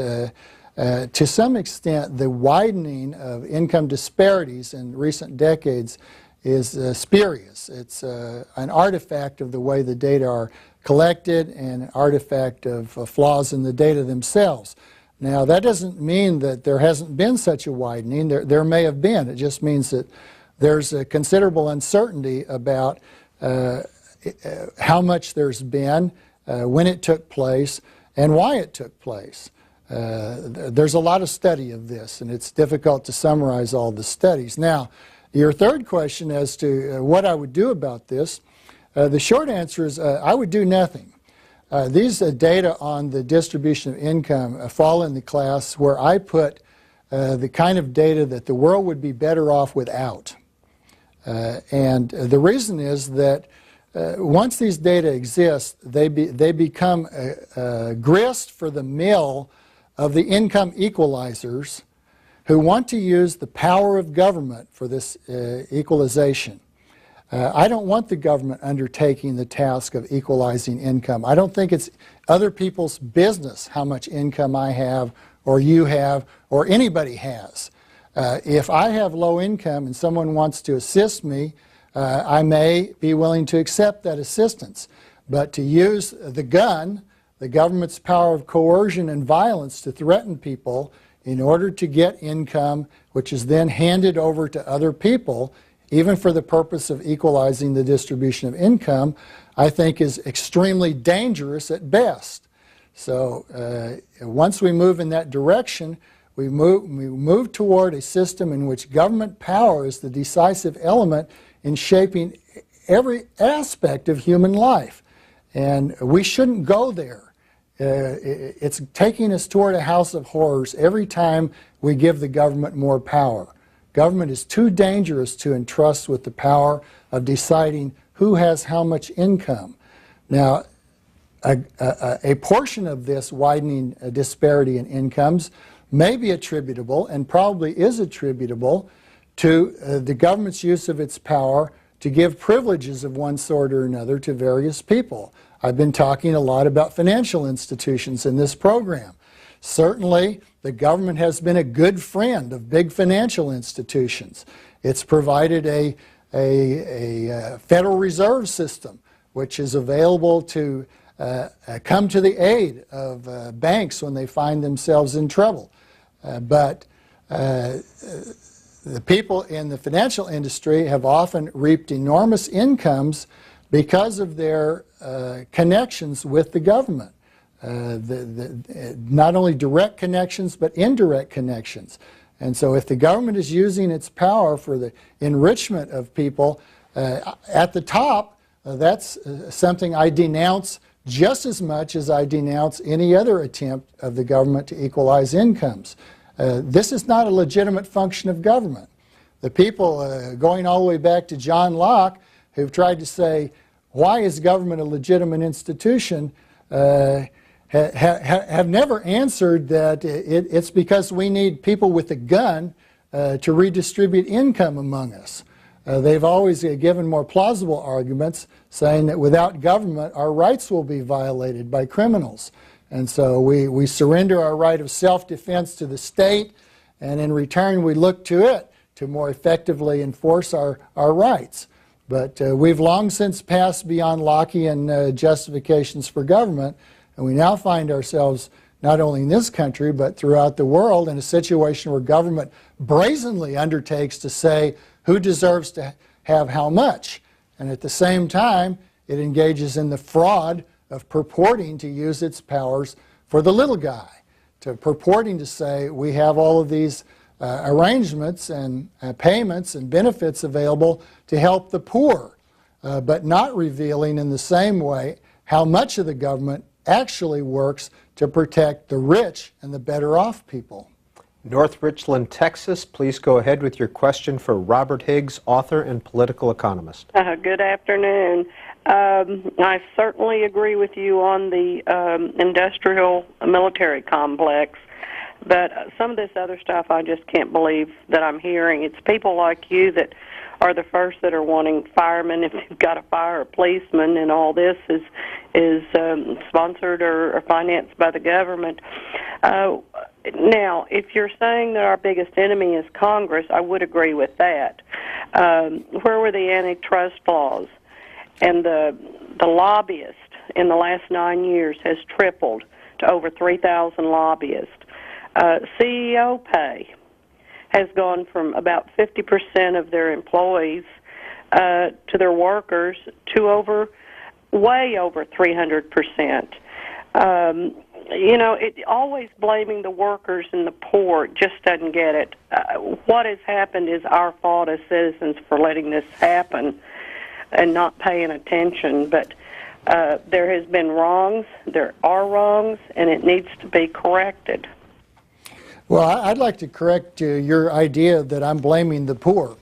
[SPEAKER 3] to some extent the widening of income disparities in recent decades is spurious. It's an artifact of the way the data are collected and an artifact of flaws in the data themselves. Now, that doesn't mean that there hasn't been such a widening. There may have been. It just means that there's a considerable uncertainty about how much there's been, when it took place, and why it took place. There's a lot of study of this, and it's difficult to summarize all the studies. Now, your third question as to what I would do about this, the short answer is I would do nothing. These data on the distribution of income fall in the class where I put the kind of data that the world would be better off without. And the reason is that once these data exist, they become grist for the mill of the income equalizers who want to use the power of government for this equalization. I don't want the government undertaking the task of equalizing income. I don't think it's other people's business how much income I have or you have or anybody has. If I have low income and someone wants to assist me, I may be willing to accept that assistance. But to use the gun, the government's power of coercion and violence to threaten people in order to get income, which is then handed over to other people, even for the purpose of equalizing the distribution of income, I think is extremely dangerous at best. So once we move in that direction, we move toward a system in which government power is the decisive element in shaping every aspect of human life. And we shouldn't go there. It's taking us toward a house of horrors every time we give the government more power. Government is too dangerous to entrust with the power of deciding who has how much income. Now, a portion of this widening disparity in incomes may be attributable, and probably is attributable, to the government's use of its power to give privileges of one sort or another to various people. I've been talking a lot about financial institutions in this program. Certainly, the government has been a good friend of big financial institutions. It's provided a Federal Reserve System, which is available to come to the aid of banks when they find themselves in trouble. But the people in the financial industry have often reaped enormous incomes because of their connections with the government. Not only direct connections, but indirect connections. And so if the government is using its power for the enrichment of people at the top, that's something I denounce just as much as I denounce any other attempt of the government to equalize incomes. This is not a legitimate function of government. The people going all the way back to John Locke who've tried to say, why is government a legitimate institution, have never answered that it's because we need people with a gun to redistribute income among us. They've always given more plausible arguments, saying that without government, our rights will be violated by criminals. And so we surrender our right of self-defense to the state, and in return we look to it to more effectively enforce our rights. But we've long since passed beyond Lockean justifications for government, and we now find ourselves, not only in this country, but throughout the world, in a situation where government brazenly undertakes to say who deserves to have how much. And at the same time, it engages in the fraud of purporting to use its powers for the little guy, to purporting to say we have all of these arrangements and payments and benefits available to help the poor, but not revealing in the same way how much of the government actually works to protect the rich and the better off people.
[SPEAKER 2] North Richland, Texas, please go ahead with your question for Robert Higgs, author and political economist.
[SPEAKER 19] Good afternoon. I certainly agree with you on the industrial military complex, but some of this other stuff I just can't believe that I'm hearing. It's people like you that are the first that are wanting firemen if you've got to fire a policeman, and all this is sponsored or financed by the government. Now, if you're saying that our biggest enemy is Congress, I would agree with that. Where were the antitrust laws? And the lobbyist in the last 9 years has tripled to over 3,000 lobbyists. CEO pay has gone from about 50% of their employees to their workers to way over 300%. You know, always blaming the workers and the poor just doesn't get it. What has happened is our fault as citizens for letting this happen and not paying attention. But there has been wrongs, there are wrongs, and it needs to be corrected.
[SPEAKER 3] Well, I'd like to correct your idea that I'm blaming the poor.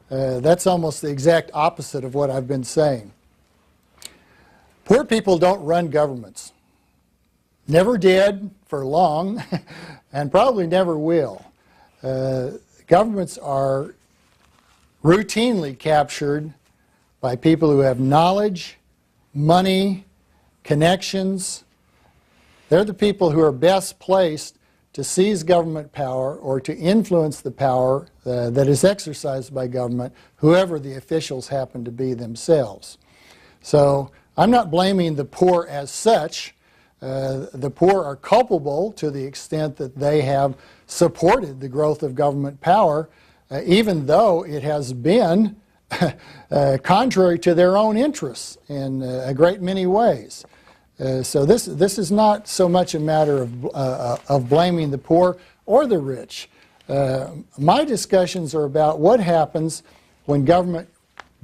[SPEAKER 3] That's almost the exact opposite of what I've been saying. Poor people don't run governments. Never did for long, and probably never will. Governments are routinely captured by people who have knowledge, money, connections. They're the people who are best placed to seize government power or to influence the power that is exercised by government, whoever the officials happen to be themselves. So I'm not blaming the poor as such. The poor are culpable to the extent that they have supported the growth of government power, even though it has been contrary to their own interests in a great many ways. So this is not so much a matter of blaming the poor or the rich. My discussions are about what happens when government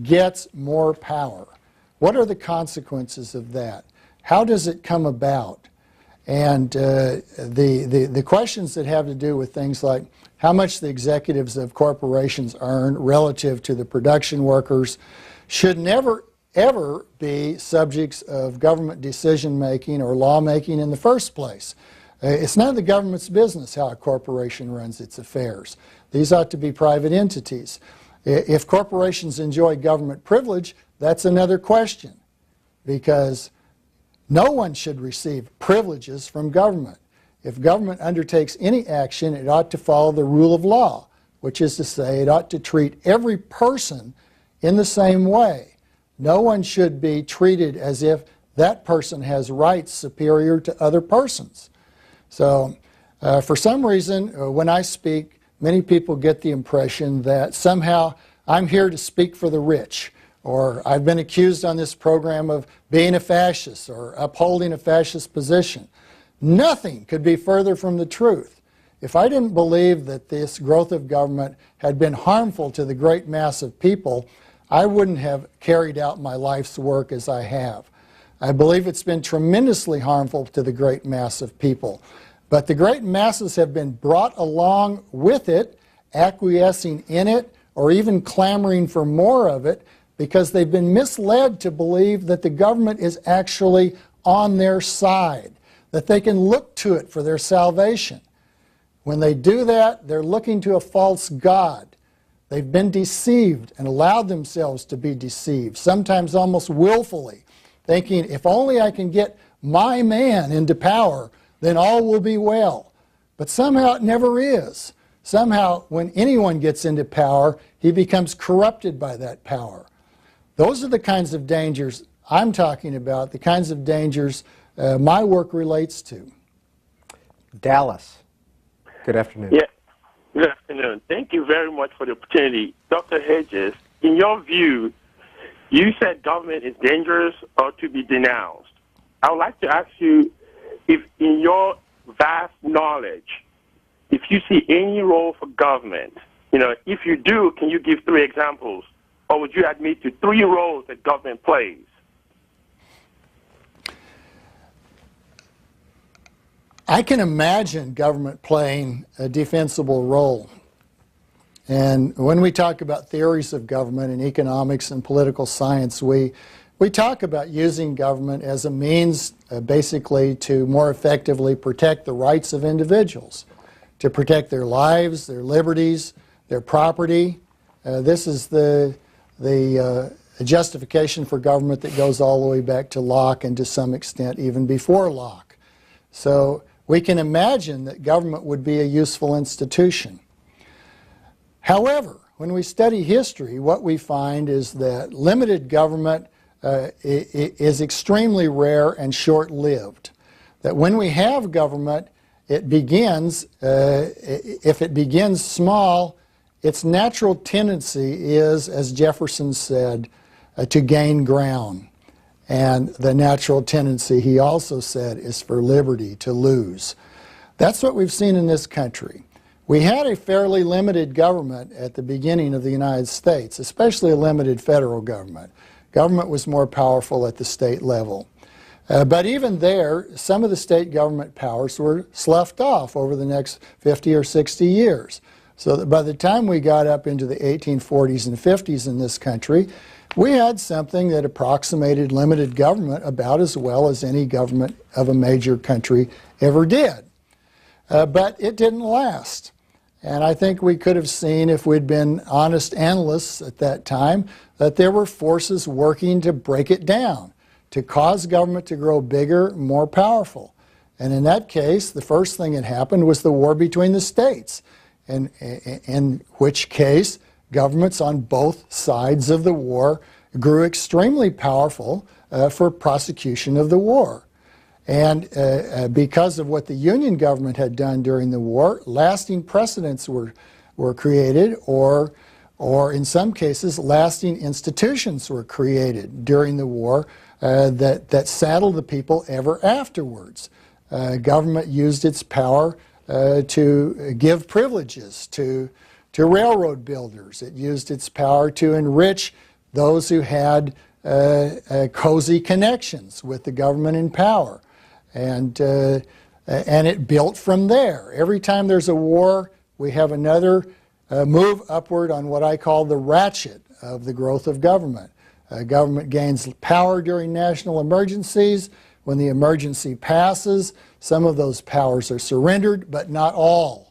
[SPEAKER 3] gets more power. What are the consequences of that? How does it come about? And the questions that have to do with things like how much the executives of corporations earn relative to the production workers should never, ever be subjects of government decision-making or law-making in the first place. It's none of the government's business how a corporation runs its affairs. These ought to be private entities. If corporations enjoy government privilege, that's another question, because no one should receive privileges from government. If government undertakes any action, it ought to follow the rule of law, which is to say it ought to treat every person in the same way. No one should be treated as if that person has rights superior to other persons. So for some reason, when I speak, many people get the impression that somehow I'm here to speak for the rich, or I've been accused on this program of being a fascist or upholding a fascist position. Nothing could be further from the truth. If I didn't believe that this growth of government had been harmful to the great mass of people, I wouldn't have carried out my life's work as I have. I believe it's been tremendously harmful to the great mass of people. But the great masses have been brought along with it, acquiescing in it, or even clamoring for more of it, because they've been misled to believe that the government is actually on their side, that they can look to it for their salvation. When they do that, they're looking to a false god. They've been deceived and allowed themselves to be deceived, sometimes almost willfully, thinking if only I can get my man into power, then all will be well. But somehow it never is. Somehow when anyone gets into power, he becomes corrupted by that power. Those are the kinds of dangers I'm talking about, the kinds of dangers my work relates to.
[SPEAKER 2] Dallas, good afternoon.
[SPEAKER 20] Yeah, good afternoon. Thank you very much for the opportunity. Dr. Hedges, in your view, you said government is dangerous or to be denounced. I would like to ask you if in your vast knowledge, if you see any role for government, if you do, can you give 3 examples? Or would you admit to 3 roles that government plays?
[SPEAKER 3] I can imagine government playing a defensible role. And when we talk about theories of government in economics and political science, we talk about using government as a means basically to more effectively protect the rights of individuals, to protect their lives, their liberties, their property. This is the justification for government that goes all the way back to Locke and to some extent even before Locke. So we can imagine that government would be a useful institution. However, when we study history, what we find is that limited government is extremely rare and short-lived. That when we have government, it begins, if it begins small, its natural tendency is, as Jefferson said, to gain ground. And the natural tendency, he also said, is for liberty to lose. That's what we've seen in this country. We had a fairly limited government at the beginning of the United States, especially a limited federal government. Government was more powerful at the state level. But even there, some of the state government powers were sloughed off over the next 50 or 60 years. So that by the time we got up into the 1840s and 50s in this country, we had something that approximated limited government about as well as any government of a major country ever did. But it didn't last. And I think we could have seen, if we'd been honest analysts at that time, that there were forces working to break it down, to cause government to grow bigger, more powerful. And in that case, the first thing that happened was the war between the states, in which case governments on both sides of the war grew extremely powerful for prosecution of the war. And because of what the Union government had done during the war, lasting precedents were created, or in some cases, lasting institutions were created during the war that saddled the people ever afterwards. Government used its power to give privileges to railroad builders. It used its power to enrich those who had cozy connections with the government in power. And it built from there. Every time there's a war, we have another move upward on what I call the ratchet of the growth of government. Government gains power during national emergencies. When the emergency passes, some of those powers are surrendered, but not all.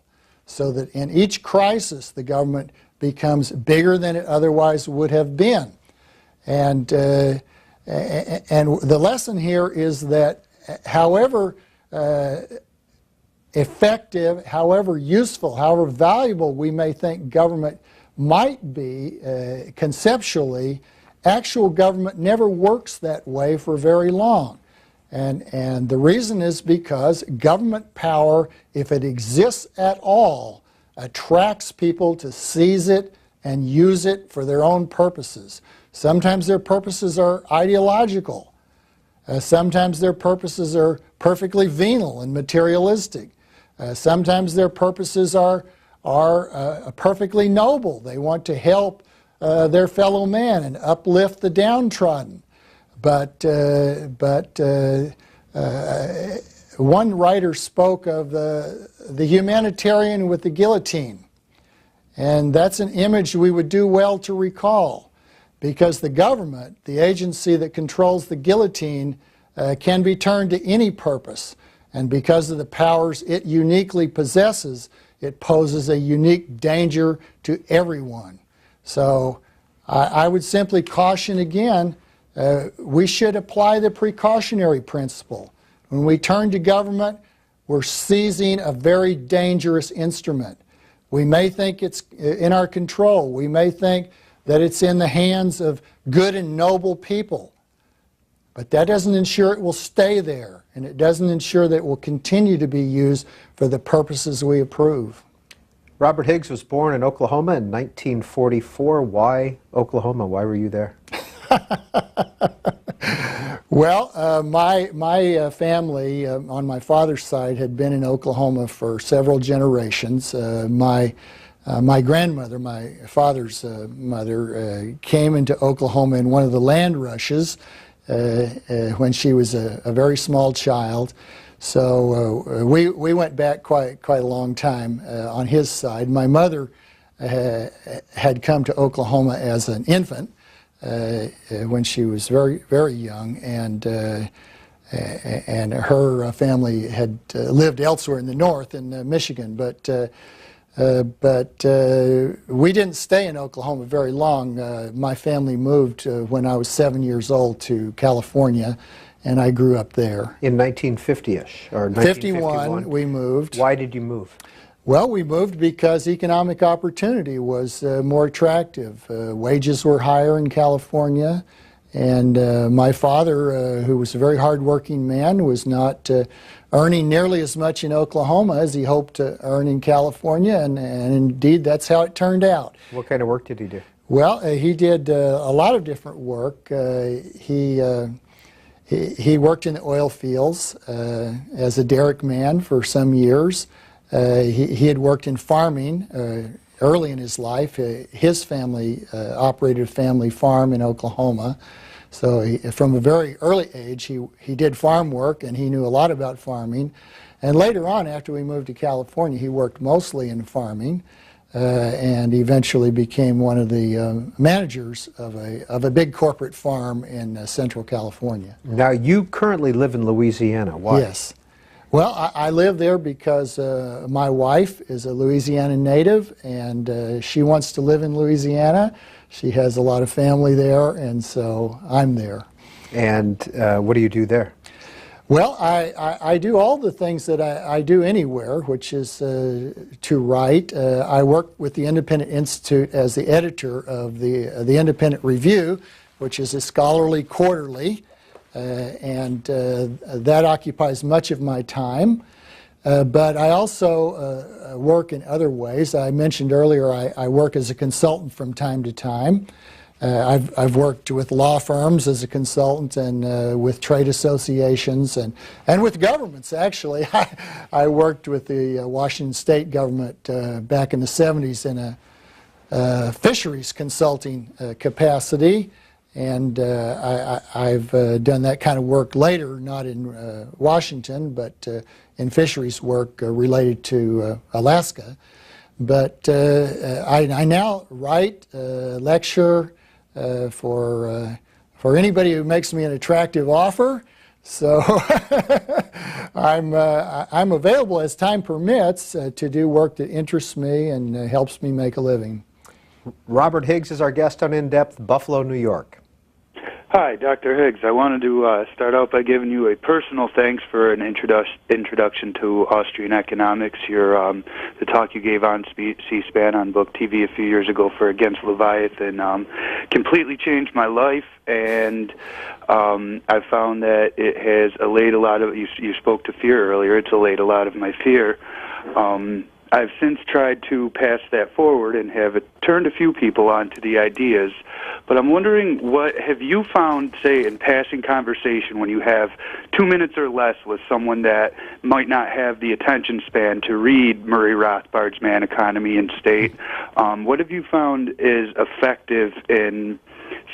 [SPEAKER 3] So that in each crisis, the government becomes bigger than it otherwise would have been. And the lesson here is that however effective, however useful, however valuable we may think government might be conceptually, actual government never works that way for very long. And the reason is because government power, if it exists at all, attracts people to seize it and use it for their own purposes. Sometimes their purposes are ideological. Sometimes their purposes are perfectly venal and materialistic. Sometimes their purposes are perfectly noble. They want to help their fellow man and uplift the downtrodden. But one writer spoke of the humanitarian with the guillotine. And that's an image we would do well to recall, because the government, the agency that controls the guillotine, can be turned to any purpose. And because of the powers it uniquely possesses, it poses a unique danger to everyone. So I would simply caution again, we should apply the precautionary principle. When we turn to government, we're seizing a very dangerous instrument. We may think it's in our control. We may think that it's in the hands of good and noble people. But that doesn't ensure it will stay there, and it doesn't ensure that it will continue to be used for the purposes we approve.
[SPEAKER 2] Robert Higgs was born in Oklahoma in 1944. Why Oklahoma? Why were you there?
[SPEAKER 3] Well, my family on my father's side had been in Oklahoma for several generations. My grandmother, my father's mother, came into Oklahoma in one of the land rushes when she was a very small child. So we went back quite a long time on his side. My mother had come to Oklahoma as an infant when she was very young, and her family had lived elsewhere in the north in Michigan, but we didn't stay in Oklahoma very long. My family moved when I was 7 years old to California, and I grew up there.
[SPEAKER 2] In 1950-ish, or 1951?
[SPEAKER 3] 51, we moved.
[SPEAKER 2] Why did you move?
[SPEAKER 3] Well, we moved because economic opportunity was more attractive. Wages were higher in California, and my father, who was a very hard-working man, was not earning nearly as much in Oklahoma as he hoped to earn in California, and indeed that's how it turned out.
[SPEAKER 2] What kind of work did he do?
[SPEAKER 3] Well, he did a lot of different work. He worked in the oil fields as a derrick man for some years. He had worked in farming early in his life. His family operated a family farm in Oklahoma. So from a very early age, he did farm work, and he knew a lot about farming. And later on, after we moved to California, he worked mostly in farming, and eventually became one of the managers of a big corporate farm in Central California.
[SPEAKER 2] Now, you currently live in Louisiana. Why?
[SPEAKER 3] Yes. Well, I live there because my wife is a Louisiana native, and she wants to live in Louisiana. She has a lot of family there, and so I'm there.
[SPEAKER 2] And what do you do there?
[SPEAKER 3] Well, I do all the things that I do anywhere, which is to write. I work with the Independent Institute as the editor of the Independent Review, which is a scholarly quarterly. And that occupies much of my time. But I also work in other ways. I mentioned earlier I work as a consultant from time to time. I've worked with law firms as a consultant, and with trade associations, and with governments, actually. I worked with the Washington State government back in the 70s in a fisheries consulting capacity. And I've done that kind of work later, not in Washington, but in fisheries work related to Alaska. But I now write, lecture for anybody who makes me an attractive offer. So I'm available as time permits to do work that interests me and helps me make a living.
[SPEAKER 2] Robert Higgs is our guest on In Depth, Buffalo, New York.
[SPEAKER 21] Hi, Dr. Higgs. I wanted to start out by giving you a personal thanks for an introduction to Austrian economics. The talk you gave on C-SPAN on Book TV a few years ago for Against Leviathan completely changed my life, and I found that it has allayed a lot of, you spoke to fear earlier, it's allayed a lot of my fear. I've since tried to pass that forward and have turned a few people onto the ideas, but I'm wondering, what have you found, say, in passing conversation when you have 2 minutes or less with someone that might not have the attention span to read Murray Rothbard's Man, Economy, and State? What have you found is effective in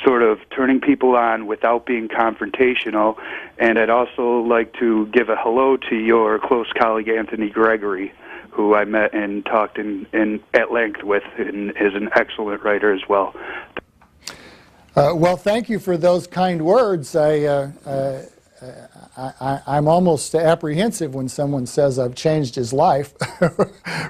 [SPEAKER 21] sort of turning people on without being confrontational? And I'd also like to give a hello to your close colleague, Anthony Gregory, who I met and talked at length with, and is an excellent writer as well.
[SPEAKER 3] Well, thank you for those kind words. I'm almost apprehensive when someone says I've changed his life,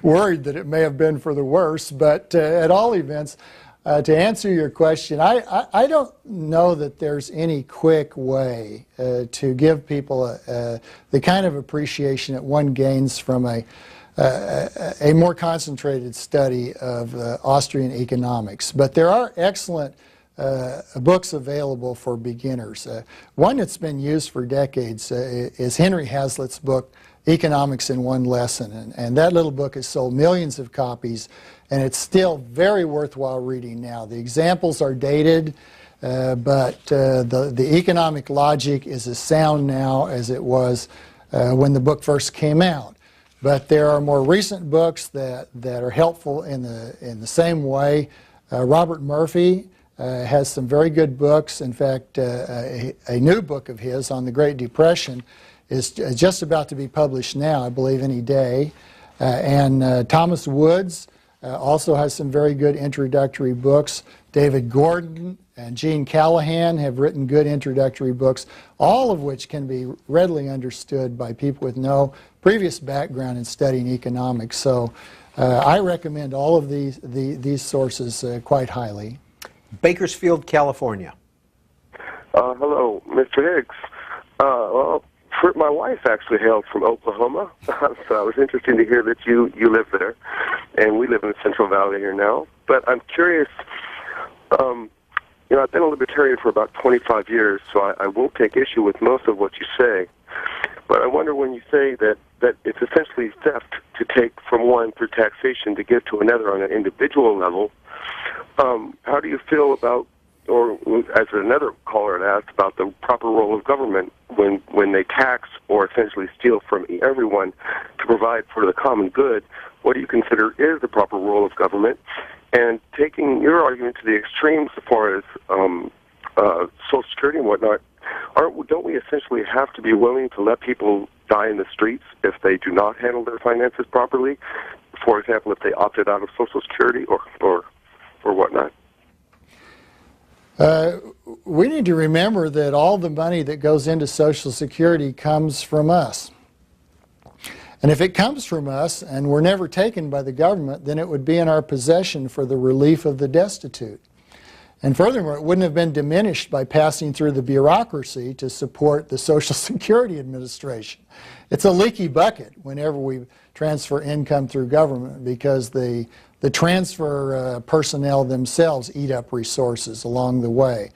[SPEAKER 3] worried that it may have been for the worse. But at all events, to answer your question, I don't know that there's any quick way to give people the kind of appreciation that one gains from a more concentrated study of Austrian economics. But there are excellent books available for beginners. One that's been used for decades is Henry Hazlitt's book, Economics in One Lesson. And that little book has sold millions of copies, and it's still very worthwhile reading now. The examples are dated, but the economic logic is as sound now as it was when the book first came out. But there are more recent books that are helpful in the same way. Robert Murphy has some very good books. In fact, a new book of his on the Great Depression is just about to be published now, I believe, any day. And Thomas Woods also has some very good introductory books. David Gordon and Gene Callahan have written good introductory books, all of which can be readily understood by people with no previous background in studying economics. So I recommend all of these sources quite highly.
[SPEAKER 2] Bakersfield, California.
[SPEAKER 1] Hello, Mr. Higgs. Well, my wife actually hails from Oklahoma, so it was interesting to hear that you live there, and we live in the Central Valley here now. But I'm curious, I've been a libertarian for about 25 years, so I won't take issue with most of what you say. But I wonder, when you say that it's essentially theft to take from one through taxation to give to another on an individual level, how do you feel about, or as another caller had asked, about the proper role of government when they tax or essentially steal from everyone to provide for the common good? What do you consider is the proper role of government? And taking your argument to the extremes as far as Social Security and whatnot, don't we essentially have to be willing to let people die in the streets if they do not handle their finances properly? For example, if they opted out of Social Security or whatnot.
[SPEAKER 3] We need to remember that all the money that goes into Social Security comes from us. And if it comes from us and we're never taken by the government, then it would be in our possession for the relief of the destitute. And furthermore, it wouldn't have been diminished by passing through the bureaucracy to support the Social Security Administration. It's a leaky bucket whenever we transfer income through government, because the transfer personnel themselves eat up resources along the way.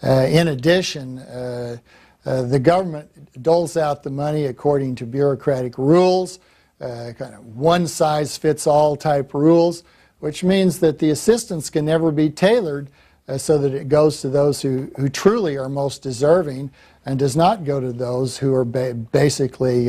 [SPEAKER 3] In addition, the government doles out the money according to bureaucratic rules, kind of one-size-fits-all type rules, which means that the assistance can never be tailored so that it goes to those who truly are most deserving, and does not go to those who are basically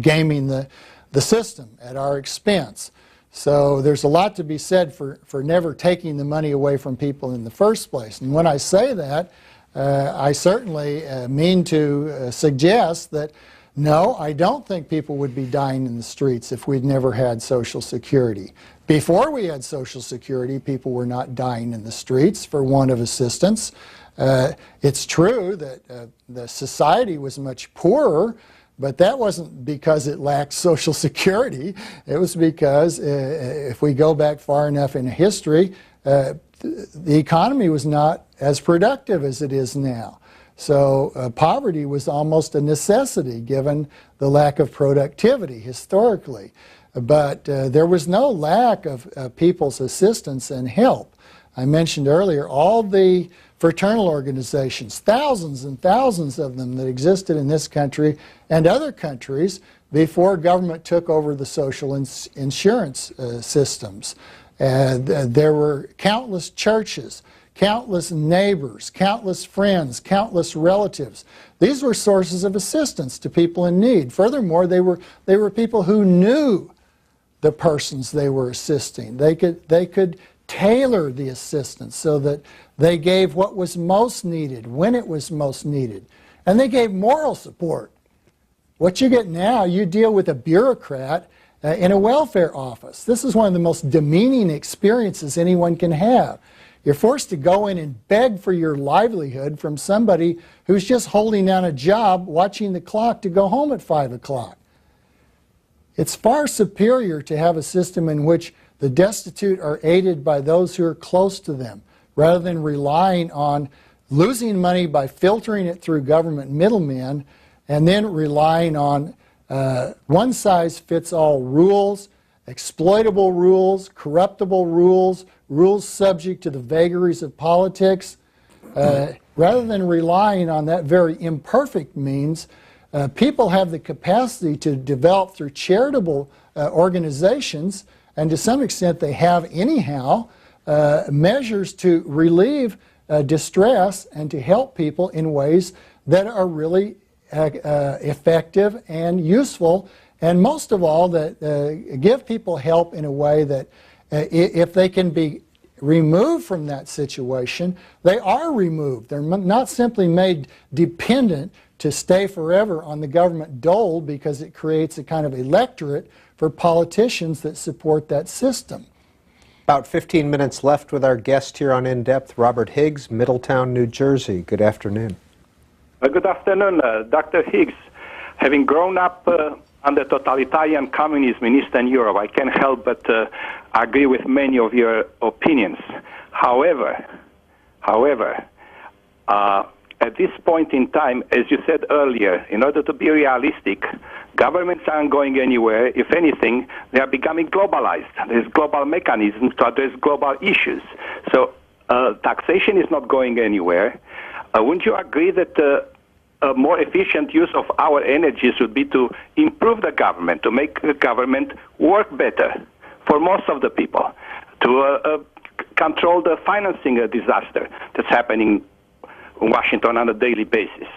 [SPEAKER 3] gaming the system at our expense. So there's a lot to be said for never taking the money away from people in the first place. And when I say that, I certainly mean to suggest that, no, I don't think people would be dying in the streets if we'd never had Social Security. Before we had Social Security, people were not dying in the streets for want of assistance. It's true that the society was much poorer, but that wasn't because it lacked Social Security. It was because, if we go back far enough in history, the economy was not as productive as it is now. So poverty was almost a necessity given the lack of productivity historically. But there was no lack of people's assistance and help. I mentioned earlier all the fraternal organizations, thousands and thousands of them that existed in this country and other countries before government took over the social insurance systems. There were countless churches, countless neighbors, countless friends, countless relatives. These were sources of assistance to people in need. Furthermore, they were people who knew the persons they were assisting. They could tailor the assistance so that they gave what was most needed, when it was most needed. And they gave moral support. What you get now, you deal with a bureaucrat in a welfare office. This is one of the most demeaning experiences anyone can have. You're forced to go in and beg for your livelihood from somebody who's just holding down a job, watching the clock to go home at 5 o'clock. It's far superior to have a system in which the destitute are aided by those who are close to them, rather than relying on losing money by filtering it through government middlemen, and then relying on one-size-fits-all rules, exploitable rules, corruptible rules, rules subject to the vagaries of politics. Rather than relying on that very imperfect means, people have the capacity to develop through charitable organizations, and to some extent they have anyhow, measures to relieve distress and to help people in ways that are really effective and useful, and most of all that give people help in a way that if they can be removed from that situation, they are removed. They're not simply made dependent to stay forever on the government dole because it creates a kind of electorate for politicians that support that system.
[SPEAKER 2] About 15 minutes left with our guest here on In Depth, Robert Higgs, Middletown, New Jersey. Good afternoon.
[SPEAKER 4] Good afternoon, Dr. Higgs. Having grown up under totalitarian communism in Eastern Europe, I can't help but agree with many of your opinions. However, at this point in time, as you said earlier, in order to be realistic, governments aren't going anywhere. If anything, they are becoming globalized. There's global mechanisms to address global issues. So taxation is not going anywhere. Wouldn't you agree that a more efficient use of our energies would be to improve the government, to make the government work better for most of the people, to control the financing disaster that's happening in Washington on a daily basis,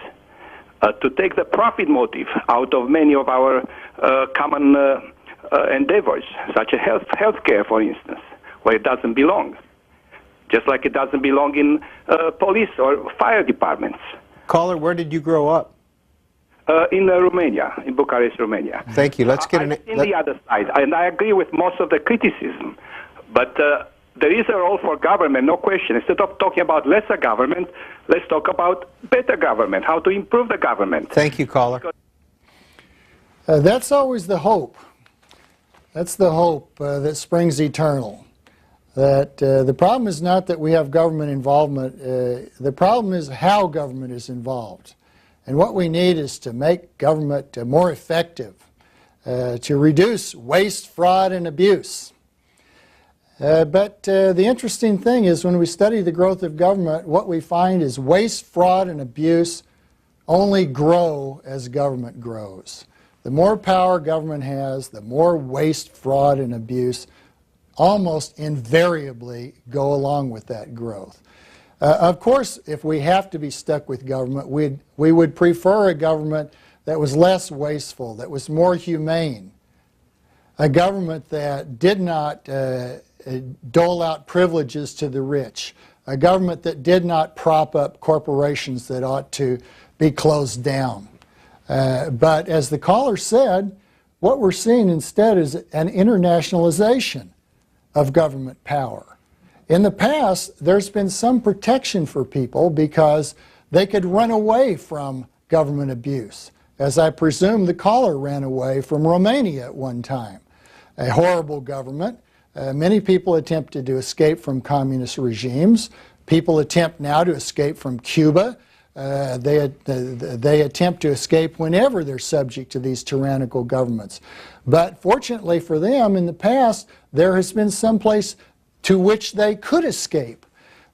[SPEAKER 4] to take the profit motive out of many of our common endeavors, such as healthcare, for instance, where it doesn't belong, just like it doesn't belong in police or fire departments.
[SPEAKER 2] Caller, where did you grow up?
[SPEAKER 4] In Romania, in Bucharest, Romania.
[SPEAKER 2] Thank you. Let's get
[SPEAKER 4] in the other side, and I agree with most of the criticism, but there is a role for government, no question. Instead of talking about lesser government, let's talk about better government, how to improve the government.
[SPEAKER 2] Thank you, caller.
[SPEAKER 3] That's always the hope. That's the hope that springs eternal. That the problem is not that we have government involvement. The problem is how government is involved. And what we need is to make government more effective, to reduce waste, fraud, and abuse. But the interesting thing is when we study the growth of government, what we find is waste, fraud, and abuse only grow as government grows. The more power government has, the more waste, fraud, and abuse almost invariably go along with that growth. Of course, if we have to be stuck with government, we would prefer a government that was less wasteful, that was more humane, a government that did not dole out privileges to the rich, a government that did not prop up corporations that ought to be closed down. But as the caller said, what we're seeing instead is an internationalization of government power. In the past, there's been some protection for people because they could run away from government abuse, as I presume the caller ran away from Romania at one time. A horrible government. Many people attempted to escape from communist regimes. People attempt now to escape from Cuba. They attempt to escape whenever they're subject to these tyrannical governments. But fortunately for them, in the past, there has been some place to which they could escape.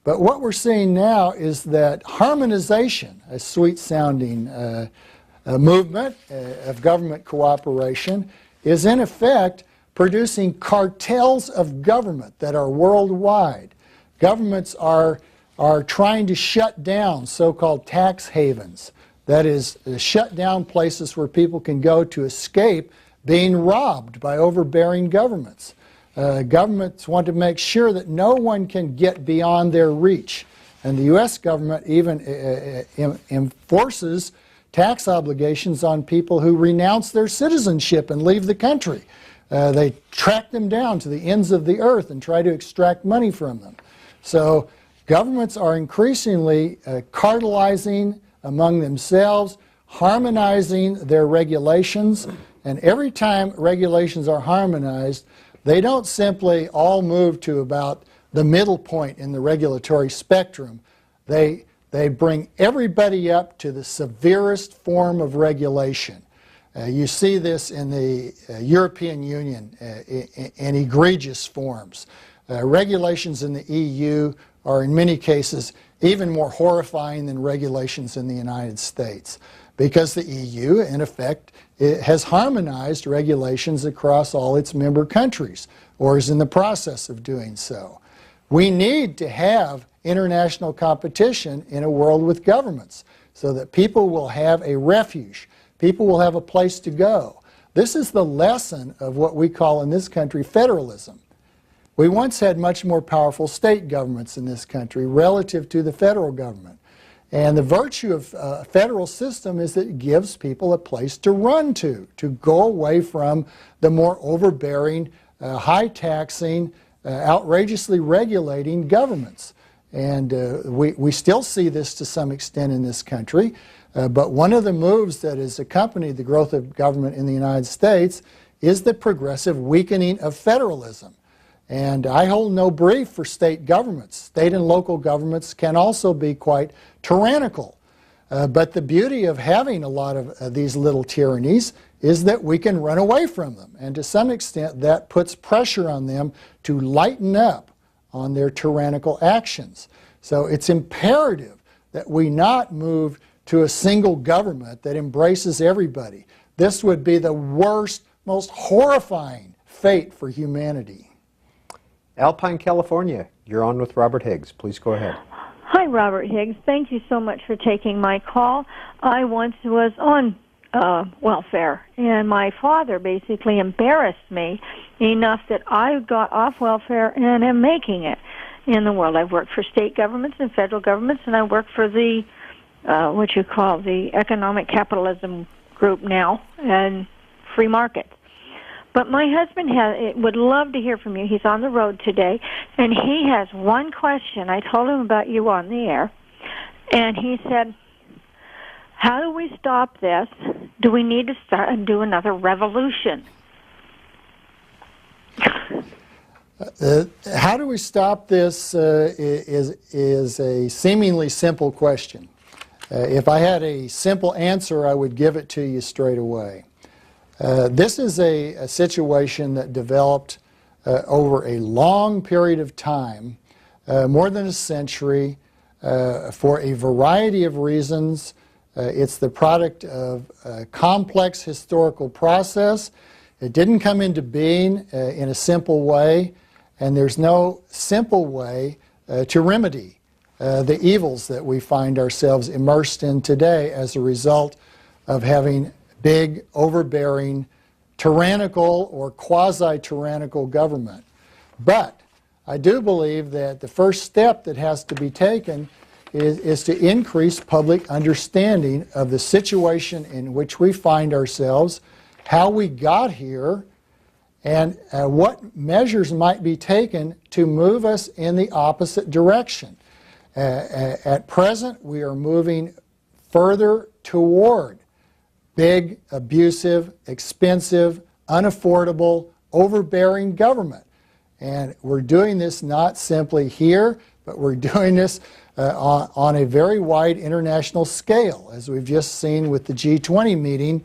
[SPEAKER 3] But what we're seeing now is that harmonization, a sweet-sounding movement of government cooperation, is in effect producing cartels of government that are worldwide. Governments are trying to shut down so-called tax havens. That is, shut down places where people can go to escape being robbed by overbearing governments. Governments want to make sure that no one can get beyond their reach. And the U.S. government even enforces tax obligations on people who renounce their citizenship and leave the country. They track them down to the ends of the earth and try to extract money from them. So governments are increasingly cartelizing among themselves, harmonizing their regulations, and every time regulations are harmonized, they don't simply all move to about the middle point in the regulatory spectrum. They bring everybody up to the severest form of regulation. You see this in the European Union in egregious forms. Regulations in the EU are in many cases even more horrifying than regulations in the United States, because the EU, in effect, has harmonized regulations across all its member countries, or is in the process of doing so. We need to have international competition in a world with governments so that people will have a refuge, people will have a place to go. This is the lesson of what we call in this country federalism. We once had much more powerful state governments in this country relative to the federal government. And the virtue of a federal system is that it gives people a place to run to go away from the more overbearing, high-taxing, outrageously regulating governments. And we still see this to some extent in this country. But one of the moves that has accompanied the growth of government in the United States is the progressive weakening of federalism. And I hold no brief for state governments. State and local governments can also be quite tyrannical. But the beauty of having a lot of these little tyrannies is that we can run away from them. And to some extent, that puts pressure on them to lighten up on their tyrannical actions. So it's imperative that we not move to a single government that embraces everybody. This would be the worst, most horrifying fate for humanity.
[SPEAKER 2] Alpine, California, you're on with Robert Higgs. Please go ahead.
[SPEAKER 6] Hi, Robert Higgs. Thank you so much for taking my call. I once was on welfare, and my father basically embarrassed me enough that I got off welfare and am making it in the world. I've worked for state governments and federal governments, and I work for the what you call the economic capitalism group now and free markets. But my husband would love to hear from you. He's on the road today, and he has one question. I told him about you on the air, and he said, how do we stop this? Do we need to start and do another revolution?
[SPEAKER 3] How do we stop this is a seemingly simple question. If I had a simple answer, I would give it to you straight away. This is a situation that developed over a long period of time, more than a century, for a variety of reasons. It's the product of a complex historical process. It didn't come into being in a simple way, and there's no simple way to remedy the evils that we find ourselves immersed in today as a result of having big, overbearing, tyrannical or quasi-tyrannical government. But I do believe that the first step that has to be taken is to increase public understanding of the situation in which we find ourselves, how we got here, and what measures might be taken to move us in the opposite direction. At present, we are moving further toward big, abusive, expensive, unaffordable, overbearing government. And we're doing this not simply here, but we're doing this on a very wide international scale, as we've just seen with the G20 meeting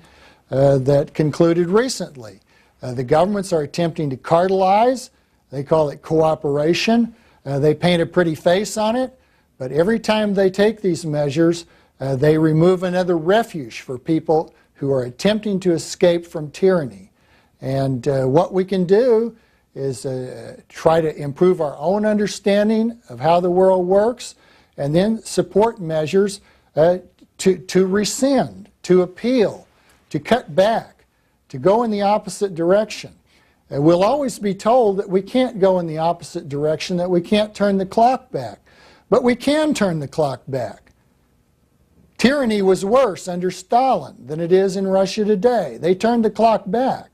[SPEAKER 3] that concluded recently. The governments are attempting to cartelize. They call it cooperation. They paint a pretty face on it, but every time they take these measures, they remove another refuge for people who are attempting to escape from tyranny. And what we can do is try to improve our own understanding of how the world works, and then support measures to rescind, to appeal, to cut back, to go in the opposite direction. We'll always be told that we can't go in the opposite direction, that we can't turn the clock back. But we can turn the clock back. Tyranny was worse under Stalin than it is in Russia today. They turned the clock back.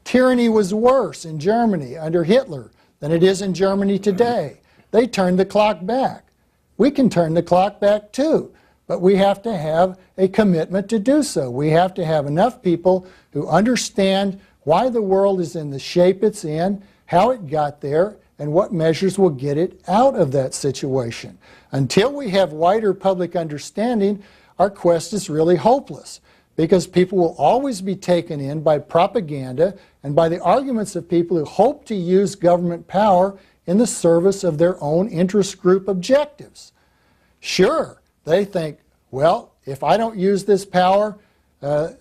[SPEAKER 3] Tyranny was worse in Germany under Hitler than it is in Germany today. They turned the clock back. We can turn the clock back too, but we have to have a commitment to do so. We have to have enough people who understand why the world is in the shape it's in, how it got there, and what measures will get it out of that situation. Until we have wider public understanding, our quest is really hopeless, because people will always be taken in by propaganda and by the arguments of people who hope to use government power in the service of their own interest group objectives. Sure, they think, well, if I don't use this power,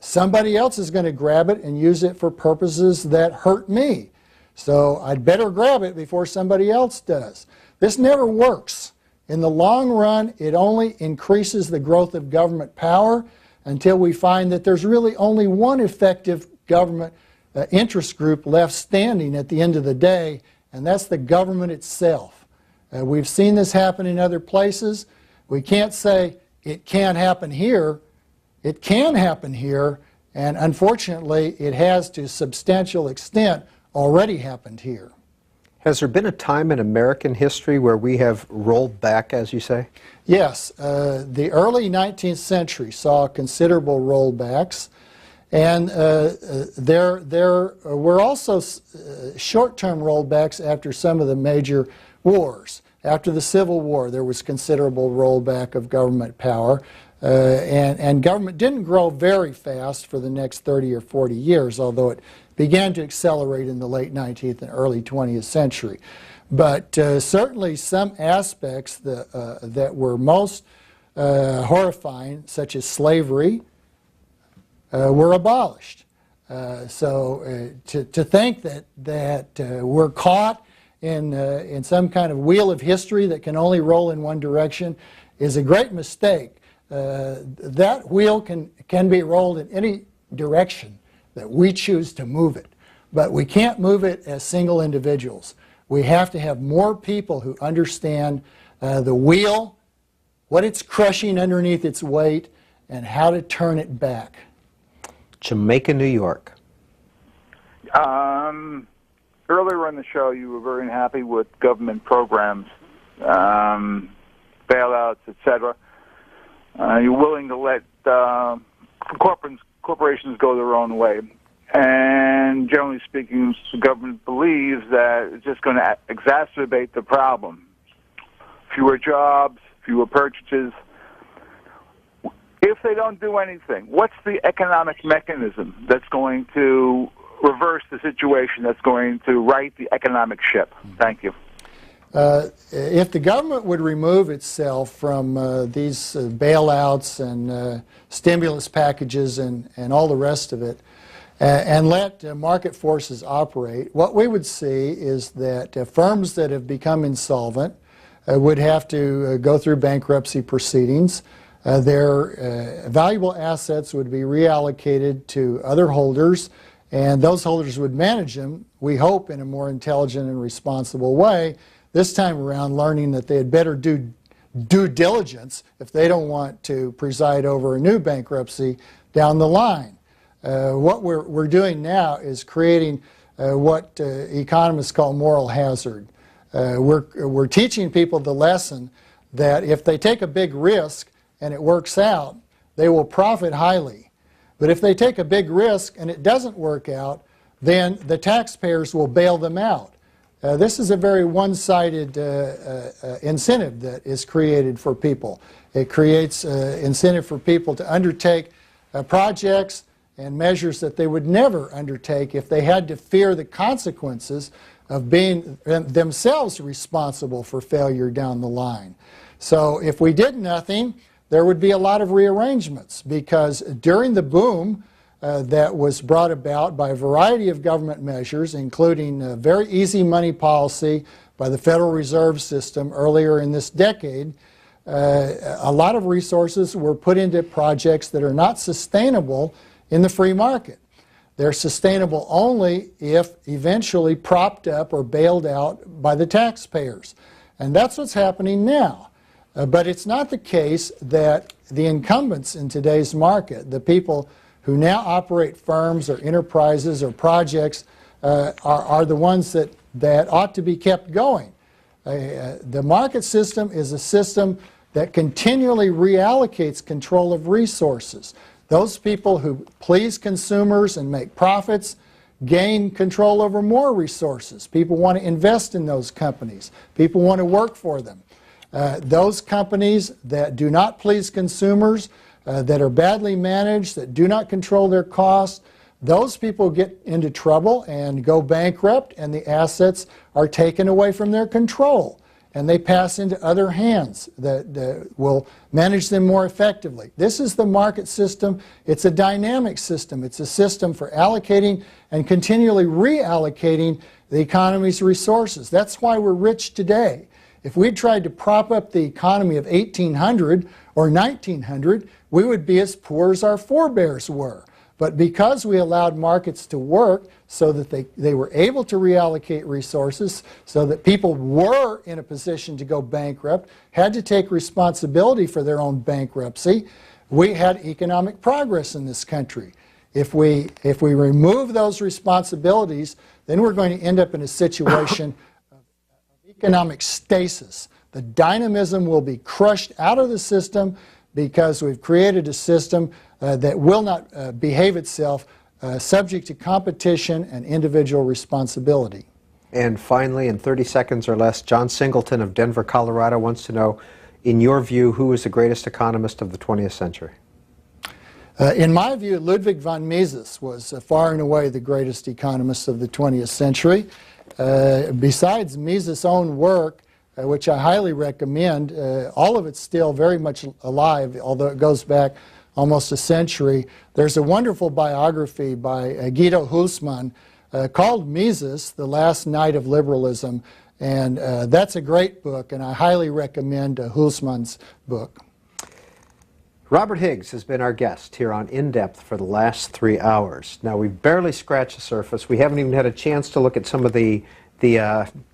[SPEAKER 3] somebody else is going to grab it and use it for purposes that hurt me. So I'd better grab it before somebody else does. This never works. In the long run, it only increases the growth of government power until we find that there's really only one effective government interest group left standing at the end of the day, and that's the government itself. We've seen this happen in other places. We can't say, it can't happen here. It can happen here, and unfortunately, it has to a substantial extent already happened here.
[SPEAKER 2] Has there been a time in American history where we have rolled back, as you say?
[SPEAKER 3] Yes. The early 19th century saw considerable rollbacks, and there were also short-term rollbacks after some of the major wars. After the Civil War, there was considerable rollback of government power, and government didn't grow very fast for the next 30 or 40 years, although it began to accelerate in the late 19th and early 20th century. But certainly some aspects that were most horrifying, such as slavery, were abolished. So to think that we're caught in some kind of wheel of history that can only roll in one direction is a great mistake. That wheel can be rolled in any direction that we choose to move it. But we can't move it as single individuals. We have to have more people who understand the wheel, what it's crushing underneath its weight, and how to turn it back.
[SPEAKER 2] Jamaica, New York.
[SPEAKER 7] Earlier in the show, you were very unhappy with government programs, bailouts, etc. You're willing to let corporations go their own way. And generally speaking, the government believes that it's just going to exacerbate the problem. Fewer jobs, fewer purchases. If they don't do anything, what's the economic mechanism that's going to reverse the situation, that's going to right the economic ship? Thank you.
[SPEAKER 3] If the government would remove itself from these bailouts and stimulus packages and all the rest of it, and let market forces operate, what we would see is that firms that have become insolvent would have to go through bankruptcy proceedings. Their valuable assets would be reallocated to other holders, and those holders would manage them, we hope, in a more intelligent and responsible way, this time around learning that they had better do due diligence if they don't want to preside over a new bankruptcy down the line. What we're doing now is creating what economists call moral hazard. We're teaching people the lesson that if they take a big risk and it works out, they will profit highly. But if they take a big risk and it doesn't work out, then the taxpayers will bail them out. This is a very one-sided incentive that is created for people. It creates incentive for people to undertake projects and measures that they would never undertake if they had to fear the consequences of being themselves responsible for failure down the line. So if we did nothing, there would be a lot of rearrangements, because during the boom that was brought about by a variety of government measures, including very easy money policy by the Federal Reserve System earlier in this decade, a lot of resources were put into projects that are not sustainable in the free market. They're sustainable only if eventually propped up or bailed out by the taxpayers. And that's what's happening now. But it's not the case that the incumbents in today's market, the people who now operate firms or enterprises or projects, are the ones that ought to be kept going. The market system is a system that continually reallocates control of resources. Those people who please consumers and make profits gain control over more resources. People want to invest in those companies. People want to work for them. Those companies that do not please consumers, that are badly managed, that do not control their costs, those people get into trouble and go bankrupt, and the assets are taken away from their control, and they pass into other hands that will manage them more effectively. This is the market system. It's a dynamic system. It's a system for allocating and continually reallocating the economy's resources. That's why we're rich today. If we tried to prop up the economy of 1800 or 1900, we would be as poor as our forebears were. But because we allowed markets to work so that they were able to reallocate resources, so that people were in a position to go bankrupt, had to take responsibility for their own bankruptcy, we had economic progress in this country. If we remove those responsibilities, then we're going to end up in a situation of economic stasis. The dynamism will be crushed out of the system because we've created a system that will not behave itself subject to competition and individual responsibility.
[SPEAKER 2] And finally, in 30 seconds or less, John Singleton of Denver, Colorado wants to know, in your view, who is the greatest economist of the 20th century?
[SPEAKER 3] In my view, Ludwig von Mises was far and away the greatest economist of the 20th century. Besides Mises' own work, which I highly recommend, all of it's still very much alive, although it goes back almost a century. There's a wonderful biography by Guido Hülsmann called Mises, The Last Night of Liberalism, and that's a great book, and I highly recommend Hülsmann's book.
[SPEAKER 2] Robert Higgs has been our guest here on In Depth for the last 3 hours. Now, we've barely scratched the surface. We haven't even had a chance to look at some of the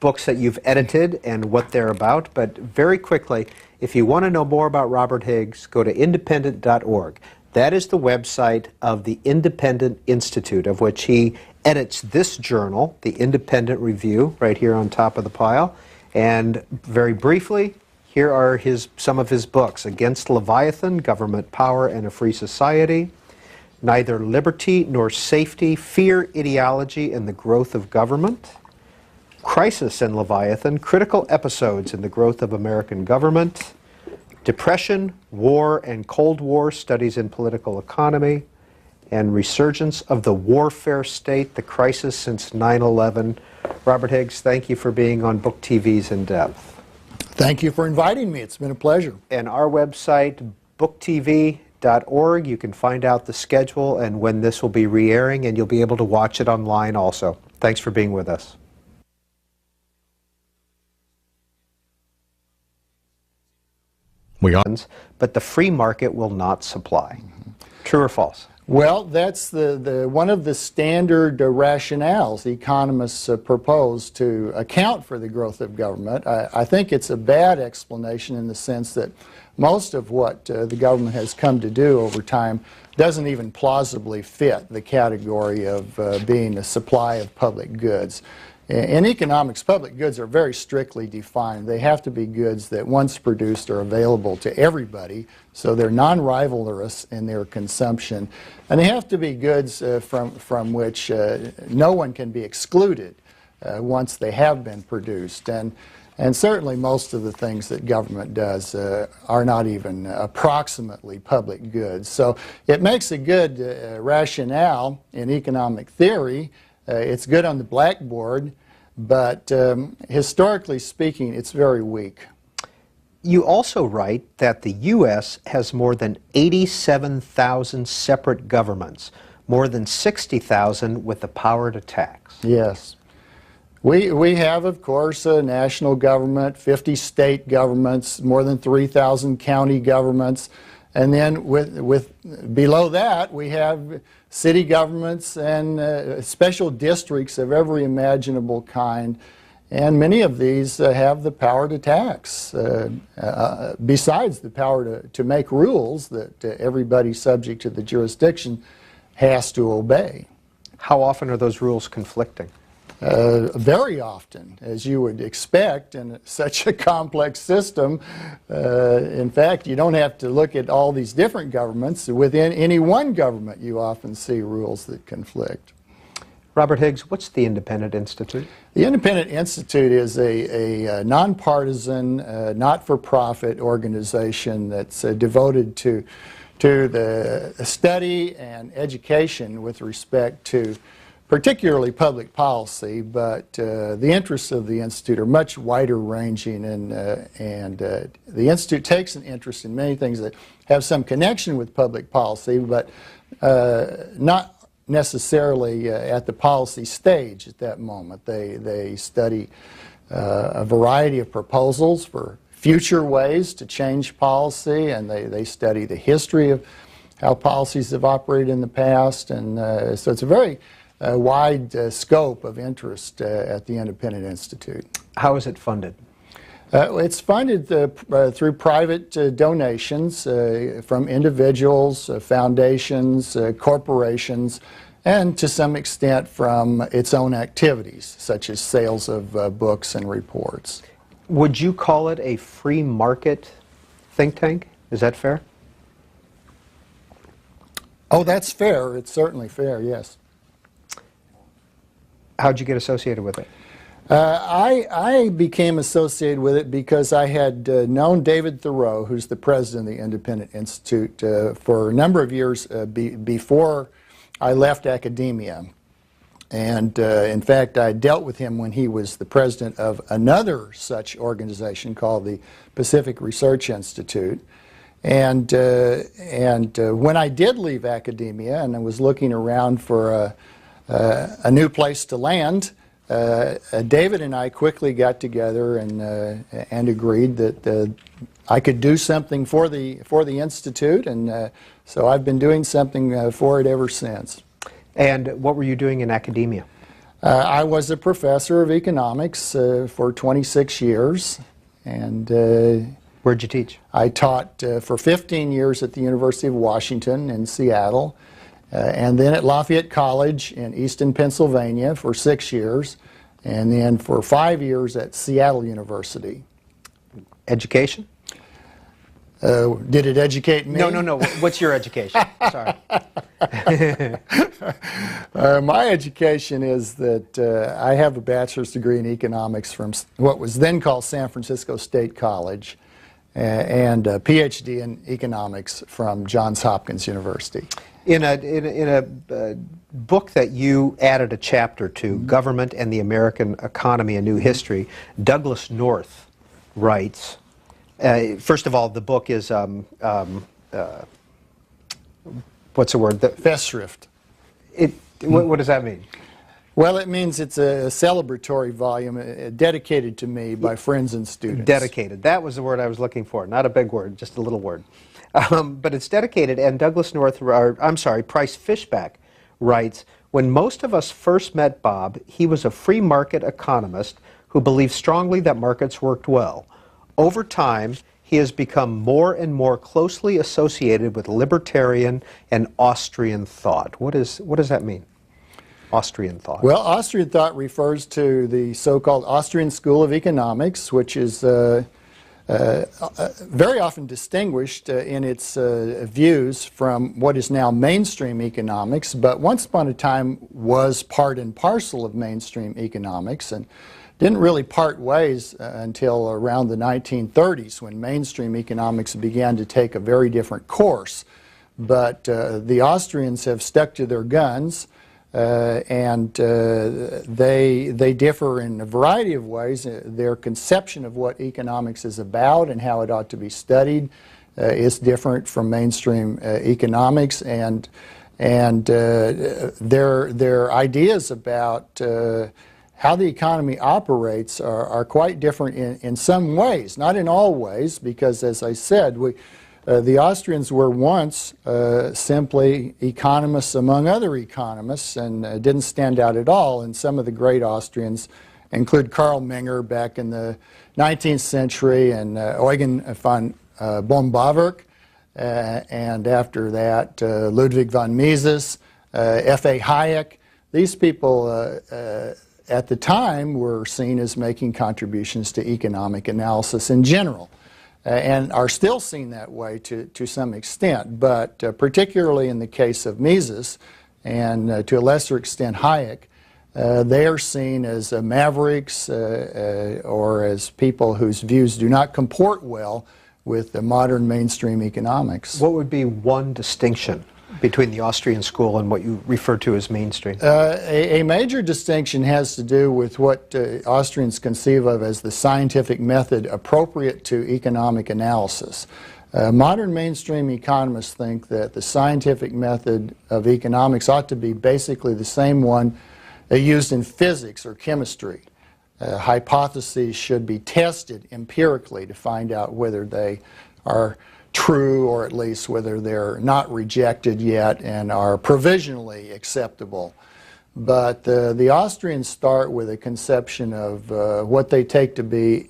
[SPEAKER 2] books that you've edited and what they're about, but very quickly, if you want to know more about Robert Higgs, go to independent.org. That is the website of the Independent Institute, of which he edits this journal, the Independent Review, right here on top of the pile. And very briefly, here are some of his books: Against Leviathan, Government Power and a Free Society; Neither Liberty Nor Safety, Fear, Ideology, and the Growth of Government; Crisis and Leviathan, Critical Episodes in the Growth of American Government; Depression, War, and Cold War, Studies in Political Economy; and Resurgence of the Warfare State, The Crisis Since 9/11. Robert Higgs, thank you for being on Book TV's In Depth.
[SPEAKER 3] Thank you for inviting me. It's been a pleasure.
[SPEAKER 2] And our website, booktv.org, you can find out the schedule and when this will be re-airing, and you'll be able to watch it online also. Thanks for being with us. But the free market will not supply. True or false?
[SPEAKER 3] Well, that's one of the standard rationales economists propose to account for the growth of government. I think it's a bad explanation in the sense that most of what the government has come to do over time doesn't even plausibly fit the category of being a supply of public goods. In economics, public goods are very strictly defined. They have to be goods that, once produced, are available to everybody, so they're non-rivalrous in their consumption. And they have to be goods from which no one can be excluded once they have been produced. And certainly most of the things that government does are not even approximately public goods. So it makes a good rationale in economic theory. It's good on the blackboard, but historically speaking, it's very weak.
[SPEAKER 2] You also write that the U.S. has more than 87,000 separate governments, more than 60,000 with the power to tax.
[SPEAKER 3] Yes. We have, of course, a national government, 50 state governments, more than 3,000 county governments. And then below that, we have city governments and special districts of every imaginable kind. And many of these have the power to tax, besides the power to make rules that everybody subject to the jurisdiction has to obey.
[SPEAKER 2] How often are those rules conflicting?
[SPEAKER 3] Very often, as you would expect in such a complex system. In fact, you don't have to look at all these different governments. Within any one government, you often see rules that conflict.
[SPEAKER 2] Robert Higgs, what's the Independent Institute?
[SPEAKER 3] The Independent Institute is a nonpartisan, not-for-profit organization that's devoted to the study and education with respect to particularly public policy, but the interests of the Institute are much wider ranging, and the Institute takes an interest in many things that have some connection with public policy, but not necessarily at the policy stage at that moment. They study a variety of proposals for future ways to change policy, and they study the history of how policies have operated in the past, and so it's a very wide scope of interest at the Independent Institute.
[SPEAKER 2] How is it funded?
[SPEAKER 3] It's funded through private donations from individuals, foundations, corporations, and to some extent from its own activities, such as sales of books and reports.
[SPEAKER 2] Would you call it a free market think tank? Is that fair?
[SPEAKER 3] Oh, that's fair. It's certainly fair, yes.
[SPEAKER 2] How'd you get associated with it?
[SPEAKER 3] I became associated with it because I had known David Thoreau, who's the president of the Independent Institute, for a number of years before I left academia. And in fact, I dealt with him when he was the president of another such organization called the Pacific Research Institute. And when I did leave academia and I was looking around for a new place to land, David and I quickly got together and agreed that I could do something for the Institute, and so I've been doing something for it ever since.
[SPEAKER 2] And what were you doing in academia?
[SPEAKER 3] I was a professor of economics for 26 years, and
[SPEAKER 2] where'd you teach?
[SPEAKER 3] I taught for 15 years at the University of Washington in Seattle, and then at Lafayette College in Easton, Pennsylvania for 6 years, and then for 5 years at Seattle University.
[SPEAKER 2] Education?
[SPEAKER 3] Did it educate me?
[SPEAKER 2] No. What's your education? Sorry.
[SPEAKER 3] My education is that I have a bachelor's degree in economics from what was then called San Francisco State College, and a PhD in economics from Johns Hopkins University.
[SPEAKER 2] In a book that you added a chapter to, Government and the American Economy, A New History, Douglas North writes, first of all, the book is, what's the word?
[SPEAKER 3] Festschrift.
[SPEAKER 2] What does that mean?
[SPEAKER 3] Well, it means it's a celebratory volume dedicated to me by friends and students.
[SPEAKER 2] Dedicated. That was the word I was looking for. Not a big word, just a little word. But it's dedicated, and Douglas North, Price Fishback writes, when most of us first met Bob, he was a free market economist who believed strongly that markets worked well. Over time, he has become more and more closely associated with libertarian and Austrian thought. What does that mean, Austrian thought?
[SPEAKER 3] Well, Austrian thought refers to the so-called Austrian School of Economics, which is very often distinguished in its views from what is now mainstream economics, but once upon a time was part and parcel of mainstream economics, and didn't really part ways until around the 1930s, when mainstream economics began to take a very different course. But the Austrians have stuck to their guns, and they differ in a variety of ways. Their conception of what economics is about and how it ought to be studied is different from mainstream economics, and their ideas about how the economy operates are quite different in some ways, not in all ways, because as I said, the Austrians were once simply economists among other economists and didn't stand out at all. And some of the great Austrians include Karl Menger back in the 19th century, and Eugen von Bohm-Bawerk, and after that Ludwig von Mises, F.A. Hayek. These people at the time were seen as making contributions to economic analysis in general, and are still seen that way to some extent, but particularly in the case of Mises and to a lesser extent Hayek, they are seen as mavericks or as people whose views do not comport well with the modern mainstream economics.
[SPEAKER 2] What would be one distinction between the Austrian school and what you refer to as mainstream?
[SPEAKER 3] A major distinction has to do with what Austrians conceive of as the scientific method appropriate to economic analysis. Modern mainstream economists think that the scientific method of economics ought to be basically the same one used in physics or chemistry. Hypotheses should be tested empirically to find out whether they are true, or at least whether they're not rejected yet and are provisionally acceptable. But the Austrians start with a conception of what they take to be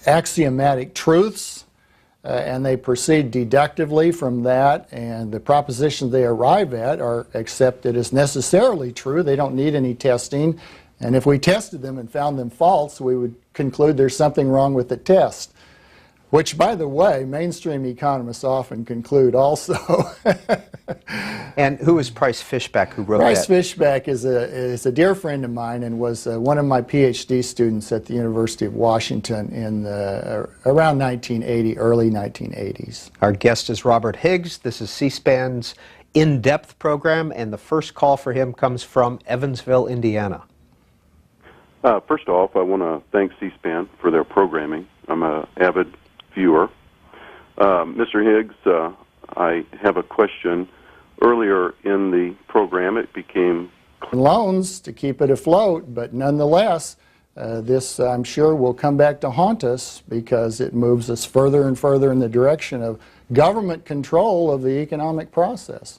[SPEAKER 3] axiomatic truths, and they proceed deductively from that, and the propositions they arrive at are accepted as necessarily true. They don't need any testing, and if we tested them and found them false, we would conclude there's something wrong with the test. Which, by the way, mainstream economists often conclude also.
[SPEAKER 2] And who is Price Fishback, who wrote
[SPEAKER 3] Price
[SPEAKER 2] that?
[SPEAKER 3] Fishback is a dear friend of mine and was one of my PhD students at the University of Washington in around 1980, early 1980s.
[SPEAKER 2] Our guest is Robert Higgs. This is C-SPAN's In-Depth program, and the first call for him comes from Evansville, Indiana.
[SPEAKER 8] First off, I want to thank C-SPAN for their programming. I'm an avid viewer. Mr. Higgs, I have a question. Earlier in the program, it became
[SPEAKER 3] loans to keep it afloat, but nonetheless, this, I'm sure, will come back to haunt us because it moves us further and further in the direction of government control of the economic process.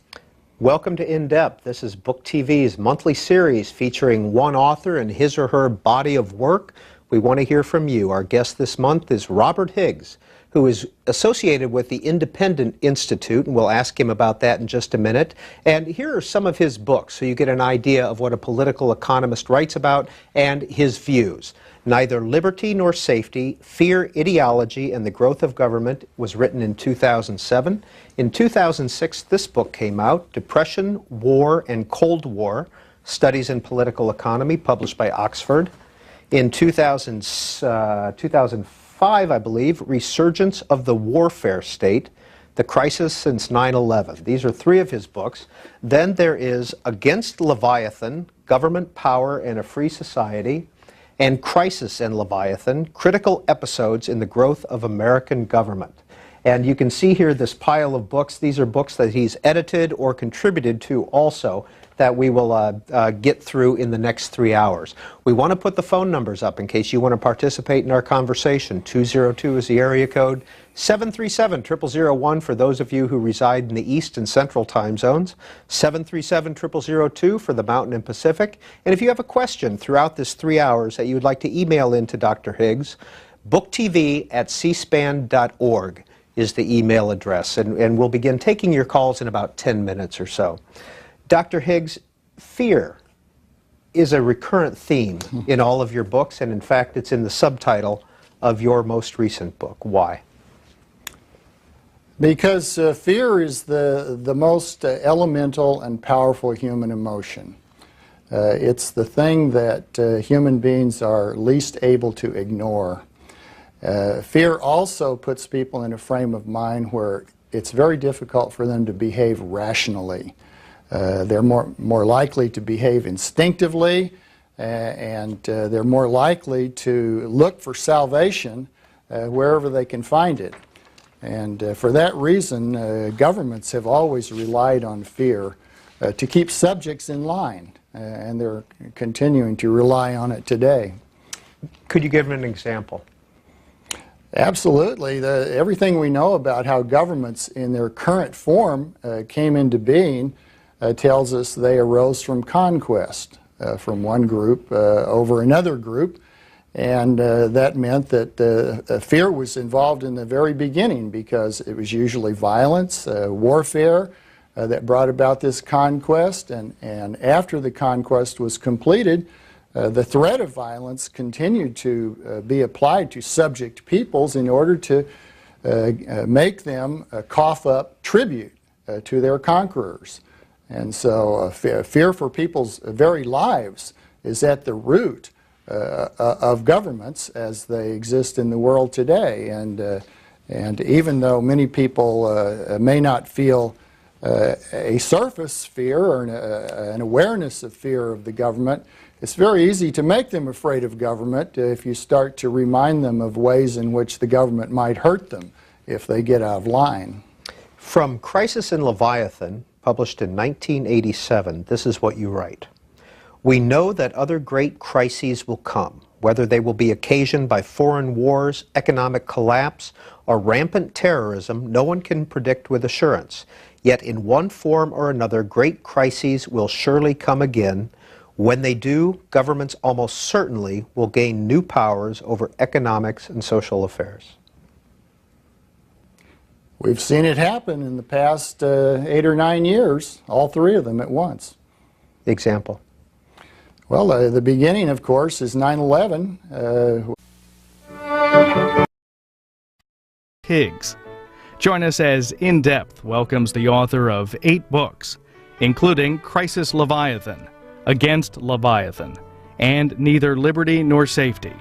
[SPEAKER 2] Welcome to In Depth. This is Book TV's monthly series featuring one author and his or her body of work. We want to hear from you. Our guest this month is Robert Higgs, who is associated with the Independent Institute, and we'll ask him about that in just a minute. And here are some of his books, so you get an idea of what a political economist writes about and his views. Neither Liberty Nor Safety, Fear, Ideology, and the Growth of Government was written in 2007. In 2006, this book came out, Depression, War, and Cold War, Studies in Political Economy, published by Oxford. In 2005, I believe, Resurgence of the Warfare State, The Crisis Since 9/11. These are three of his books. Then there is Against Leviathan, Government Power and a Free Society, and Crisis and Leviathan, Critical Episodes in the Growth of American Government. And you can see here this pile of books. These are books that he's edited or contributed to also that we will get through in the next 3 hours. We want to put the phone numbers up in case you want to participate in our conversation. 202 is the area code. 737-0001 for those of you who reside in the East and Central time zones. 737-0002 for the Mountain and Pacific. And if you have a question throughout this 3 hours that you would like to email in to Dr. Higgs, booktv@cspan.org is the email address. And we'll begin taking your calls in about 10 minutes or so. Dr. Higgs, fear is a recurrent theme in all of your books, and in fact it's in the subtitle of your most recent book. Why?
[SPEAKER 3] Because fear is the most elemental and powerful human emotion. It's the thing that human beings are least able to ignore. Fear also puts people in a frame of mind where it's very difficult for them to behave rationally. They're more likely to behave instinctively, and they're more likely to look for salvation wherever they can find it. And for that reason, governments have always relied on fear to keep subjects in line, and they're continuing to rely on it today.
[SPEAKER 2] Could you give an example?
[SPEAKER 3] Absolutely. Everything we know about how governments in their current form came into being tells us they arose from conquest, from one group over another group, and that meant that fear was involved in the very beginning because it was usually violence, warfare that brought about this conquest, and after the conquest was completed, the threat of violence continued to be applied to subject peoples in order to make them cough up tribute to their conquerors. And so fear for people's very lives is at the root of governments as they exist in the world today. And even though many people may not feel a surface fear or an awareness of fear of the government, it's very easy to make them afraid of government if you start to remind them of ways in which the government might hurt them if they get out of line.
[SPEAKER 2] From Crisis and Leviathan, published in 1987, this is what you write. We know that other great crises will come, whether they will be occasioned by foreign wars, economic collapse, or rampant terrorism no one can predict with assurance. Yet in one form or another, great crises will surely come again. When they do, governments almost certainly will gain new powers over economics and social affairs.
[SPEAKER 3] We've seen it happen in the past 8 or 9 years, all three of them at once.
[SPEAKER 2] Example?
[SPEAKER 3] Well, the beginning, of course, is 9/11.
[SPEAKER 9] Higgs. Join us as In Depth welcomes the author of 8 books, including Crisis Leviathan, Against Leviathan, and Neither Liberty Nor Safety.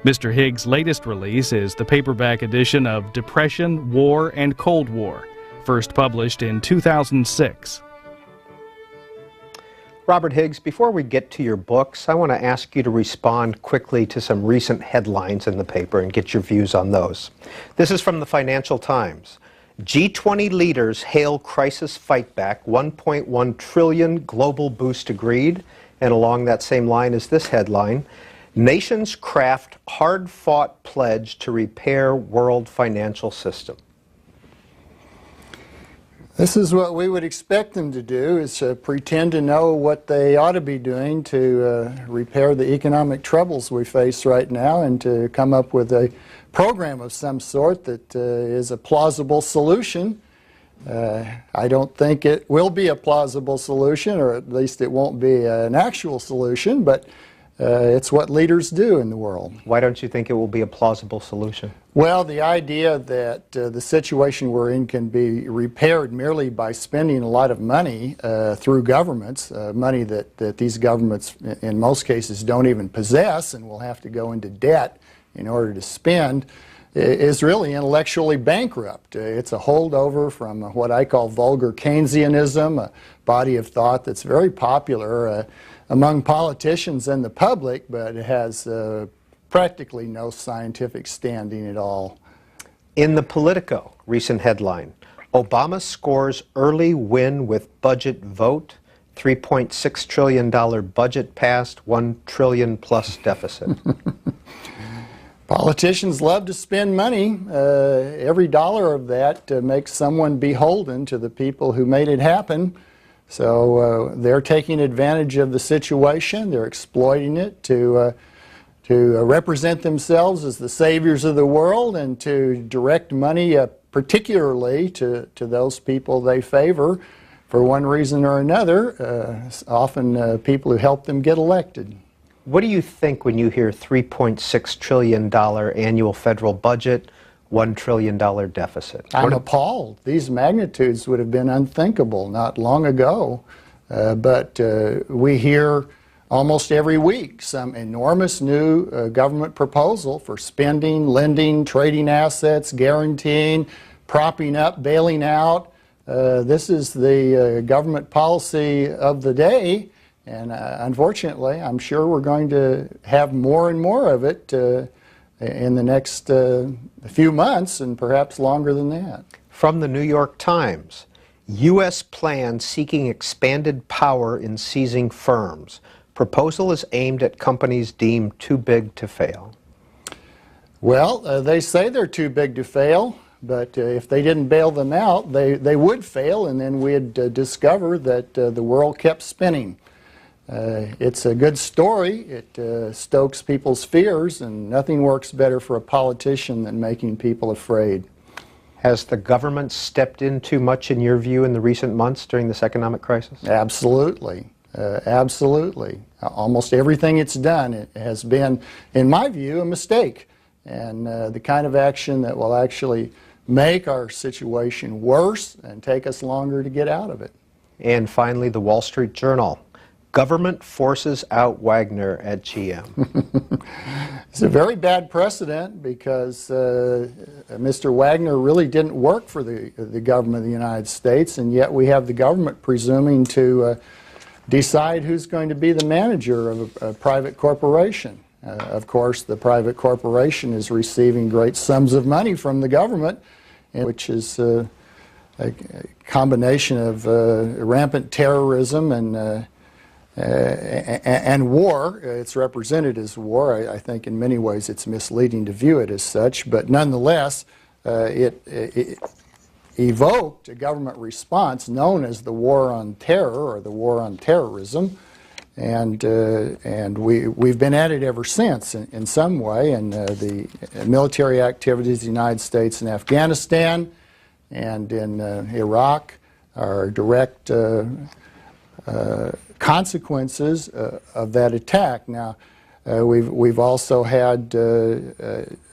[SPEAKER 9] Mr. Higgs' latest release is the paperback edition of Depression, War, and Cold War, first published in 2006.
[SPEAKER 2] Robert Higgs, before we get to your books, I want to ask you to respond quickly to some recent headlines in the paper and get your views on those. This is from the Financial Times. G20 leaders hail crisis fightback, 1.1 trillion global boost agreed. And along that same line is this headline, nations craft hard-fought pledge to repair world financial system.
[SPEAKER 3] This is what we would expect them to do, is pretend to know what they ought to be doing to repair the economic troubles we face right now and to come up with a program of some sort that is a plausible solution. I don't think it will be a plausible solution, or at least it won't be an actual solution, but it's what leaders do in the world.
[SPEAKER 2] Why don't you think it will be a plausible solution?
[SPEAKER 3] Well, the idea that the situation we're in can be repaired merely by spending a lot of money through governments, money that these governments in most cases don't even possess and will have to go into debt in order to spend, is really intellectually bankrupt. It's a holdover from what I call vulgar Keynesianism, a body of thought that's very popular among politicians and the public, but it has practically no scientific standing at all.
[SPEAKER 2] In the Politico, recent headline, Obama scores early win with budget vote, $3.6 trillion budget passed, $1 trillion plus deficit.
[SPEAKER 3] Politicians love to spend money. Every dollar of that makes someone beholden to the people who made it happen. So they're taking advantage of the situation. They're exploiting it to represent themselves as the saviors of the world and to direct money particularly to those people they favor for one reason or another, often people who help them get elected.
[SPEAKER 2] What do you think when you hear $3.6 trillion annual federal budget, $1 trillion deficit?
[SPEAKER 3] I'm appalled. These magnitudes would have been unthinkable not long ago, but we hear almost every week some enormous new government proposal for spending, lending, trading assets, guaranteeing, propping up, bailing out. This is the government policy of the day, and unfortunately I'm sure we're going to have more and more of it in the next few months and perhaps longer than that.
[SPEAKER 2] From the New York Times, U.S. plan seeking expanded power in seizing firms. Proposal is aimed at companies deemed too big to fail.
[SPEAKER 3] Well, they say they're too big to fail, but if they didn't bail them out, they would fail, and then we'd discover that the world kept spinning. It's a good story. It stokes people's fears, and nothing works better for a politician than making people afraid.
[SPEAKER 2] Has the government stepped in too much, in your view, in the recent months during this economic crisis?
[SPEAKER 3] Absolutely. Absolutely. Almost everything it's done it has been, in my view, a mistake. And the kind of action that will actually make our situation worse and take us longer to get out of it.
[SPEAKER 2] And finally, the Wall Street Journal. Government forces out Wagner at GM.
[SPEAKER 3] It's a very bad precedent because Mr. Wagner really didn't work for the government of the United States, and yet we have the government presuming to decide who's going to be the manager of a private corporation. Of course, the private corporation is receiving great sums of money from the government, which is a combination of rampant terrorism and war. It's represented as war. I think in many ways it's misleading to view it as such, but nonetheless, it evoked a government response known as the War on Terror or the War on Terrorism, and we've been at it ever since in some way. And the military activities of the United States in Afghanistan and in Iraq are direct consequences of that attack. Now, we've also had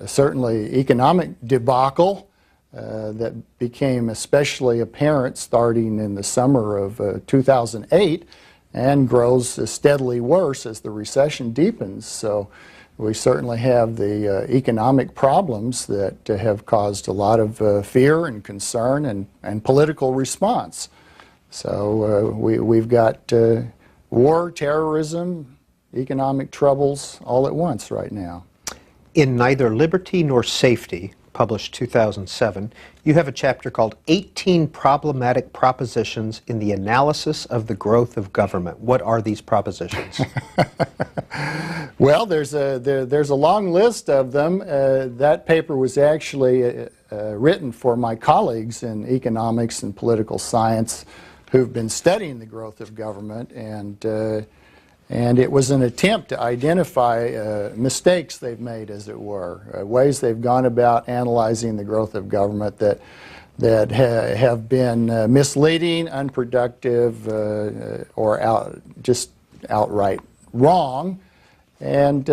[SPEAKER 3] certainly economic debacle that became especially apparent starting in the summer of 2008 and grows steadily worse as the recession deepens. So we certainly have the economic problems that have caused a lot of fear and concern and political response. So we've got war, terrorism, economic troubles all at once right now.
[SPEAKER 2] In Neither Liberty Nor Safety, published 2007, you have a chapter called 18 Problematic Propositions in the Analysis of the Growth of Government. What are these propositions?
[SPEAKER 3] Well, there's a long list of them. That paper was actually written for my colleagues in economics and political science who've been studying the growth of government, and it was an attempt to identify mistakes they've made, as it were, ways they've gone about analyzing the growth of government that have been misleading, unproductive, or just outright wrong. And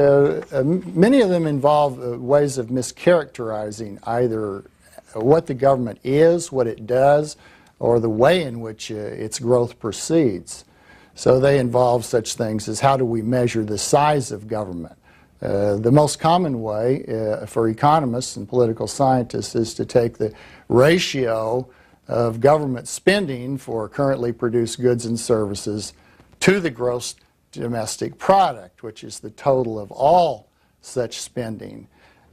[SPEAKER 3] many of them involve ways of mischaracterizing either what the government is, what it does, or the way in which its growth proceeds. So they involve such things as how do we measure the size of government. The most common way for economists and political scientists is to take the ratio of government spending for currently produced goods and services to the gross domestic product, which is the total of all such spending.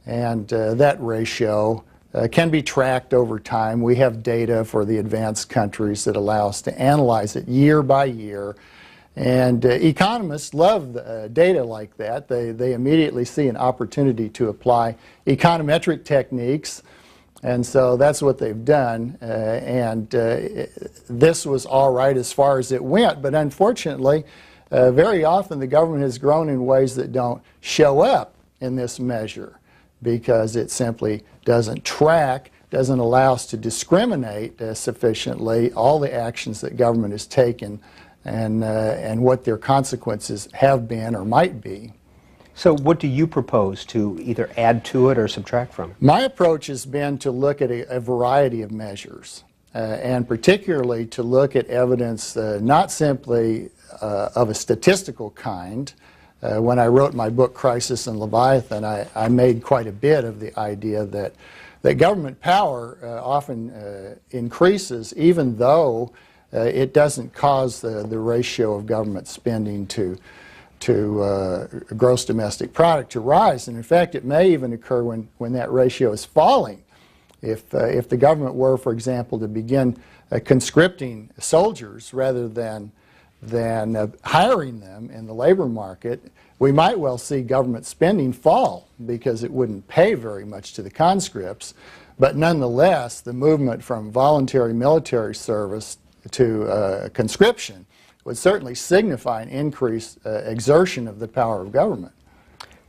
[SPEAKER 3] And that ratio can be tracked over time. We have data for the advanced countries that allow us to analyze it year by year. And economists love data like that. They immediately see an opportunity to apply econometric techniques. And so that's what they've done. This was all right as far as it went. But unfortunately, very often the government has grown in ways that don't show up in this measure, because it simply doesn't track, doesn't allow us to discriminate sufficiently all the actions that government has taken and what their consequences have been or might be.
[SPEAKER 2] So what do you propose to either add to it or subtract from it?
[SPEAKER 3] My approach has been to look at a variety of measures, and particularly to look at evidence not simply of a statistical kind. When I wrote my book, Crisis and Leviathan, I made quite a bit of the idea that government power often increases even though it doesn't cause the ratio of government spending to gross domestic product to rise. And in fact, it may even occur when that ratio is falling. If the government were, for example, to begin conscripting soldiers rather than hiring them in the labor market, we might well see government spending fall because it wouldn't pay very much to the conscripts. But nonetheless, the movement from voluntary military service to conscription would certainly signify an increased exertion of the power of government.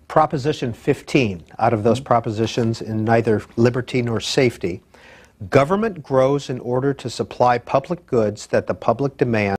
[SPEAKER 2] Proposition 15 out of those propositions in Neither Liberty Nor Safety: government grows in order to supply public goods that the public demands